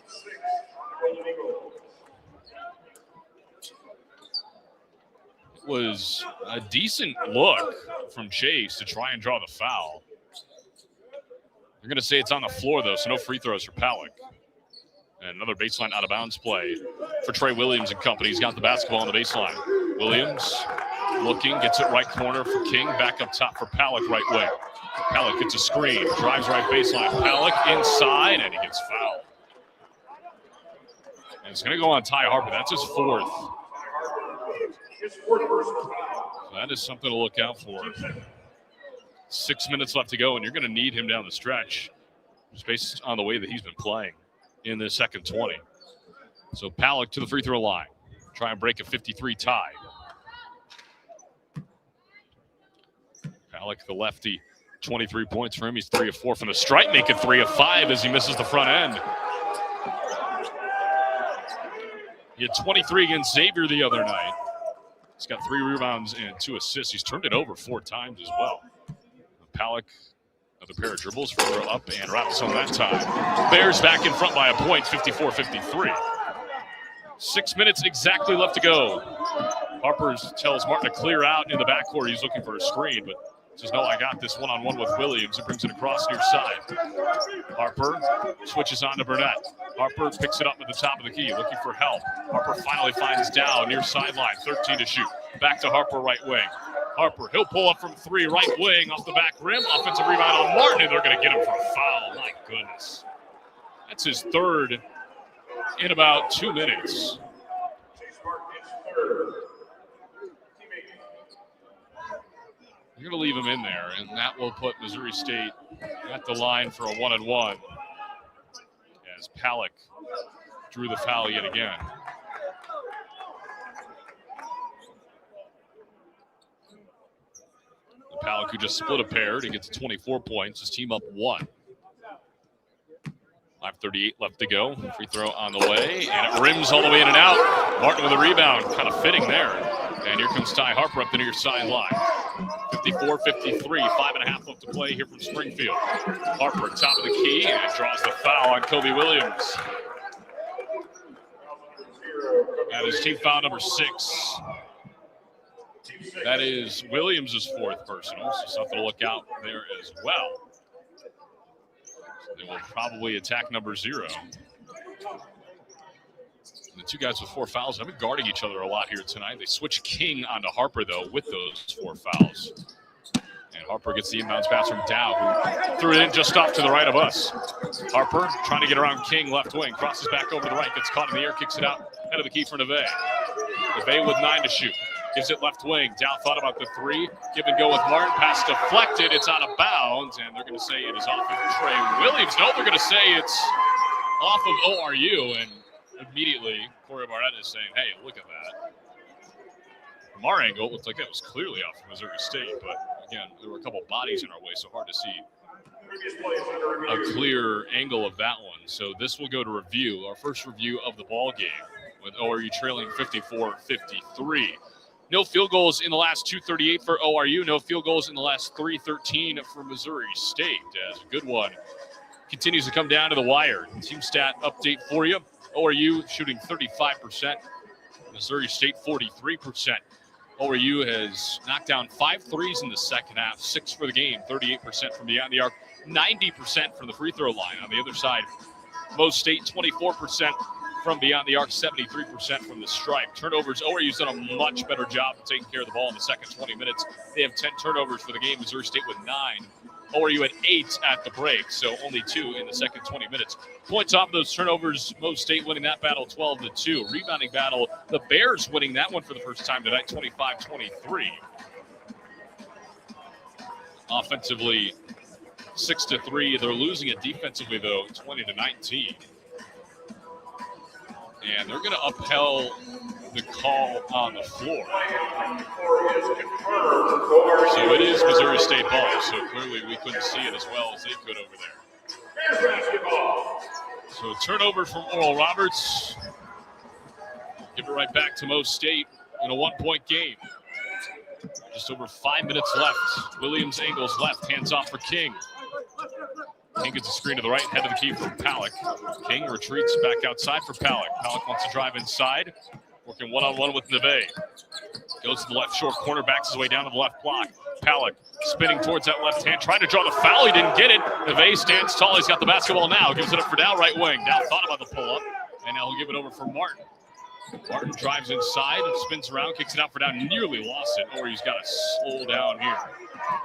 It was a decent look from Chase to try and draw the foul. They're going to say it's on the floor, though, so no free throws for Palick. And another baseline out-of-bounds play for Trey Williams and company. He's got the basketball on the baseline. Williams looking, gets it right corner for King. Back up top for Palick, right wing. Palick gets a screen, drives right baseline. Palick inside, and he gets fouled. And it's going to go on Ty Harper. That's his 4th. So that is something to look out for. 6 minutes left to go, and you're going to need him down the stretch just based on the way that he's been playing in the second 20. So Palick to the free throw line. Try and break a 53 tie. Palick, the lefty, 23 points for him. He's 3 of 4 from the stripe, making 3 of 5 as he misses the front end. He had 23 against Xavier the other night. He's got 3 rebounds and 2 assists. He's turned it over 4 times as well. Palick, another pair of dribbles, further up and rattles home that time. Bears back in front by a point, 54-53. 6 minutes exactly left to go. Harper tells Martin to clear out in the backcourt. He's looking for a screen, but says, no, I got this one-on-one with Williams and brings it across near side. Harper switches on to Burnett. Harper picks it up at the top of the key, looking for help. Harper finally finds Dow near sideline, 13 to shoot. Back to Harper, right wing. Harper, he'll pull up from 3, right wing, off the back rim. Offensive rebound on Martin, and they're going to get him for a foul. My goodness. That's his 3rd in about 2 minutes. You're going to leave him in there, and that will put Missouri State at the line for a 1-and-1 as Palak drew the foul yet again. Palak, who just split a pair to get to 24 points, his team up 1. 5:38 left to go. Free throw on the way, and it rims all the way in and out. Martin with a rebound, kind of fitting there. And here comes Ty Harper up the near sideline. 54-53, 5.5 left to play here from Springfield. Harper top of the key and draws the foul on Kobe Williams. That is team foul number 6. That is Williams' 4th personal, so something to look out there as well. They will probably attack number 0. The two guys with 4 fouls have been guarding each other a lot here tonight. They switch King onto Harper, though, with those 4 fouls. And Harper gets the inbounds pass from Dow, who threw it in just off to the right of us. Harper trying to get around King, left wing, crosses back over the right, gets caught in the air, kicks it out, head of the key for Neve. Neve with 9 to shoot. Gives it left wing. Dow thought about the 3. Give and go with Martin. Pass deflected. It's out of bounds, and they're going to say it is off of Trey Williams. No, they're going to say it's off of ORU, and immediately Corey Barnett is saying, hey, look at that. From our angle, it looked like that was clearly off of Missouri State, but again, there were a couple bodies in our way, so hard to see a clear angle of that one. So this will go to review, our first review of the ball game, with ORU trailing 54-53. No field goals in the last 2:38 for ORU. No field goals in the last 3:13 for Missouri State. As a good one continues to come down to the wire. Team stat update for you. ORU shooting 35%. Missouri State 43%. ORU has knocked down 5 threes in the second half, 6 for the game, 38% from beyond the arc, 90% from the free throw line. On the other side, Mo State 24%. From beyond the arc, 73% from the stripe. Turnovers, ORU's done a much better job of taking care of the ball in the second 20 minutes. They have 10 turnovers for the game. Missouri State with 9. ORU had 8 at the break, so only 2 in the second 20 minutes. Points off those turnovers, Mo State winning that battle 12-2. Rebounding battle, the Bears winning that one for the first time tonight, 25-23. Offensively, 6-3. They're losing it defensively, though, 20-19. And they're going to upheld the call on the floor. So it is Missouri State ball. So clearly we couldn't see it as well as they could over there. So turnover from Oral Roberts. Give it right back to Mo State in a 1-point game. Just over 5 minutes left. Williams angles left, hands off for King. King gets a screen to the right, head of the key from Palak. King retreats back outside for Palak. Palak wants to drive inside, working one-on-one with Neve. Goes to the left short corner, backs his way down to the left block. Palak spinning towards that left hand, trying to draw the foul. He didn't get it. Neve stands tall. He's got the basketball now. Gives it up for Dow, right wing. Dow thought about the pull-up, and now he'll give it over for Martin. Martin drives inside, spins around, kicks it out for Dow. Nearly lost it. ORU's got to slow down here,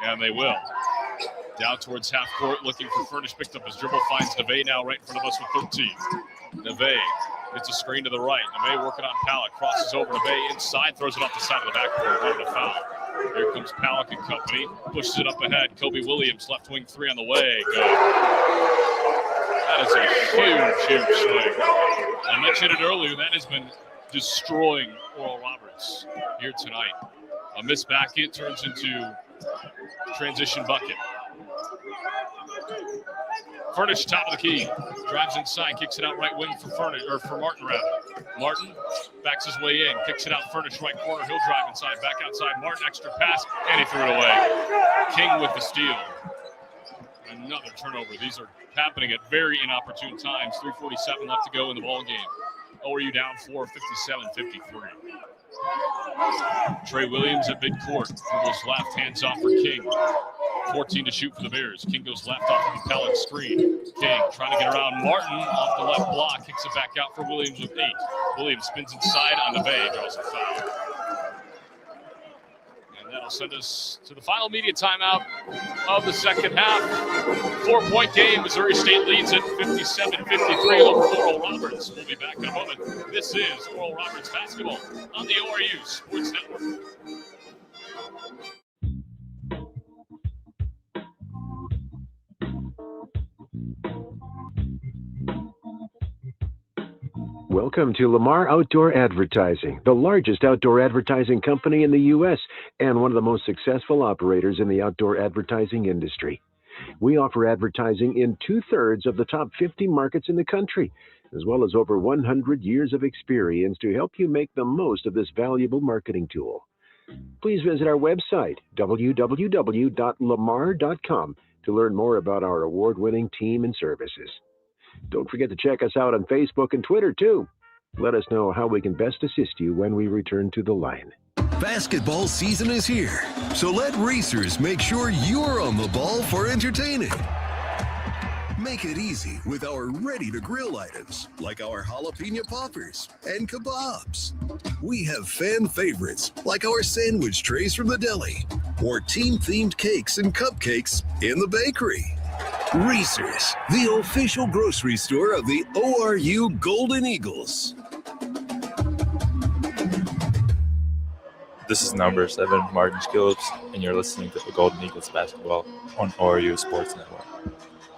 and they will. Down towards half court, looking for Furnish, picked up his dribble, finds Neve now right in front of us with 13. Neve gets a screen to the right. Neve working on Palak, crosses over Neve inside, throws it off the side of the backboard, wanted a foul. Here comes Palak and company, pushes it up ahead. Kobe Williams, left wing 3 on the way. Go. That is a huge swing. I mentioned it earlier, that has been destroying Oral Roberts here tonight. A missed basket turns into transition bucket. Furnish, top of the key, drives inside, kicks it out right wing for Furnish, or for Martin rather. Martin backs his way in, kicks it out Furnish right corner. He'll drive inside, back outside. Martin extra pass, and he threw it away. King with the steal. Another turnover. These are happening at very inopportune times. 3:47 left to go in the ball game. ORU down 4, 57-53. Trey Williams at midcourt. Goes left, hands off for King. 14 to shoot for the Bears. King goes left off of the Palak screen. King trying to get around Martin off the left block. Kicks it back out for Williams with 8. Williams spins inside on the bay. Draws a foul. And That'll send us to the final media timeout of the second half. 4-point game. Missouri State leads it 57-53 over Oral Roberts. We'll be back in a moment. This is Oral Roberts basketball on the ORU Sports Network. Welcome to Lamar Outdoor Advertising, the largest outdoor advertising company in the U.S. and one of the most successful operators in the outdoor advertising industry. We offer advertising in 2/3 of the top 50 markets in the country, as well as over 100 years of experience to help you make the most of this valuable marketing tool. Please visit our website, www.lamar.com, to learn more about our award-winning team and services. Don't forget to check us out on Facebook and Twitter, too. Let us know how we can best assist you when we return to the line. Basketball season is here, so let racers make sure you're on the ball for entertaining. Make it easy with our ready-to-grill items, like our jalapeno poppers and kebabs. We have fan favorites, like our sandwich trays from the deli, or team-themed cakes and cupcakes in the bakery. Reese's, the official grocery store of the ORU Golden Eagles. This is number 7, Martin Skillips, and you're listening to the Golden Eagles basketball on ORU Sports Network.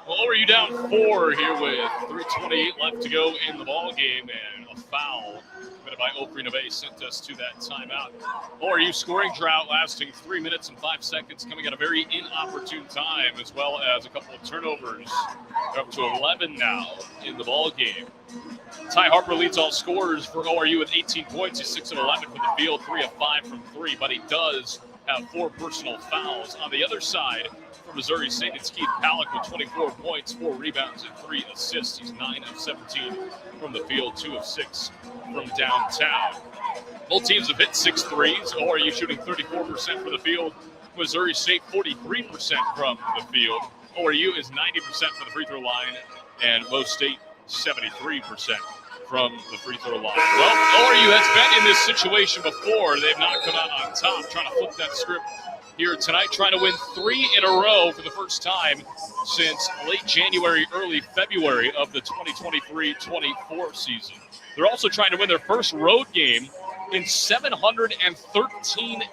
Well, ORU down 4 here with 3:28 left to go in the ball game, and a foul committed by ORU Neve sent us to that timeout. ORU scoring drought lasting 3 minutes and 5 seconds, coming at a very inopportune time, as well as a couple of turnovers. They're up to 11 now in the ball game. Ty Harper leads all scorers for ORU with 18 points. He's 6 of 11 from the field, 3 of 5 from 3, but he does have 4 personal fouls. On the other side, for Missouri State, it's Keith Palak with 24 points, 4 rebounds, and 3 assists. He's 9 of 17 from the field, 2 of 6 from downtown. Both teams have hit 6 threes. ORU shooting 34% from the field. Missouri State 43% from the field. ORU is 90% from the free throw line, and Mo State 73% from the free throw line. Well, ORU has been in this situation before. They've not come out on top. Trying to flip that script here tonight, trying to win 3 in a row for the first time since late January, early February of the 2023-24 season. They're also trying to win their first road game in 713 days.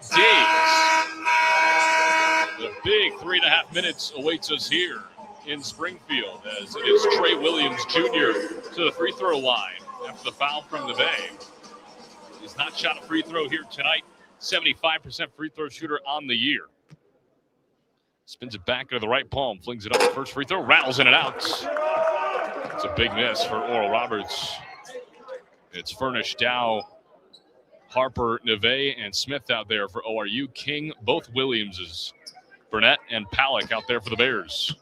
The big 3.5 minutes awaits us here in Springfield, as it is Trey Williams Jr. to the free throw line after the foul from the Bay. He's not shot a free throw here tonight. 75% free throw shooter on the year. Spins it back into the right palm, flings it up. First free throw, rattles in and out. It's a big miss for Oral Roberts. It's Furnish, Dow, Harper, Neve, and Smith out there for ORU. King, both Williamses. Burnett and Palak out there for the Bears.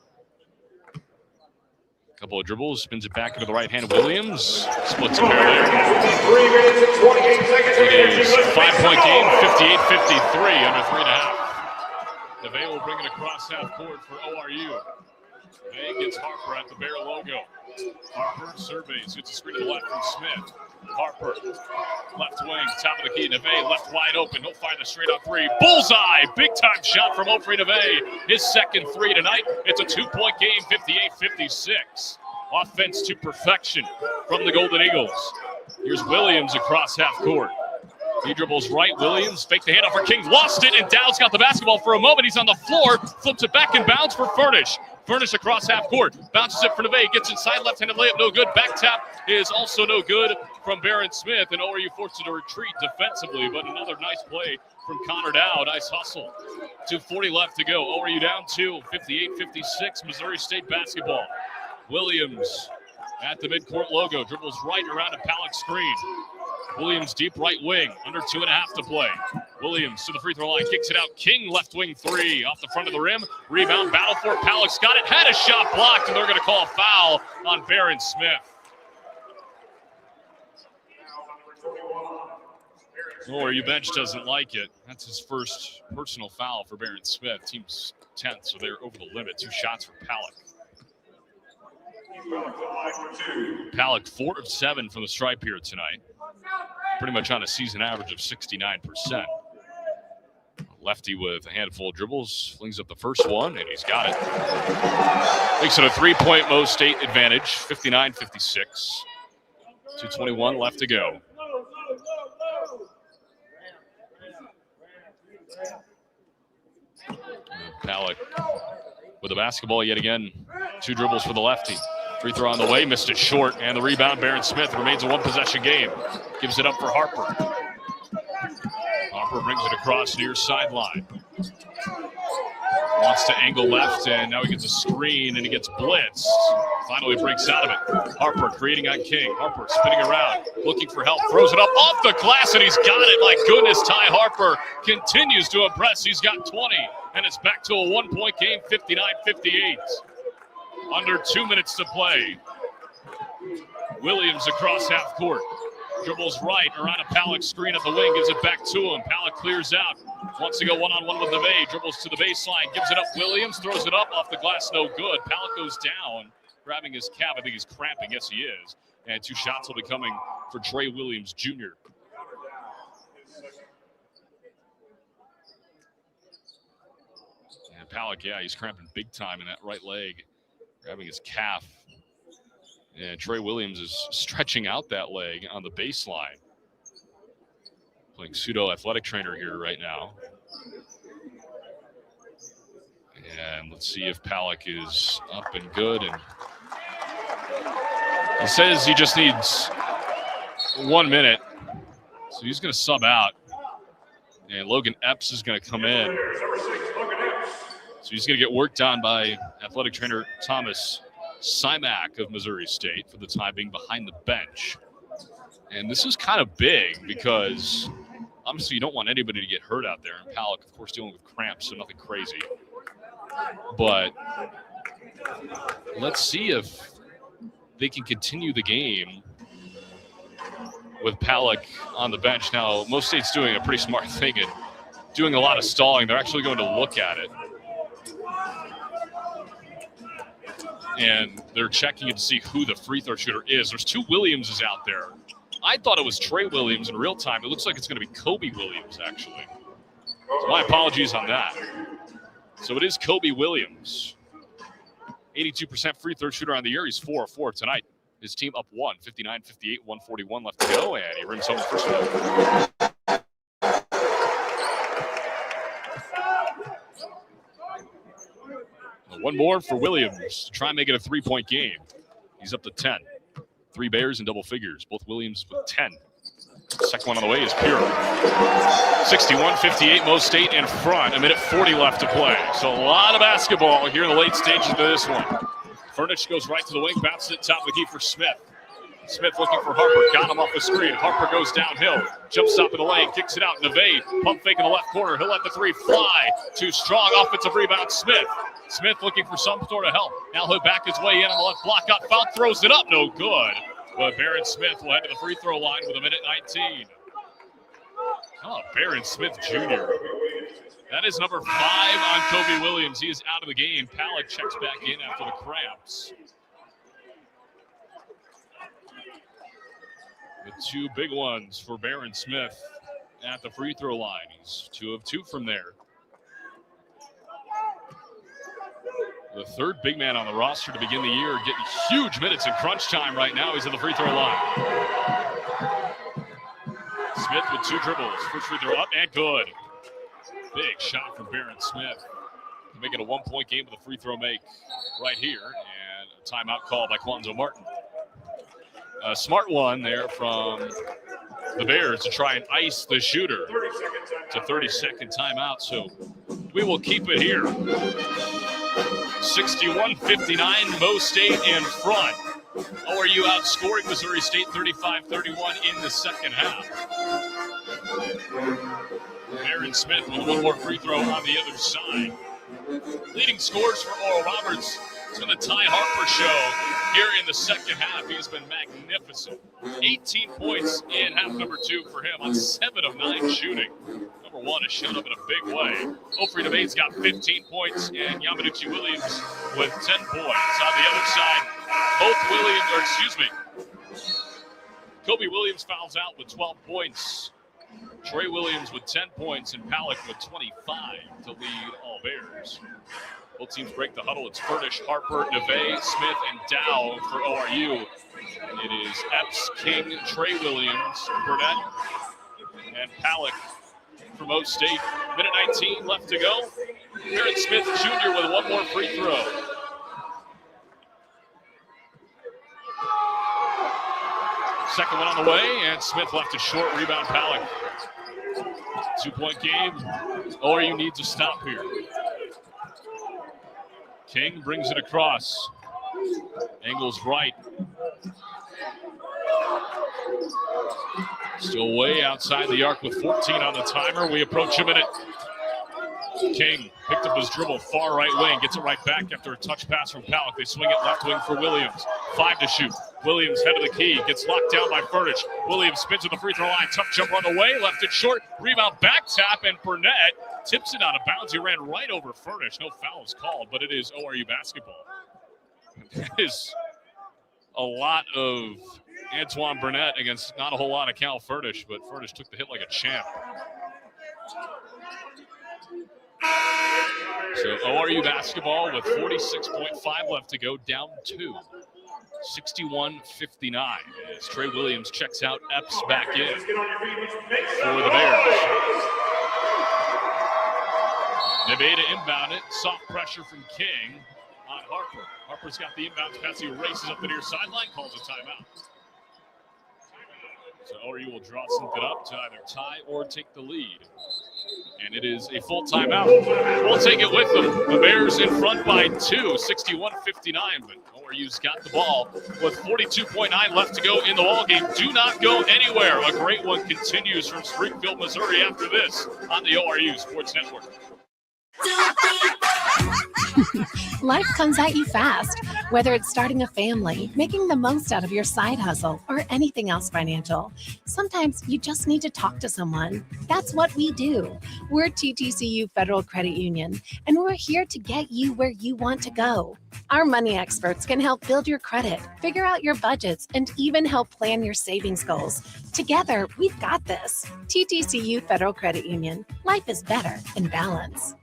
Couple of dribbles, spins it back into the right hand of Williams. Splits a pair there. 3 minutes and 28 seconds. It is a 5-point game, 58-53, under 3.5. Neve will bring it across half court for ORU. Neve gets Harper at the Bear logo. Harper surveys, hits a screen to the left from Smith. Harper, left wing, top of the key. Neve left wide open. He'll fire the straight on 3. Bullseye! Big time shot from Ofri Neve. His second 3 tonight. It's a 2-point game, 58-56. Offense to perfection from the Golden Eagles. Here's Williams across half court. He dribbles right. Williams faked the handoff for King. Lost it, and Dow's got the basketball for a moment. He's on the floor. Flips it back in bounds for Furnish. Furnish across half court. Bounces it for Neve. Gets inside. Left-handed layup. No good. Back tap is also no good from Barron Smith. And ORU forced to retreat defensively. But another nice play from Connor Dow. Nice hustle. 2:40 left to go. ORU down 2. 58-56. Missouri State basketball. Williams at the midcourt logo. Dribbles right around a Palak screen. Williams deep right wing, under 2.5 to play. Williams to the free throw line, kicks it out. King left wing 3 off the front of the rim. Rebound, battle for it. Palak's got it, had a shot blocked, and they're going to call a foul on Barron Smith. ORU bench doesn't like it. That's his first personal foul for Barron Smith. Team's 10th, so they're over the limit. 2 shots for Palak. Palak 4 of 7 from the stripe here tonight. Pretty much on a season average of 69%. Lefty with a handful of dribbles, flings up the first one, and he's got it. Makes it a 3-point Mo State advantage, 59-56. 2:21 left to go. Palik with the basketball yet again. 2 dribbles for the lefty. Free throw on the way, missed it short, and the rebound, Barron Smith, remains a 1-possession game. Gives it up for Harper. Harper brings it across near sideline. Wants to angle left, and now he gets a screen, and he gets blitzed. Finally breaks out of it. Harper creating on King. Harper spinning around, looking for help. Throws it up off the glass, and he's got it. My goodness, Ty Harper continues to impress. He's got 20, and it's back to a 1-point game, 59-58. Under 2 minutes to play. Williams across half court. Dribbles right around a Palik screen at the wing, gives it back to him. Palik clears out. Wants to go one-on-one with Neve. Dribbles to the baseline, gives it up. Williams throws it up off the glass, no good. Palik goes down, grabbing his calf. I think he's cramping. Yes, he is. And 2 shots will be coming for Trey Williams Jr. And Palik, yeah, he's cramping big time in that right leg, grabbing his calf. And Trey Williams is stretching out that leg on the baseline. Playing pseudo-athletic trainer here right now. And let's see if Palik is up and good. And he says he just needs 1 minute. So he's going to sub out. And Logan Epps is going to come in. So he's going to get worked on by athletic trainer Thomas Simak of Missouri State for the time being behind the bench. And this is kind of big because obviously you don't want anybody to get hurt out there. And Palik, of course, dealing with cramps, so nothing crazy. But let's see if they can continue the game with Palik on the bench. Now, Mo State's doing a pretty smart thing and doing a lot of stalling. They're actually going to look at it. And they're checking it to see who the free throw shooter is. There's 2 Williamses out there. I thought it was Trey Williams in real time. It looks like it's going to be Kobe Williams, actually. So my apologies on that. So it is Kobe Williams. 82% free throw shooter on the year. He's 4 of 4 tonight. His team up 1, 59-58, 141 left to go, and he rims home the first one. One more for Williams to try and make it a 3-point game. He's up to 10. 3 Bears in double figures. Both Williams with 10. Second one on the way is Pure. 61-58, Mo State in front. 1:40 left to play. So a lot of basketball here in the late stages of this one. Furnish goes right to the wing, bounces it top of the key for Smith. Smith looking for Harper, got him off the screen. Harper goes downhill, jump stop in the lane, kicks it out. Neve, pump fake in the left corner. He'll let the 3 fly. Too strong, offensive rebound, Smith. Smith looking for some sort of help. Now he'll back his way in on the left block, got fouled, throws it up, no good. But Barron Smith will head to the free throw line with 1:19. Oh, Barron Smith Jr. That is number 5 on Kobe Williams. He is out of the game. Palik checks back in after the cramps. With 2 big ones for Barron Smith at the free throw line. He's 2 of 2 from there. The 3rd big man on the roster to begin the year, getting huge minutes in crunch time right now. He's at the free throw line. Smith with 2 dribbles. First free throw up and good. Big shot from Barron Smith to make it a 1-point game with a free throw make right here. And a timeout call by Quanzo Martin. A smart one there from the Bears to try and ice the shooter. It's a 30-second timeout, so we will keep it here. 61-59, Mo State in front. ORU outscoring Missouri State 35-31 in the second half. Barron Smith with 1 more free throw on the other side. Leading scores for Oral Roberts. It's been the Ty Harper show here in the second half. He has been magnificent. 18 points in half number 2 for him on 7 of 9 shooting. Number 1 has shown up in a big way. Ofri Debate's got 15 points, and Yamanuchi Williams with 10 points. On the other side, Kobe Williams fouls out with 12 points. Trey Williams with 10 points and Palak with 25 to lead all Bears. Both teams break the huddle. It's Furnish, Harper, Neve, Smith, and Dow for ORU. It is Epps, King, Trey Williams, Burnett, and Palak from O State. Minute 19 left to go. Aaron Smith Jr. with one more free throw. Second one on the way, and Smith left it short. Rebound, Palak. 2-point game. ORU needs a stop here. King brings it across. Angles right. Still way outside the arc with 14 on the timer. We approach a minute. King picked up his dribble, far right wing, gets it right back after a touch pass from Palak. They swing it left wing for Williams. 5 to shoot. Williams head of the key, gets locked down by Furnish. Williams spins to the free throw line. Tough jumper on the way, left it short. Rebound back tap, and Burnett tips it out of bounds. He ran right over Furnish. No foul is called, but it is ORU basketball. That is a lot of Antoine Burnett against not a whole lot of Cal Furnish, but Furnish took the hit like a champ. So ORU basketball with 46.5 left to go, down 2. 61-59 as Trey Williams checks out. Epps back in for the Bears. Nevada inbound it. Soft pressure from King on Harper. Harper's got the inbounds pass. He races up the near sideline, calls a timeout. So ORU will draw something up to either tie or take the lead. And it is a full timeout. We'll take it with them. The Bears in front by 2, 61-59. But ORU's got the ball with 42.9 left to go in the ball game. Do not go anywhere. A great one continues from Springfield, Missouri after this on the ORU Sports Network. Life comes at you fast, whether it's starting a family, making the most out of your side hustle, or anything else financial. Sometimes you just need to talk to someone. That's what we do. We're TTCU Federal Credit Union, and we're here to get you where you want to go. Our money experts can help build your credit, figure out your budgets, and even help plan your savings goals. Together, we've got this. TTCU Federal Credit Union. Life is better in balance.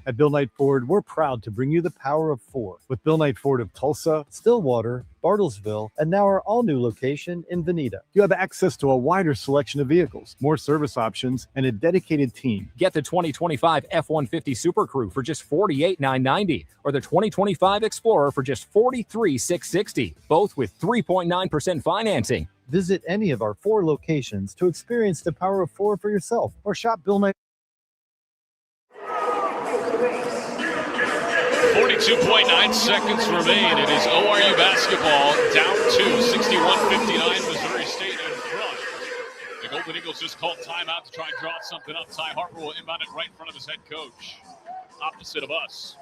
At Bill Knight Ford, we're proud to bring you the power of 4 with Bill Knight Ford of Tulsa, Stillwater, Bartlesville, and now our all-new location in Veneta. You have access to a wider selection of vehicles, more service options, and a dedicated team. Get the 2025 F-150 Super Crew for just $48,990 or the 2025 Explorer for just $43,660, both with 3.9% financing. Visit any of our 4 locations to experience the power of 4 for yourself or shop Bill Knight. 42.9 seconds remain. It is ORU basketball down 2, 61-59. Missouri State in front. The Golden Eagles just called timeout to try and draw something up. Ty Harper will inbound it right in front of his head coach, opposite of us.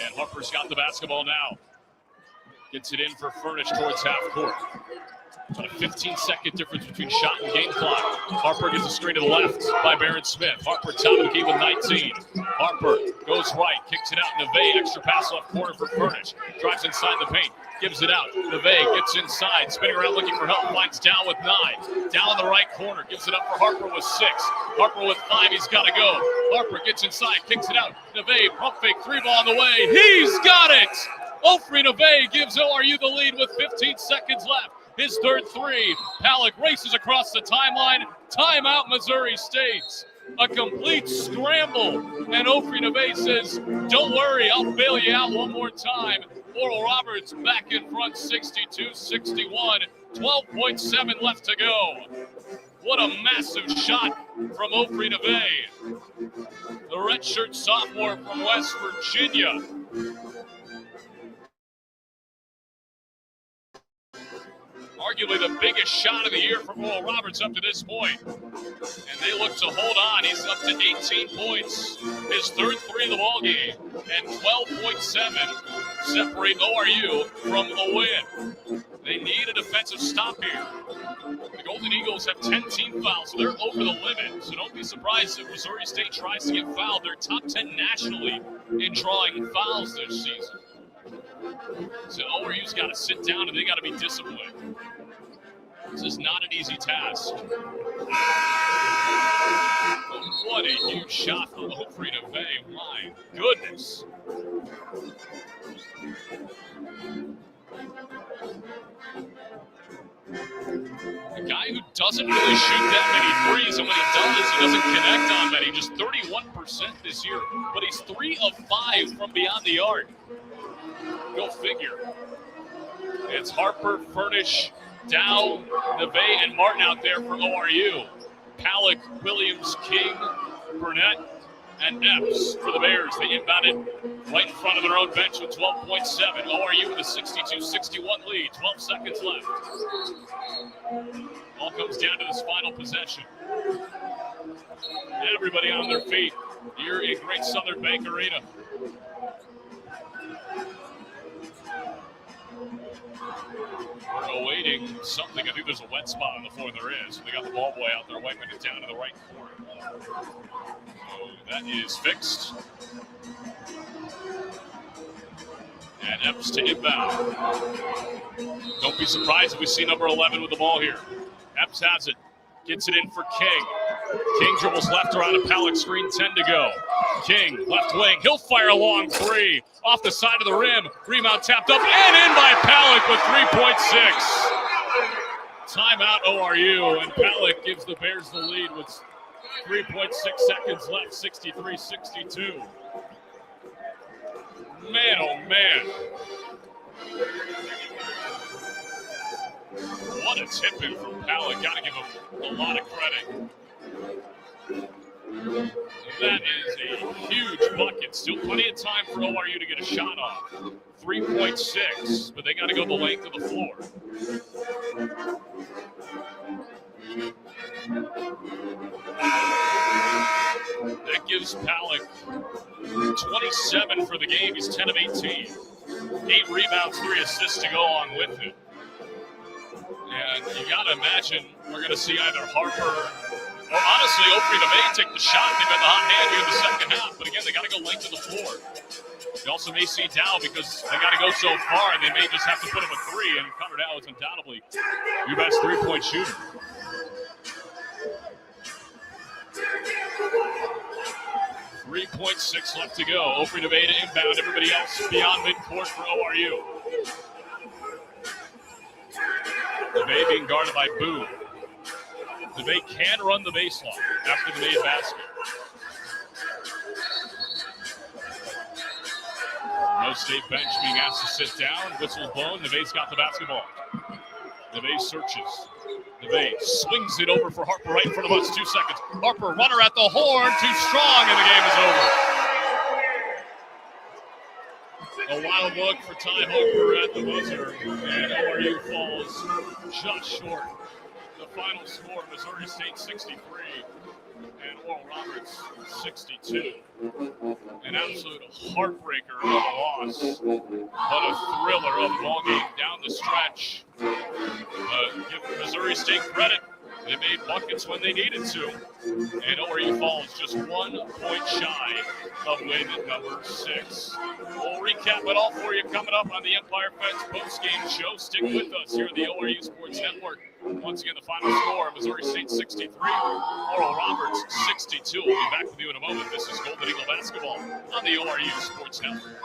And Harper's got the basketball now. Gets it in for Furnish towards half court. About a 15-second difference between shot and game clock. Harper gets a screen to the left by Barron Smith. Harper top of the key with 19. Harper goes right, kicks it out. Neve, extra pass left corner for Furnish. Drives inside the paint, gives it out. Neve gets inside, spinning around looking for help. Finds Dow with 9. Dow in the right corner, gives it up for Harper with 6. Harper with 5, he's got to go. Harper gets inside, kicks it out. Neve, pump fake, 3-ball on the way. He's got it! Ofri Neve gives ORU the lead with 15 seconds left. His third 3. Palak races across the timeline. Timeout, Missouri State. A complete scramble. And Ofri Neve says, don't worry, I'll bail you out one more time. Oral Roberts back in front, 62-61. 12.7 left to go. What a massive shot from Ofri Neve. The redshirt sophomore from West Virginia. Arguably the biggest shot of the year from Oral Roberts up to this point. And they look to hold on. He's up to 18 points. His third 3 of the ball game. And 12.7 separate ORU from a win. They need a defensive stop here. The Golden Eagles have 10 team fouls, so they're over the limit. So don't be surprised if Missouri State tries to get fouled. They're top 10 nationally in drawing fouls this season. So ORU's got to sit down and they got to be disciplined. This is not an easy task. What a huge shot from Ofrida Bay. My goodness. A guy who doesn't really shoot that many threes, and when he does, he doesn't connect on many. Just 31% this year, but he's 3 of 5 from beyond the arc. Go figure. It's Harper, Furnish, Dow, Neve, and Martin out there for ORU. Palak, Williams, King, Burnett, and Epps for the Bears. They inbounded right in front of their own bench with 12.7. ORU with a 62-61 lead. 12 seconds left. All comes down to this final possession. Everybody on their feet here in Great Southern Bank Arena. We're awaiting something. I think there's a wet spot on the floor. There is. They got the ball boy out there wiping it down to the right corner. So that is fixed. And Epps to inbound. Don't be surprised if we see number 11 with the ball here. Epps has it. Gets it in for King. King dribbles left around a Palak screen, 10 to go. King, left wing. He'll fire a long three. Off the side of the rim. Rebound tapped up and in by Palak with 3.6. Timeout ORU, and Palak gives the Bears the lead with 3.6 seconds left, 63-62. Man, oh man. What a tip in from Palak. Got to give him a lot of credit. That is a huge bucket. Still plenty of time for ORU to get a shot off. 3.6, but they got to go the length of the floor. That gives Palak 27 for the game. He's 10 of 18. 8 rebounds, 3 assists to go on with it. And you got to imagine we're going to see either Harper or honestly Ofrida May take the shot. They've got the hot hand here in the second half. But again, they got to go length of the floor. They also may see Dow because they got to go so far. They may just have to put him a 3. And Connor Dow is undoubtedly your best 3-point shooter. .6 left to go. Ofrida May to inbound. Everybody else beyond midcourt for ORU. DeVay being guarded by Boone. DeVay can run the baseline after the made basket. No State bench being asked to sit down. Whistle blown. DeVay's got the basketball. DeVay searches. DeVay swings it over for Harper right in front of us. 2 seconds. Harper, runner at the horn. Too strong, and the game is over. A wild look for Ty Harper at the buzzer, and ORU falls just short. The final score, Missouri State 63 and Oral Roberts 62. An absolute heartbreaker of a loss, but a thriller of a ball game down the stretch. Give Missouri State credit. They made buckets when they needed to. And ORU falls just 1 point shy of win number 6. We'll recap it all for you coming up on the Empire Fence post-game show. Stick with us here at the ORU Sports Network. Once again, the final score, Missouri State 63, Oral Roberts 62. We'll be back with you in a moment. This is Golden Eagle Basketball on the ORU Sports Network.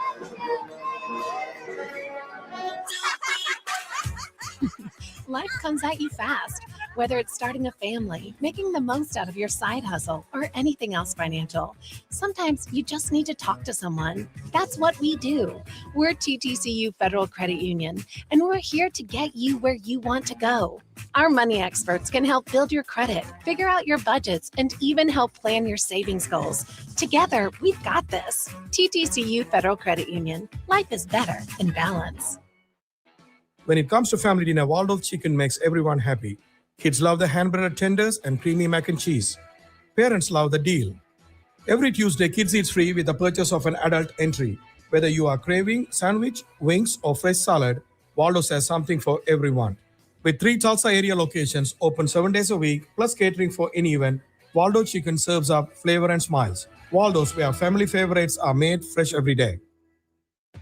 Life comes at you fast. Whether it's starting a family, making the most out of your side hustle, or anything else financial, sometimes you just need to talk to someone. That's what we do. We're TTCU Federal Credit Union, and we're here to get you where you want to go. Our money experts can help build your credit, figure out your budgets, and even help plan your savings goals. Together, we've got this. TTCU Federal Credit Union. Life is better in balance. When it comes to family dinner, Waldorf Chicken makes everyone happy. Kids love the hand-breaded tenders and creamy mac and cheese. Parents love the deal. Every Tuesday, kids eat free with the purchase of an adult entry. Whether you are craving sandwich, wings, or fresh salad, Waldorf has something for everyone. With 3 Tulsa area locations open 7 days a week, plus catering for any event, Waldorf Chicken serves up flavor and smiles. Waldorf, where family favorites are made fresh every day.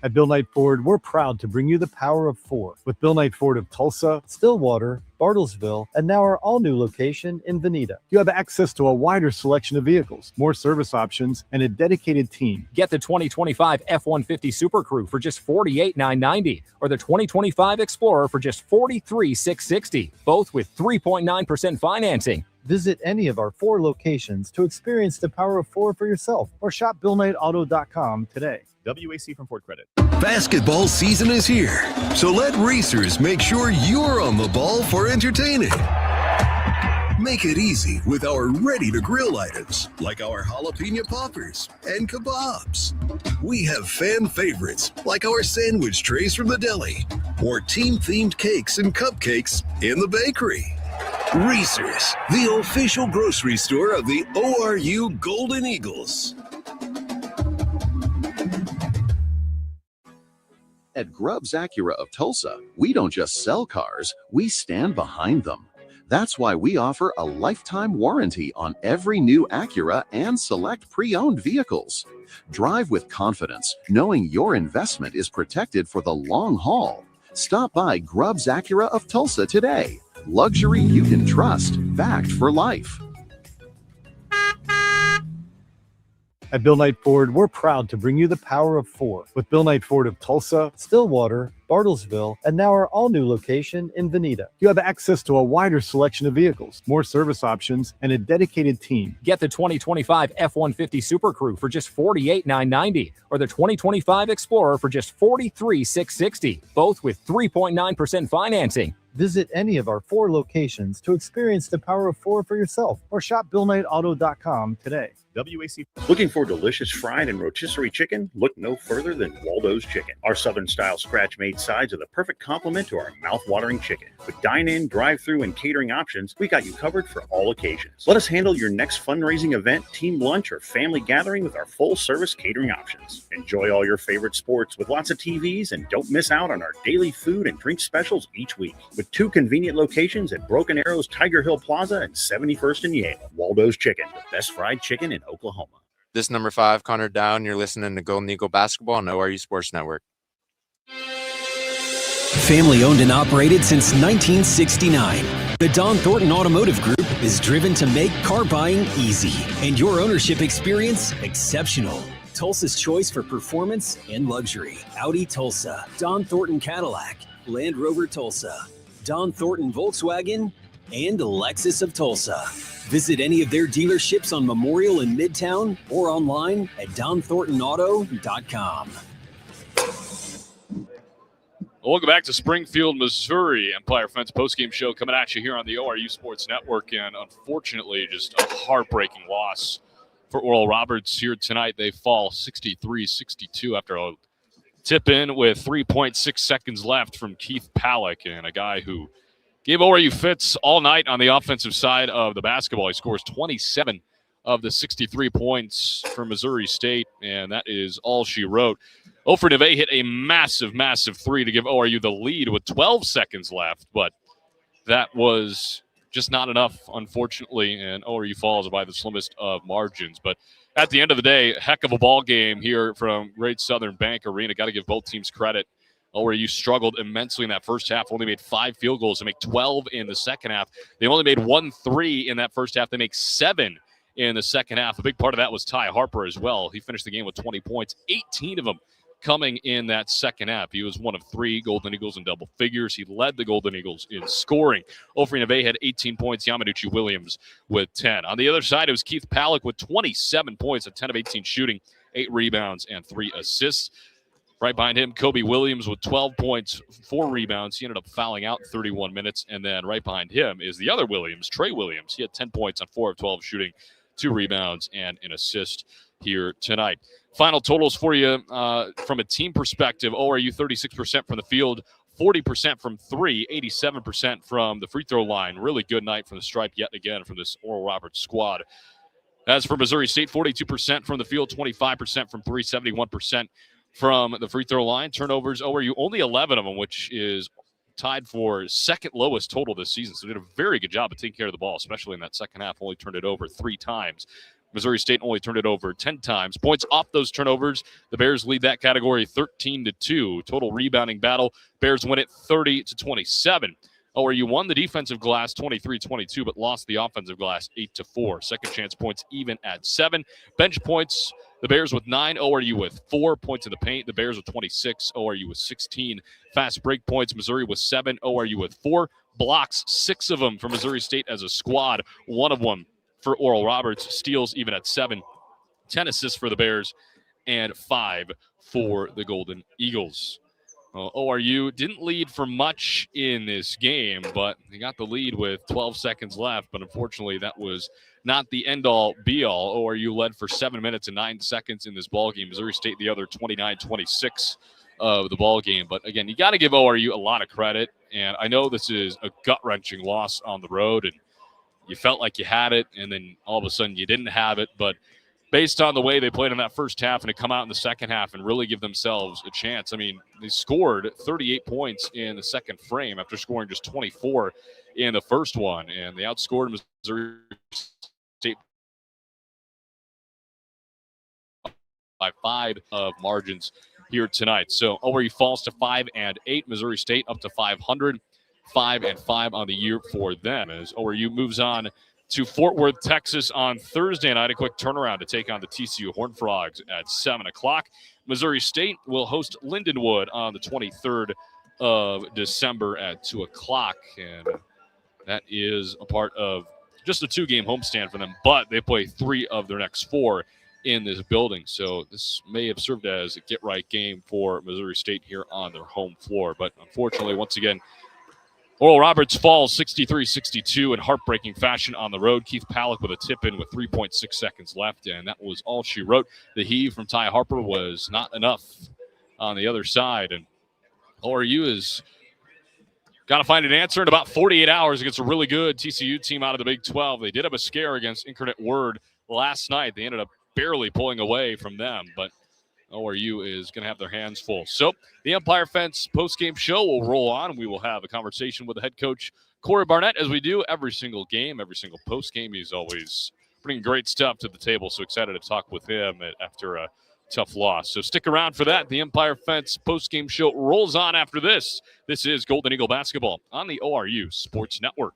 At Bill Knight Ford, we're proud to bring you the power of 4 with Bill Knight Ford of Tulsa, Stillwater, Bartlesville, and now our all-new location in Veneta. You have access to a wider selection of vehicles, more service options, and a dedicated team. Get the 2025 F-150 Super Crew for just $48,990 or the 2025 Explorer for just $43,660, both with 3.9% financing. Visit any of our 4 locations to experience the power of 4 for yourself or shop BillKnightAuto.com today. WAC from Ford Credit. Basketball season is here, so let racers make sure you're on the ball for entertaining. Make it easy with our ready-to-grill items, like our jalapeno poppers and kebabs. We have fan favorites, like our sandwich trays from the deli, or team-themed cakes and cupcakes in the bakery. Racers, the official grocery store of the ORU Golden Eagles. At Grubbs Acura of Tulsa, we don't just sell cars, we stand behind them. That's why we offer a lifetime warranty on every new Acura and select pre-owned vehicles. Drive with confidence, knowing your investment is protected for the long haul. Stop by Grubbs Acura of Tulsa today. Luxury you can trust, backed for life. At Bill Knight Ford, we're proud to bring you the power of 4 with Bill Knight Ford of Tulsa, Stillwater, Bartlesville, and now our all-new location in Veneta. You have access to a wider selection of vehicles, more service options, and a dedicated team. Get the 2025 F-150 Super Crew for just $48,990 or the 2025 Explorer for just $43,660, both with 3.9% financing. Visit any of our 4 locations to experience the power of 4 for yourself or shop BillKnightAuto.com today. WAC. Looking for delicious fried and rotisserie chicken? Look no further than Waldo's Chicken. Our Southern-style scratch-made sides are the perfect complement to our mouth-watering chicken. With dine-in, drive-through, and catering options, we got you covered for all occasions. Let us handle your next fundraising event, team lunch, or family gathering with our full-service catering options. Enjoy all your favorite sports with lots of TVs, and don't miss out on our daily food and drink specials each week. With 2 convenient locations at Broken Arrow's Tiger Hill Plaza and 71st and Yale. Waldo's Chicken, the best fried chicken in Oklahoma. This is number 5, Connor Down. You're listening to Golden Eagle Basketball on ORU Sports Network. Family owned and operated since 1969, the Don Thornton Automotive Group is driven to make car buying easy and your ownership experience exceptional. Tulsa's choice for performance and luxury. Audi Tulsa, Don Thornton Cadillac, Land Rover Tulsa, Don Thornton Volkswagen, and Lexus of Tulsa. Visit any of their dealerships on Memorial in Midtown or online at DonThorntonAuto.com. Welcome back to Springfield, Missouri. Empire Fence postgame show coming at you here on the ORU Sports Network. And unfortunately, just a heartbreaking loss for Oral Roberts here tonight. They fall 63-62 after a tip in with 3.6 seconds left from Keith Palak, and a guy who gave ORU fits all night on the offensive side of the basketball. He scores 27 of the 63 points for Missouri State, and that is all she wrote. Offer Neve hit a massive, massive 3 to give ORU the lead with 12 seconds left, but that was just not enough, unfortunately, and ORU falls by the slimmest of margins. But at the end of the day, heck of a ball game here from Great Southern Bank Arena. Got to give both teams credit. ORU struggled immensely in that first half, only made 5 field goals. They make 12 in the second half. They only made 1 3 in that first half. They make 7 in the second half. A big part of that was Ty Harper as well. He finished the game with 20 points, 18 of them coming in that second half. He was one of 3 Golden Eagles in double figures. He led the Golden Eagles in scoring. Ofri Neve had 18 points. Yamanuchi Williams with 10. On the other side, it was Keith Palak with 27 points, a 10 of 18 shooting, 8 rebounds, and 3 assists. Right behind him, Kobe Williams with 12 points, 4 rebounds. He ended up fouling out in 31 minutes. And then right behind him is the other Williams, Trey Williams. He had 10 points on 4 of 12 shooting, 2 rebounds, and an assist here tonight. Final totals for you from a team perspective. ORU 36% from the field, 40% from 3, 87% from the free throw line. Really good night from the stripe yet again from this Oral Roberts squad. As for Missouri State, 42% from the field, 25% from 3, 71% from the free throw line. Turnovers, ORU only 11 of them, which is tied for second lowest total this season. So they did a very good job of taking care of the ball, especially in that second half. Only turned it over 3 times. Missouri State only turned it over 10 times. Points off those turnovers, the Bears lead that category 13-2. Total rebounding battle, Bears win it 30-27. ORU won the defensive glass 23-22, but lost the offensive glass 8-4. Second chance points even at 7. Bench points, the Bears with 9, ORU with 4 points in the paint. The Bears with 26, ORU with 16. Fast break points, Missouri with 7, ORU with 4. Blocks, 6 of them for Missouri State as a squad. 1 of them for Oral Roberts. Steals even at 7. 10 assists for the Bears and 5 for the Golden Eagles. ORU didn't lead for much in this game, but they got the lead with 12 seconds left. But unfortunately, that was not the end-all, be-all. ORU led for 7 minutes and 9 seconds in this ballgame. Missouri State the other 29-26 of the ballgame. But again, you got to give ORU a lot of credit. And I know this is a gut-wrenching loss on the road, and you felt like you had it, and then all of a sudden you didn't have it. But based on the way they played in that first half and to come out in the second half and really give themselves a chance. I mean, they scored 38 points in the second frame after scoring just 24 in the first one, and they outscored Missouri State by 5 of margins here tonight. So ORU falls to 5-8. Missouri State up to 500, 5-5 on the year for them as ORU moves on to Fort Worth, Texas on Thursday night. A quick turnaround to take on the TCU Horned Frogs at 7 o'clock. Missouri State will host Lindenwood on the 23rd of December at 2 o'clock. And that is a part of just a 2-game homestand for them, but they play 3 of their next 4 in this building. So this may have served as a get-right game for Missouri State here on their home floor. But unfortunately, once again, Oral Roberts falls 63-62 in heartbreaking fashion on the road. Keith Palak with a tip-in with 3.6 seconds left, and that was all she wrote. The heave from Ty Harper was not enough on the other side, and ORU has got to find an answer in about 48 hours against a really good TCU team out of the Big 12. They did have a scare against Incarnate Word last night. They ended up barely pulling away from them, but ORU is going to have their hands full. So the Empire Fence postgame show will roll on. We will have a conversation with the head coach, Corey Barnett, as we do every single game, every single postgame. He's always bringing great stuff to the table, so excited to talk with him after a tough loss. So stick around for that. The Empire Fence postgame show rolls on after this. This is Golden Eagle Basketball on the ORU Sports Network.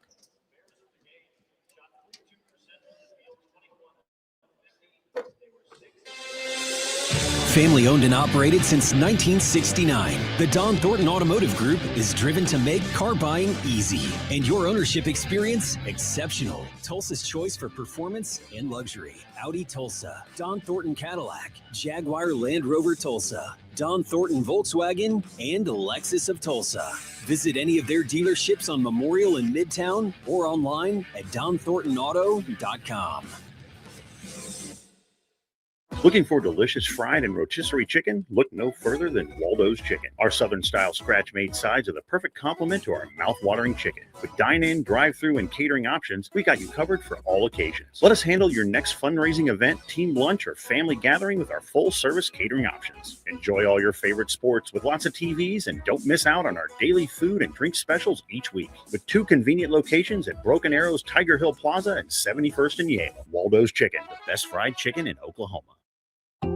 Family owned and operated since 1969, the Don Thornton Automotive Group is driven to make car buying easy and your ownership experience exceptional. Tulsa's choice for performance and luxury. Audi Tulsa, Don Thornton Cadillac, Jaguar Land Rover Tulsa, Don Thornton Volkswagen, and Lexus of Tulsa. Visit any of their dealerships on Memorial in Midtown or online at donthorntonauto.com. Looking for delicious fried and rotisserie chicken? Look no further than Waldo's Chicken. Our Southern-style scratch-made sides are the perfect complement to our mouth-watering chicken. With dine-in, drive-through, and catering options, we got you covered for all occasions. Let us handle your next fundraising event, team lunch, or family gathering with our full-service catering options. Enjoy all your favorite sports with lots of TVs, and don't miss out on our daily food and drink specials each week. With 2 convenient locations at Broken Arrows, Tiger Hill Plaza, and 71st and Yale. Waldo's Chicken, the best fried chicken in Oklahoma.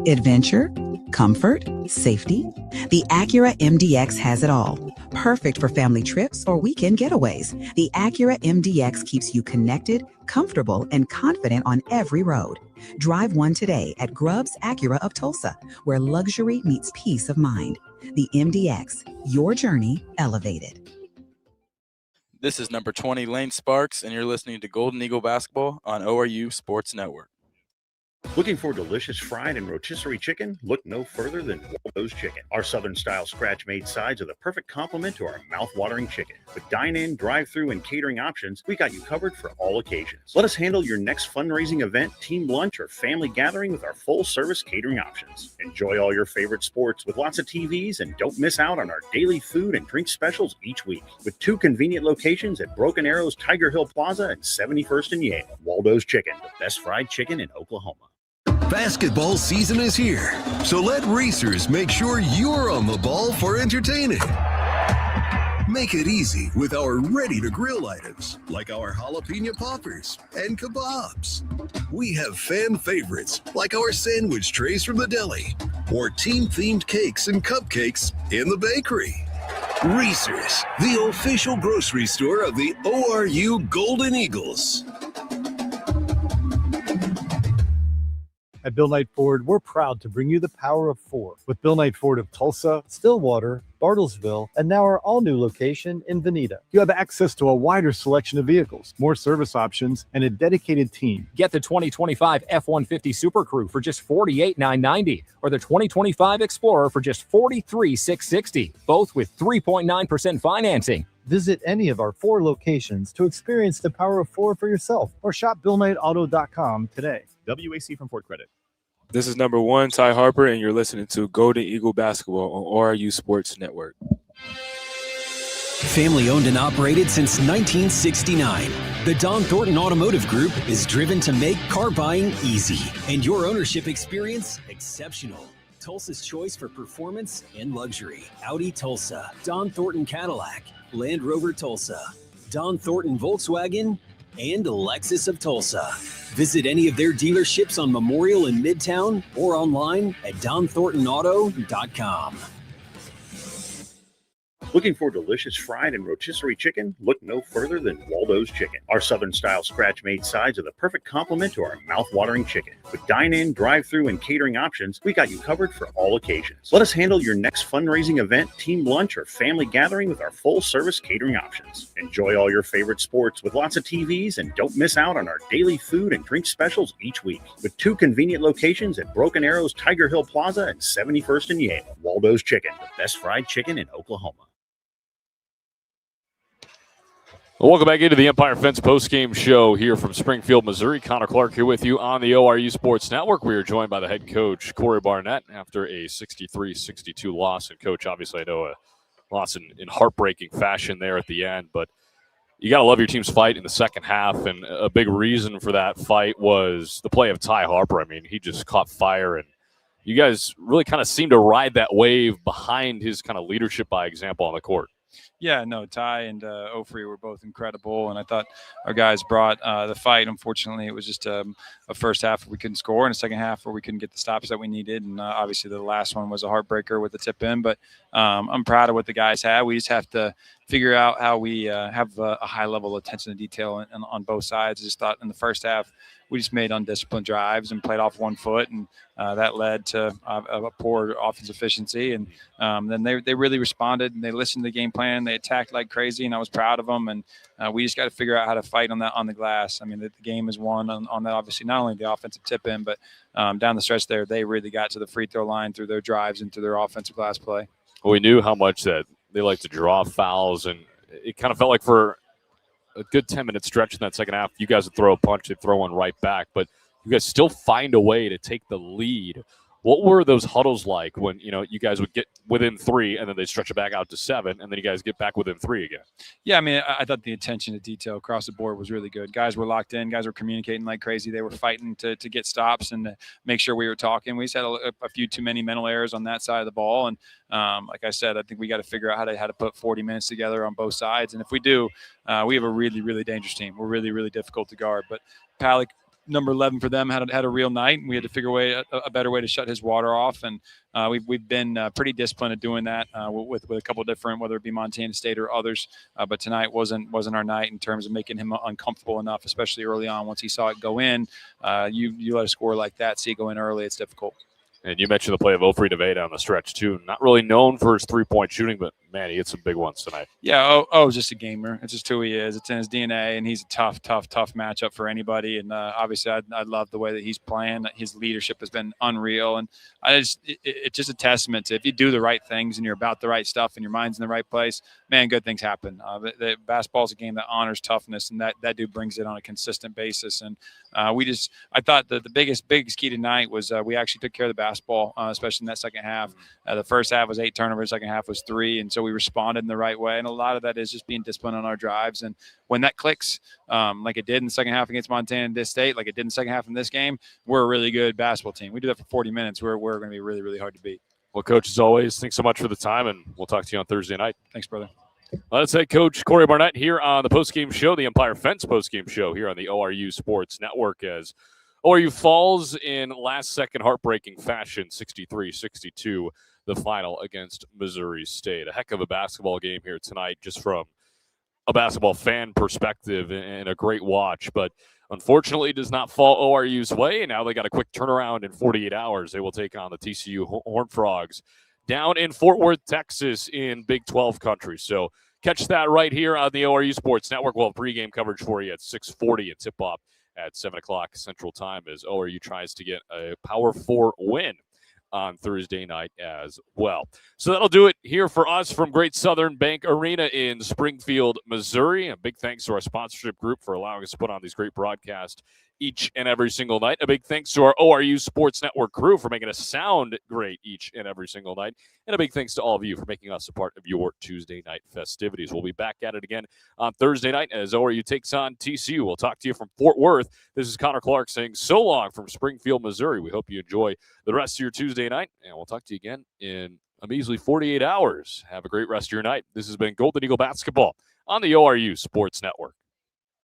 Adventure, comfort, safety. The Acura MDX has it all. Perfect for family trips or weekend getaways. The Acura MDX keeps you connected, comfortable, and confident on every road. Drive one today at Grubbs Acura of Tulsa, where luxury meets peace of mind. The MDX, your journey elevated. This is number 20, Lane Sparks, and you're listening to Golden Eagle Basketball on ORU Sports Network. Looking for delicious fried and rotisserie chicken? Look no further than Waldo's Chicken. Our Southern-style scratch-made sides are the perfect complement to our mouth-watering chicken. With dine-in, drive-through, and catering options, we got you covered for all occasions. Let us handle your next fundraising event, team lunch, or family gathering with our full-service catering options. Enjoy all your favorite sports with lots of TVs, and don't miss out on our daily food and drink specials each week. With 2 convenient locations at Broken Arrows, Tiger Hill Plaza, and 71st and Yale. Waldo's Chicken, the best fried chicken in Oklahoma. Basketball season is here, so let racers make sure you're on the ball for entertaining. Make it easy with our ready-to-grill items, like our jalapeno poppers and kebabs. We have fan favorites, like our sandwich trays from the deli, or team-themed cakes and cupcakes in the bakery. Reese's, the official grocery store of the ORU Golden Eagles. At Bill Knight Ford, we're proud to bring you the power of 4 with Bill Knight Ford of Tulsa, Stillwater, Bartlesville, and now our all-new location in Veneta. You have access to a wider selection of vehicles, more service options, and a dedicated team. Get the 2025 F-150 Super Crew for just $48,990 or the 2025 Explorer for just $43,660, both with 3.9% financing. Visit any of our 4 locations to experience the power of 4 for yourself or shop BillKnightAuto.com today. WAC from Ford Credit. This is number 1, Ty Harper, and you're listening to Golden Eagle Basketball on ORU Sports Network. Family owned and operated since 1969, the Don Thornton Automotive Group is driven to make car buying easy and your ownership experience exceptional. Tulsa's choice for performance and luxury. Audi Tulsa, Don Thornton Cadillac, Land Rover Tulsa, Don Thornton Volkswagen, and Lexus of Tulsa. Visit any of their dealerships on Memorial in Midtown or online at DonThorntonAuto.com. Looking for delicious fried and rotisserie chicken? Look no further than Waldo's Chicken. Our Southern-style scratch-made sides are the perfect complement to our mouth-watering chicken. With dine-in, drive-through, and catering options, we got you covered for all occasions. Let us handle your next fundraising event, team lunch, or family gathering with our full-service catering options. Enjoy all your favorite sports with lots of TVs, and don't miss out on our daily food and drink specials each week. With 2 convenient locations at Broken Arrows, Tiger Hill Plaza, and 71st and Yale. Waldo's Chicken, the best fried chicken in Oklahoma. Well, welcome back into the Empire Fence postgame show here from Springfield, Missouri. Connor Clark here with you on the ORU Sports Network. We are joined by the head coach, Corey Barnett, after a 63-62 loss. And, Coach, obviously I know a loss in heartbreaking fashion there at the end, but you got to love your team's fight in the second half, and a big reason for that fight was the play of Ty Harper. I mean, he just caught fire, and you guys really kind of seemed to ride that wave behind his kind of leadership by example on the court. Yeah, no, Ty and Ofri were both incredible, and I thought our guys brought the fight. Unfortunately, it was just a first half where we couldn't score and a second half where we couldn't get the stops that we needed, and obviously the last one was a heartbreaker with the tip in, but I'm proud of what the guys had. We just have to figure out how we have a high level of attention to detail on both sides. I just thought in the first half we just made undisciplined drives and played off one foot, and that led to a poor offensive efficiency. And then they really responded, and they listened to the game plan. They attacked like crazy, and I was proud of them. And we just got to figure out how to fight on the glass. I mean, the game is won on that, obviously, not only the offensive tip in, but down the stretch there, they really got to the free throw line through their drives and through their offensive glass play. Well, we knew how much that they like to draw fouls, and it kind of felt like for a good 10-minute stretch in that second half, you guys would throw a punch, they'd throw one right back, but you guys still find a way to take the lead. What were those huddles like when, you guys would get within 3 and then they stretch it back out to 7 and then you guys get back within 3 again? Yeah, I mean, I thought the attention to detail across the board was really good. Guys were locked in. Guys were communicating like crazy. They were fighting to get stops and to make sure we were talking. We just had a few too many mental errors on that side of the ball. And like I said, I think we got to figure out how to put 40 minutes together on both sides. And if we do, we have a really, really dangerous team. We're really, really difficult to guard. But Palik, number 11 for them, had a real night, and we had to figure a better way to shut his water off. And we've been pretty disciplined at doing that with a couple of different, whether it be Montana State or others. But tonight wasn't our night in terms of making him uncomfortable enough, especially early on. Once he saw it go in, you let a score like that, see it go in early, it's difficult. And you mentioned the play of Ofri DeVay down the stretch, too. Not really known for his three-point shooting, but, man, he hit some big ones tonight. Yeah, just a gamer. It's just who he is. It's in his DNA, and he's a tough matchup for anybody. And obviously, I love the way that he's playing. His leadership has been unreal. And it's just a testament to if you do the right things and you're about the right stuff and your mind's in the right place, man, good things happen. The basketball is a game that honors toughness, and that dude brings it on a consistent basis. And I thought that the biggest key tonight was we actually took care of the basketball, especially in that second half. The first half was 8 turnovers, second half was 3, and so we responded in the right way. And a lot of that is just being disciplined on our drives. And when that clicks, like it did in the second half against Montana State, like it did in the second half in this game, we're a really good basketball team. We do that for 40 minutes. We're going to be really, really hard to beat. Well, Coach, as always, thanks so much for the time, and we'll talk to you on Thursday night. Thanks, brother. Let's say Coach Corey Barnett here on the postgame show, the Empire Fence postgame show here on the ORU Sports Network, as ORU falls in last-second heartbreaking fashion, 63-62, the final against Missouri State. A heck of a basketball game here tonight, just from a basketball fan perspective, and a great watch. But unfortunately, it does not fall ORU's way, and now they got a quick turnaround in 48 hours. They will take on the TCU Horned Frogs down in Fort Worth, Texas, in Big 12 country. So catch that right here on the ORU Sports Network. We'll have pregame coverage for you at 6:40 and tip-off at 7 o'clock Central Time as ORU tries to get a Power 4 win on Thursday night as well. So that'll do it here for us from Great Southern Bank Arena in Springfield, Missouri. A big thanks to our sponsorship group for allowing us to put on these great broadcasts each and every single night. A big thanks to our ORU Sports Network crew for making us sound great each and every single night. And a big thanks to all of you for making us a part of your Tuesday night festivities. We'll be back at it again on Thursday night as ORU takes on TCU. We'll talk to you from Fort Worth. This is Connor Clark saying so long from Springfield, Missouri. We hope you enjoy the rest of your Tuesday night, and we'll talk to you again in a measly 48 hours. Have a great rest of your night. This has been Golden Eagle Basketball on the ORU Sports Network.